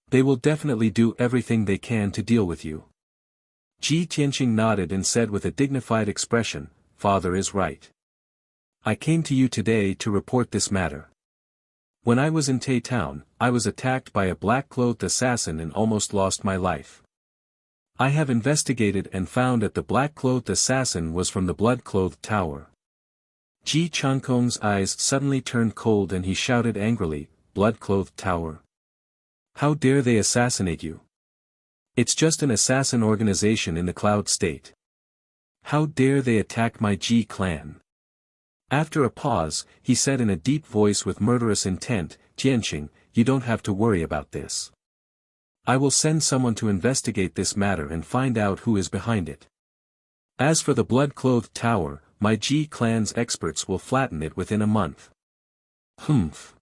They will definitely do everything they can to deal with you." Ji Tianqing nodded and said with a dignified expression, "Father is right. I came to you today to report this matter. When I was in Tai Town, I was attacked by a black-clothed assassin and almost lost my life. I have investigated and found that the black-clothed assassin was from the blood-clothed tower." Ji Changkong's eyes suddenly turned cold and he shouted angrily, "Blood-clothed tower? How dare they assassinate you? It's just an assassin organization in the cloud state. How dare they attack my Ji clan?" After a pause, he said in a deep voice with murderous intent, "Tianqing, you don't have to worry about this. I will send someone to investigate this matter and find out who is behind it. As for the blood-clothed tower, my Ji clan's experts will flatten it within a month." "Humph.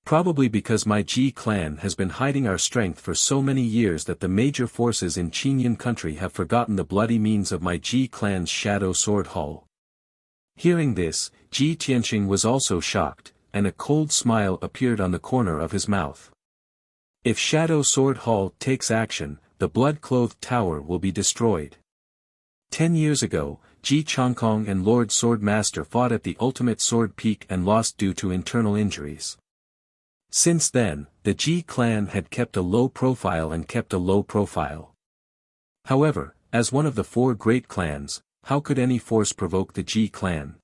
Probably because my Ji clan has been hiding our strength for so many years that the major forces in Qinyan country have forgotten the bloody means of my Ji clan's Shadow Sword Hall." Hearing this, Ji Tianqing was also shocked, and a cold smile appeared on the corner of his mouth. If Shadow Sword Hall takes action, the blood-clothed tower will be destroyed. 10 years ago, Ji Changkong and Lord Sword Master fought at the ultimate sword peak and lost due to internal injuries. Since then, the Ji clan had kept a low profile. However, as one of the four great clans, how could any force provoke the Ji clan?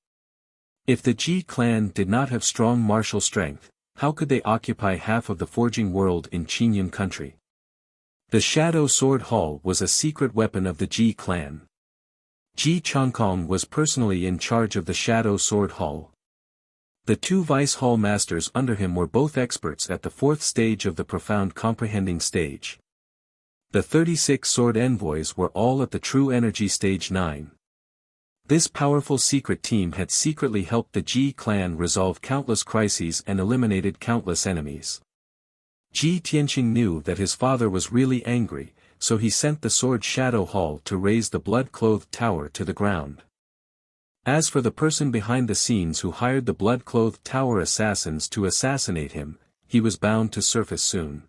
If the Ji clan did not have strong martial strength, how could they occupy half of the forging world in Qingyun country? The Shadow Sword Hall was a secret weapon of the Ji clan. Ji Changkong was personally in charge of the Shadow Sword Hall. The two vice hall masters under him were both experts at the fourth stage of the profound comprehending stage. The 36 sword envoys were all at the true energy stage 9. This powerful secret team had secretly helped the Ji clan resolve countless crises and eliminated countless enemies. Ji Tianqing knew that his father was really angry, so he sent the Sword Shadow Hall to raise the blood-clothed tower to the ground. As for the person behind the scenes who hired the blood-clothed tower assassins to assassinate him, he was bound to surface soon.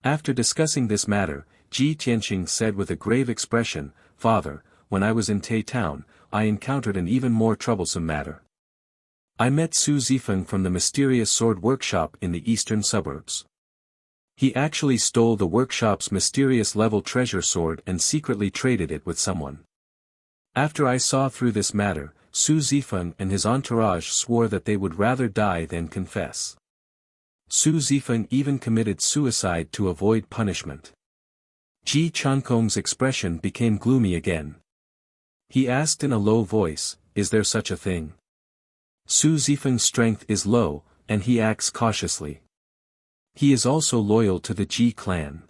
After discussing this matter, Ji Tianqing said with a grave expression, "Father, when I was in Tai Town, I encountered an even more troublesome matter. I met Su Zifeng from the mysterious sword workshop in the eastern suburbs. He actually stole the workshop's mysterious level treasure sword and secretly traded it with someone. After I saw through this matter, Su Zifeng and his entourage swore that they would rather die than confess. Su Zifeng even committed suicide to avoid punishment." Ji Changkong's expression became gloomy again. He asked in a low voice, "Is there such a thing?" Su Zifeng's strength is low, and he acts cautiously. He is also loyal to the Ji clan.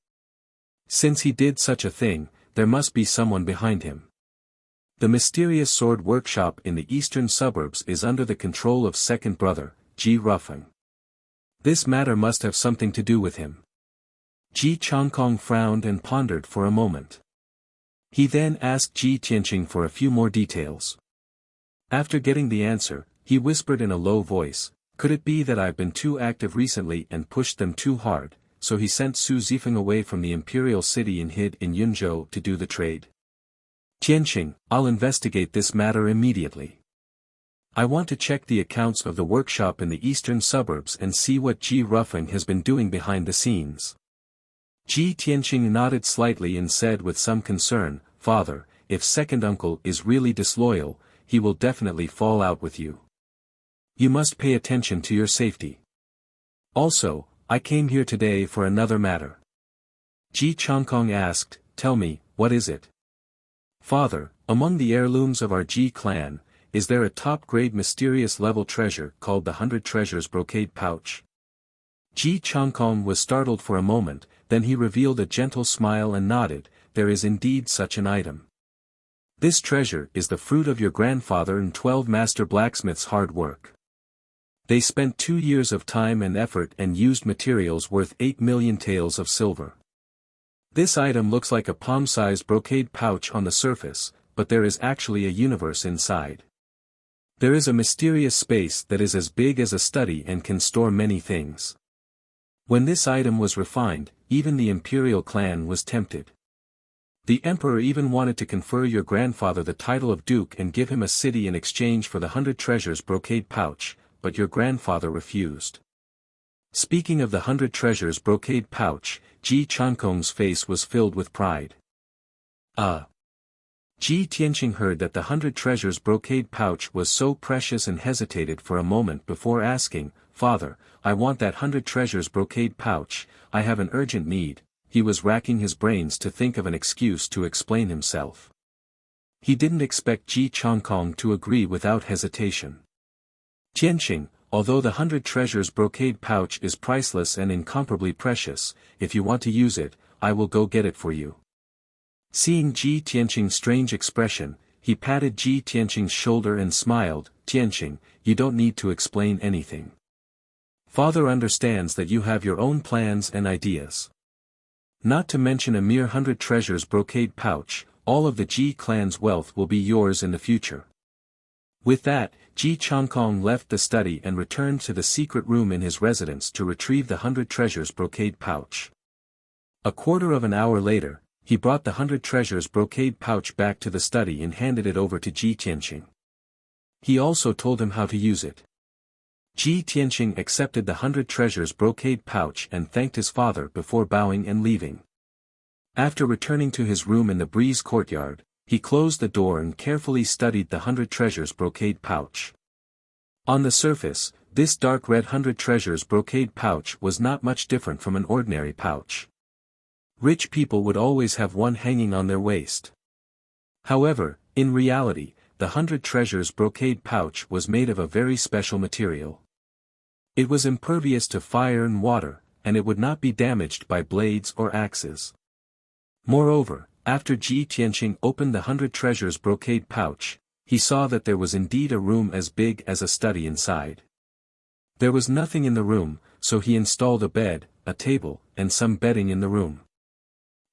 Since he did such a thing, there must be someone behind him. The mysterious sword workshop in the eastern suburbs is under the control of second brother, Ji Rufeng. This matter must have something to do with him. Ji Changkong frowned and pondered for a moment. He then asked Ji Tianqing for a few more details. After getting the answer, he whispered in a low voice, "Could it be that I've been too active recently and pushed them too hard?" So he sent Su Zifeng away from the imperial city and hid in Yunzhou to do the trade. "Tianqing, I'll investigate this matter immediately. I want to check the accounts of the workshop in the eastern suburbs and see what Ji Rufeng has been doing behind the scenes." Ji Tianqing nodded slightly and said with some concern, "Father, if second uncle is really disloyal, he will definitely fall out with you. You must pay attention to your safety. Also, I came here today for another matter." Ji Changkong asked, "Tell me, what is it?" "Father, among the heirlooms of our Ji clan, is there a top-grade mysterious level treasure called the 100 Treasures brocade pouch?" Ji Changkong was startled for a moment, then he revealed a gentle smile and nodded, "There is indeed such an item. This treasure is the fruit of your grandfather and 12 master blacksmiths' hard work. They spent 2 years of time and effort and used materials worth 8 million taels of silver. This item looks like a palm-sized brocade pouch on the surface, but there is actually a universe inside. There is a mysterious space that is as big as a study and can store many things. When this item was refined, even the imperial clan was tempted. The emperor even wanted to confer your grandfather the title of duke and give him a city in exchange for the 100 Treasures brocade pouch, but your grandfather refused." Speaking of the 100 Treasures brocade pouch, Ji Changkong's face was filled with pride. Ji Tianqing heard that the 100 Treasures brocade pouch was so precious and hesitated for a moment before asking, "Father, I want that 100 Treasures brocade pouch, I have an urgent need." He was racking his brains to think of an excuse to explain himself. He didn't expect Ji Changkong to agree without hesitation. "Tianqing, although the 100 Treasures brocade pouch is priceless and incomparably precious, if you want to use it, I will go get it for you." Seeing Ji Tianqing's strange expression, he patted Ji Tianqing's shoulder and smiled, "Tianqing, you don't need to explain anything. Father understands that you have your own plans and ideas. Not to mention a mere 100 Treasures brocade pouch, all of the Ji clan's wealth will be yours in the future." With that, Ji Changkong left the study and returned to the secret room in his residence to retrieve the 100 Treasures brocade pouch. A quarter of an hour later, he brought the 100 Treasures brocade pouch back to the study and handed it over to Ji Tianqing. He also told him how to use it. Ji Tianqing accepted the 100 treasures brocade pouch and thanked his father before bowing and leaving. After returning to his room in the breeze courtyard, he closed the door and carefully studied the 100 treasures brocade pouch. On the surface, this dark red 100 treasures brocade pouch was not much different from an ordinary pouch. Rich people would always have one hanging on their waist. However, in reality, the 100 treasures brocade pouch was made of a very special material. It was impervious to fire and water, and it would not be damaged by blades or axes. Moreover, after Ji Tianqing opened the 100 treasures brocade pouch, he saw that there was indeed a room as big as a study inside. There was nothing in the room, so he installed a bed, a table, and some bedding in the room.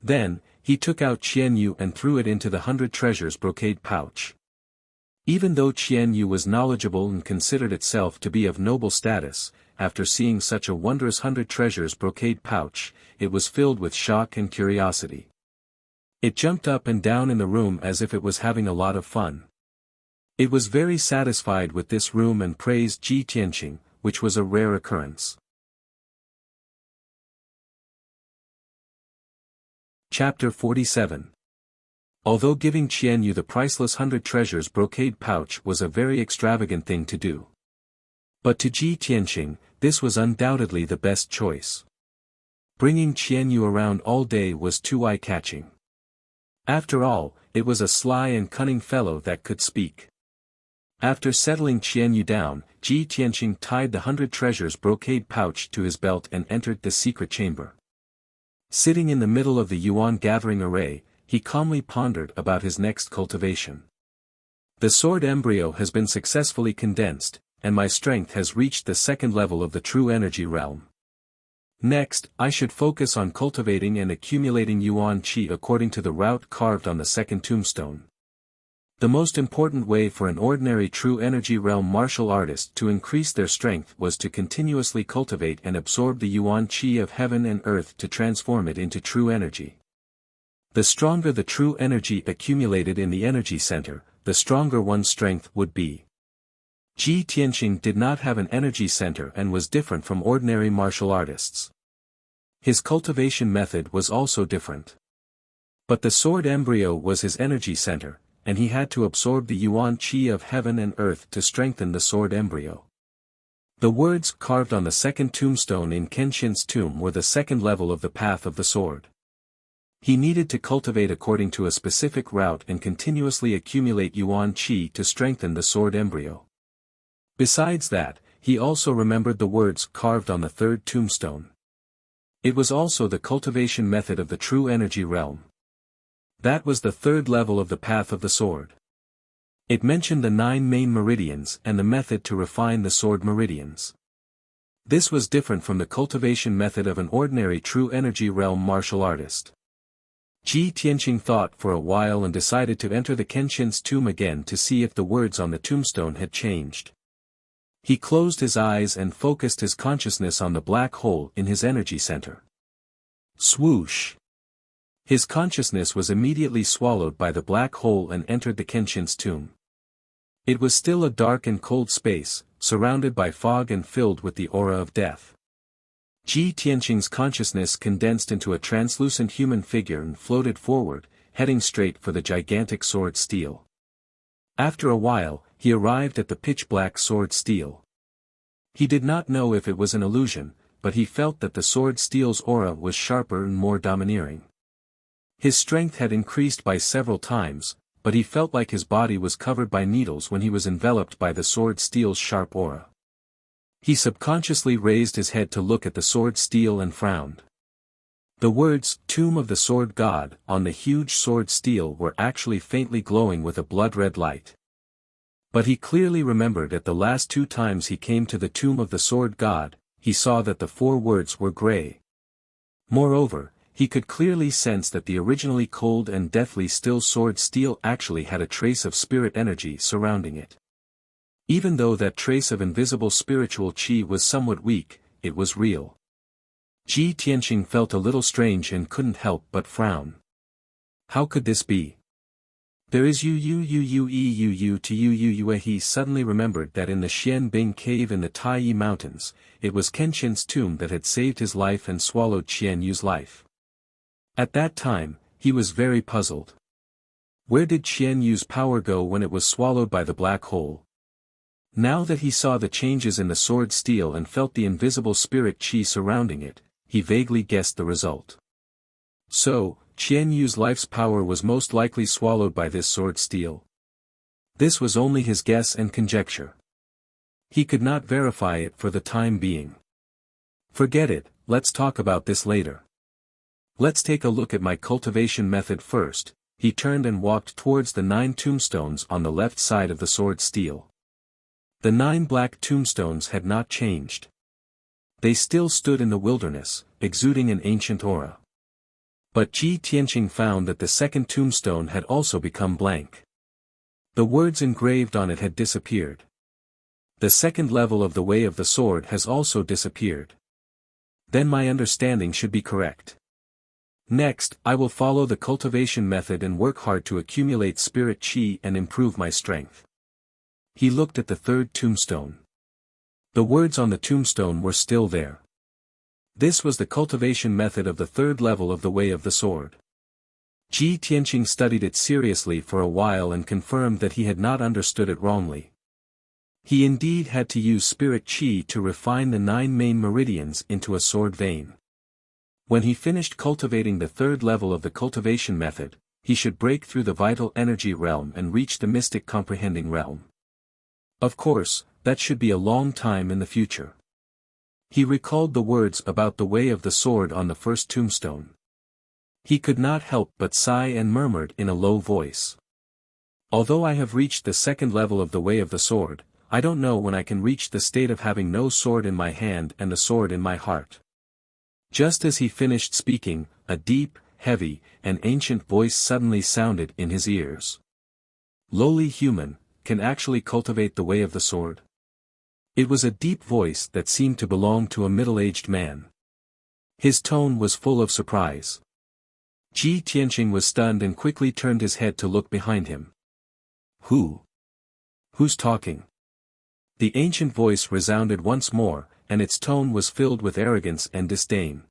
Then, he took out Qian Yu and threw it into the 100 treasures brocade pouch. Even though Qian Yu was knowledgeable and considered itself to be of noble status, after seeing such a wondrous 100 treasures brocade pouch, it was filled with shock and curiosity. It jumped up and down in the room as if it was having a lot of fun. It was very satisfied with this room and praised Ji Tianqing, which was a rare occurrence. Chapter 47. Although giving Qian Yu the priceless 100 treasures brocade pouch was a very extravagant thing to do. But to Ji Tianqing, this was undoubtedly the best choice. Bringing Qian Yu around all day was too eye-catching. After all, it was a sly and cunning fellow that could speak. After settling Qian Yu down, Ji Tianqing tied the 100 treasures brocade pouch to his belt and entered the secret chamber. Sitting in the middle of the yuan gathering array, he calmly pondered about his next cultivation. The sword embryo has been successfully condensed, and my strength has reached the second level of the true energy realm. Next, I should focus on cultivating and accumulating yuan qi according to the route carved on the second tombstone. The most important way for an ordinary true energy realm martial artist to increase their strength was to continuously cultivate and absorb the yuan qi of heaven and earth to transform it into true energy. The stronger the true energy accumulated in the energy center, the stronger one's strength would be. Ji Tianqing did not have an energy center and was different from ordinary martial artists. His cultivation method was also different. But the sword embryo was his energy center, and he had to absorb the yuan qi of heaven and earth to strengthen the sword embryo. The words carved on the second tombstone in Kenshin's tomb were the second level of the path of the sword. He needed to cultivate according to a specific route and continuously accumulate yuan qi to strengthen the sword embryo. Besides that, he also remembered the words carved on the third tombstone. It was also the cultivation method of the true energy realm. That was the third level of the path of the sword. It mentioned the 9 main meridians and the method to refine the sword meridians. This was different from the cultivation method of an ordinary true energy realm martial artist. Ji Tianqing thought for a while and decided to enter the Kenshin's tomb again to see if the words on the tombstone had changed. He closed his eyes and focused his consciousness on the black hole in his energy center. Swoosh! His consciousness was immediately swallowed by the black hole and entered the Kenshin's tomb. It was still a dark and cold space, surrounded by fog and filled with the aura of death. Ji Tianqing's consciousness condensed into a translucent human figure and floated forward, heading straight for the gigantic sword steel. After a while, he arrived at the pitch-black sword steel. He did not know if it was an illusion, but he felt that the sword steel's aura was sharper and more domineering. His strength had increased by several times, but he felt like his body was covered by needles when he was enveloped by the sword steel's sharp aura. He subconsciously raised his head to look at the sword steel and frowned. The words, "Tomb of the Sword God," on the huge sword steel were actually faintly glowing with a blood-red light. But he clearly remembered at the last 2 times he came to the Tomb of the Sword God, he saw that the 4 words were gray. Moreover, he could clearly sense that the originally cold and deathly still sword steel actually had a trace of spirit energy surrounding it. Even though that trace of invisible spiritual qi was somewhat weak, it was real. Ji Tianqing felt a little strange and couldn't help but frown. How could this be? There is you to you. He suddenly remembered that in the Xian Bing cave in the Taiyi Mountains, it was Kenshin's tomb that had saved his life and swallowed Qian Yu's life. At that time, he was very puzzled. Where did Qian Yu's power go when it was swallowed by the black hole? Now that he saw the changes in the sword steel and felt the invisible spirit qi surrounding it, he vaguely guessed the result. So, Qian Yu's life's power was most likely swallowed by this sword steel. This was only his guess and conjecture. He could not verify it for the time being. Forget it, let's talk about this later. Let's take a look at my cultivation method first. He turned and walked towards the 9 tombstones on the left side of the sword steel. The 9 black tombstones had not changed. They still stood in the wilderness, exuding an ancient aura. But Ji Tianqing found that the second tombstone had also become blank. The words engraved on it had disappeared. The second level of the way of the sword has also disappeared. Then my understanding should be correct. Next, I will follow the cultivation method and work hard to accumulate spirit qi and improve my strength. He looked at the third tombstone. The words on the tombstone were still there. This was the cultivation method of the third level of the way of the sword. Ji Tianqing studied it seriously for a while and confirmed that he had not understood it wrongly. He indeed had to use spirit qi to refine the 9 main meridians into a sword vein. When he finished cultivating the third level of the cultivation method, he should break through the vital energy realm and reach the mystic comprehending realm. Of course, that should be a long time in the future. He recalled the words about the way of the sword on the first tombstone. He could not help but sigh and murmured in a low voice. Although I have reached the second level of the way of the sword, I don't know when I can reach the state of having no sword in my hand and the sword in my heart. Just as he finished speaking, a deep, heavy, and ancient voice suddenly sounded in his ears. Lowly human, can actually cultivate the way of the sword? It was a deep voice that seemed to belong to a middle-aged man. His tone was full of surprise. Ji Tianqing was stunned and quickly turned his head to look behind him. Who's talking? The ancient voice resounded once more, and its tone was filled with arrogance and disdain.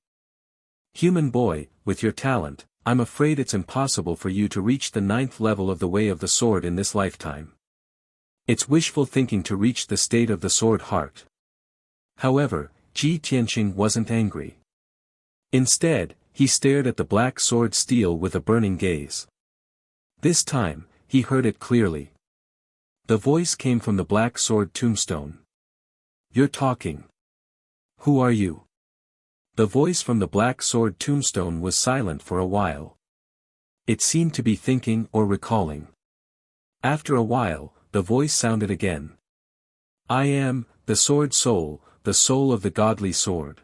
Human boy, with your talent, I'm afraid it's impossible for you to reach the 9th level of the way of the sword in this lifetime. It's wishful thinking to reach the state of the sword heart. However, Ji Tianqing wasn't angry. Instead, he stared at the black sword steel with a burning gaze. This time, he heard it clearly. The voice came from the black sword tombstone. You're talking. Who are you? The voice from the black sword tombstone was silent for a while. It seemed to be thinking or recalling. After a while, the voice sounded again. I am, the sword soul, the soul of the godly sword.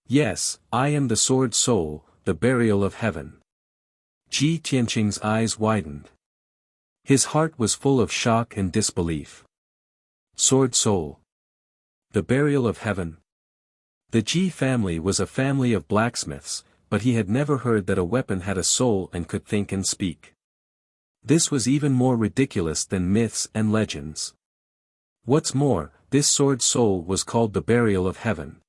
Yes, I am the sword soul, the burial of heaven. Ji Tianqing's eyes widened. His heart was full of shock and disbelief. Sword soul. The burial of heaven. The Ji family was a family of blacksmiths, but he had never heard that a weapon had a soul and could think and speak. This was even more ridiculous than myths and legends. What's more, this sword soul was called the burial of heaven.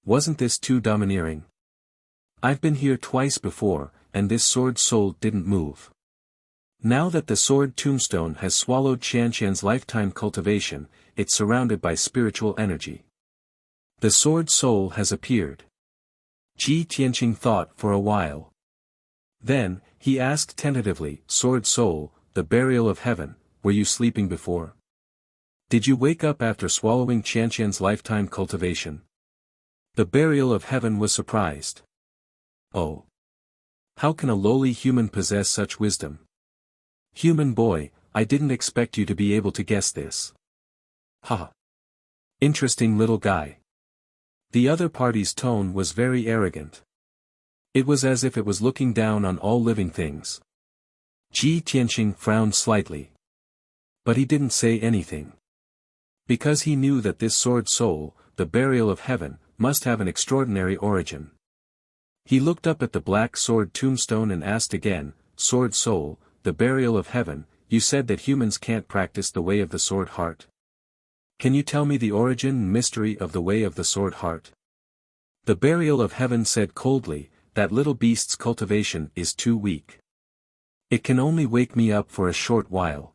Wasn't this too domineering? I've been here twice before, and this sword soul didn't move. Now that the sword tombstone has swallowed Qianqian's lifetime cultivation, it's surrounded by spiritual energy. The sword soul has appeared. Ji Tianqing thought for a while. Then, he asked tentatively, Sword soul, the burial of heaven, were you sleeping before? Did you wake up after swallowing Qianqian's lifetime cultivation? The burial of heaven was surprised. Oh. How can a lowly human possess such wisdom? Human boy, I didn't expect you to be able to guess this. Ha. Interesting little guy. The other party's tone was very arrogant. It was as if it was looking down on all living things. Ji Tianqing frowned slightly. But he didn't say anything. Because he knew that this sword soul, the burial of heaven, must have an extraordinary origin. He looked up at the black sword tombstone and asked again, Sword soul, the burial of heaven, you said that humans can't practice the way of the sword heart. Can you tell me the origin and mystery of the way of the sword heart? The burial of heaven said coldly, that little beast's cultivation is too weak. It can only wake me up for a short while.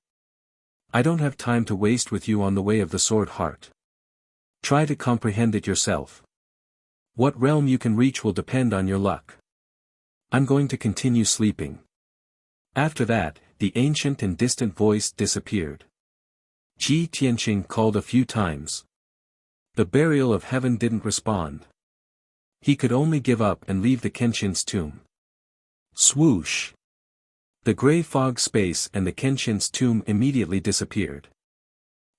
I don't have time to waste with you on the way of the sword heart. Try to comprehend it yourself. What realm you can reach will depend on your luck. I'm going to continue sleeping. After that, the ancient and distant voice disappeared. Ji Tianqing called a few times. The burial of heaven didn't respond. He could only give up and leave the Kenshin's tomb. Swoosh! The gray fog space and the Kenshin's tomb immediately disappeared.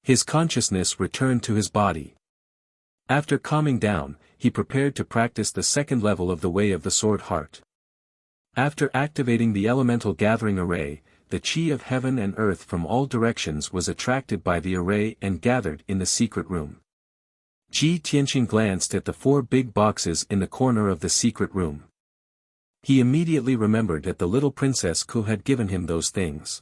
His consciousness returned to his body. After calming down, he prepared to practice the second level of the way of the sword heart. After activating the elemental gathering array, the chi of heaven and earth from all directions was attracted by the array and gathered in the secret room. Ji Tianqing glanced at the 4 big boxes in the corner of the secret room. He immediately remembered that the little princess Ku had given him those things.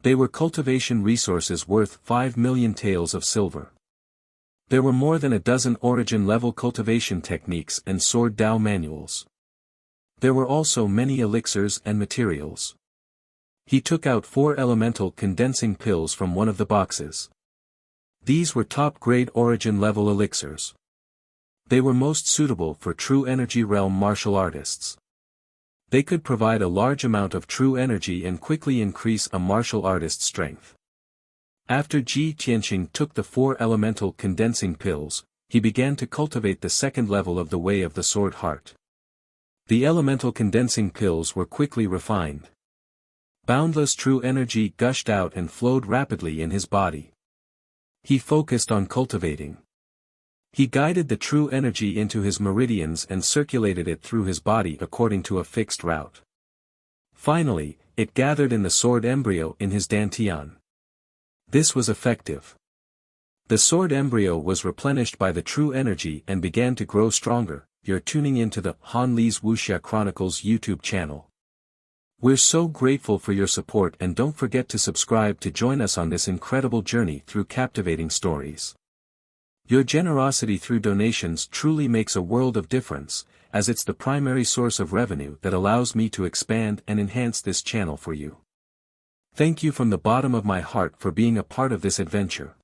They were cultivation resources worth 5 million taels of silver. There were more than a dozen origin-level cultivation techniques and sword Dao manuals. There were also many elixirs and materials. He took out 4 elemental condensing pills from one of the boxes. These were top-grade origin-level elixirs. They were most suitable for true energy realm martial artists. They could provide a large amount of true energy and quickly increase a martial artist's strength. After Ji Tianqing took the 4 elemental condensing pills, he began to cultivate the second level of the way of the sword heart. The elemental condensing pills were quickly refined. Boundless true energy gushed out and flowed rapidly in his body. He focused on cultivating. He guided the true energy into his meridians and circulated it through his body according to a fixed route. Finally, it gathered in the sword embryo in his dantian. This was effective. The sword embryo was replenished by the true energy and began to grow stronger. You're tuning into the Han Li's Wuxia Chronicles YouTube channel. We're so grateful for your support, and don't forget to subscribe to join us on this incredible journey through captivating stories. Your generosity through donations truly makes a world of difference, as it's the primary source of revenue that allows me to expand and enhance this channel for you. Thank you from the bottom of my heart for being a part of this adventure.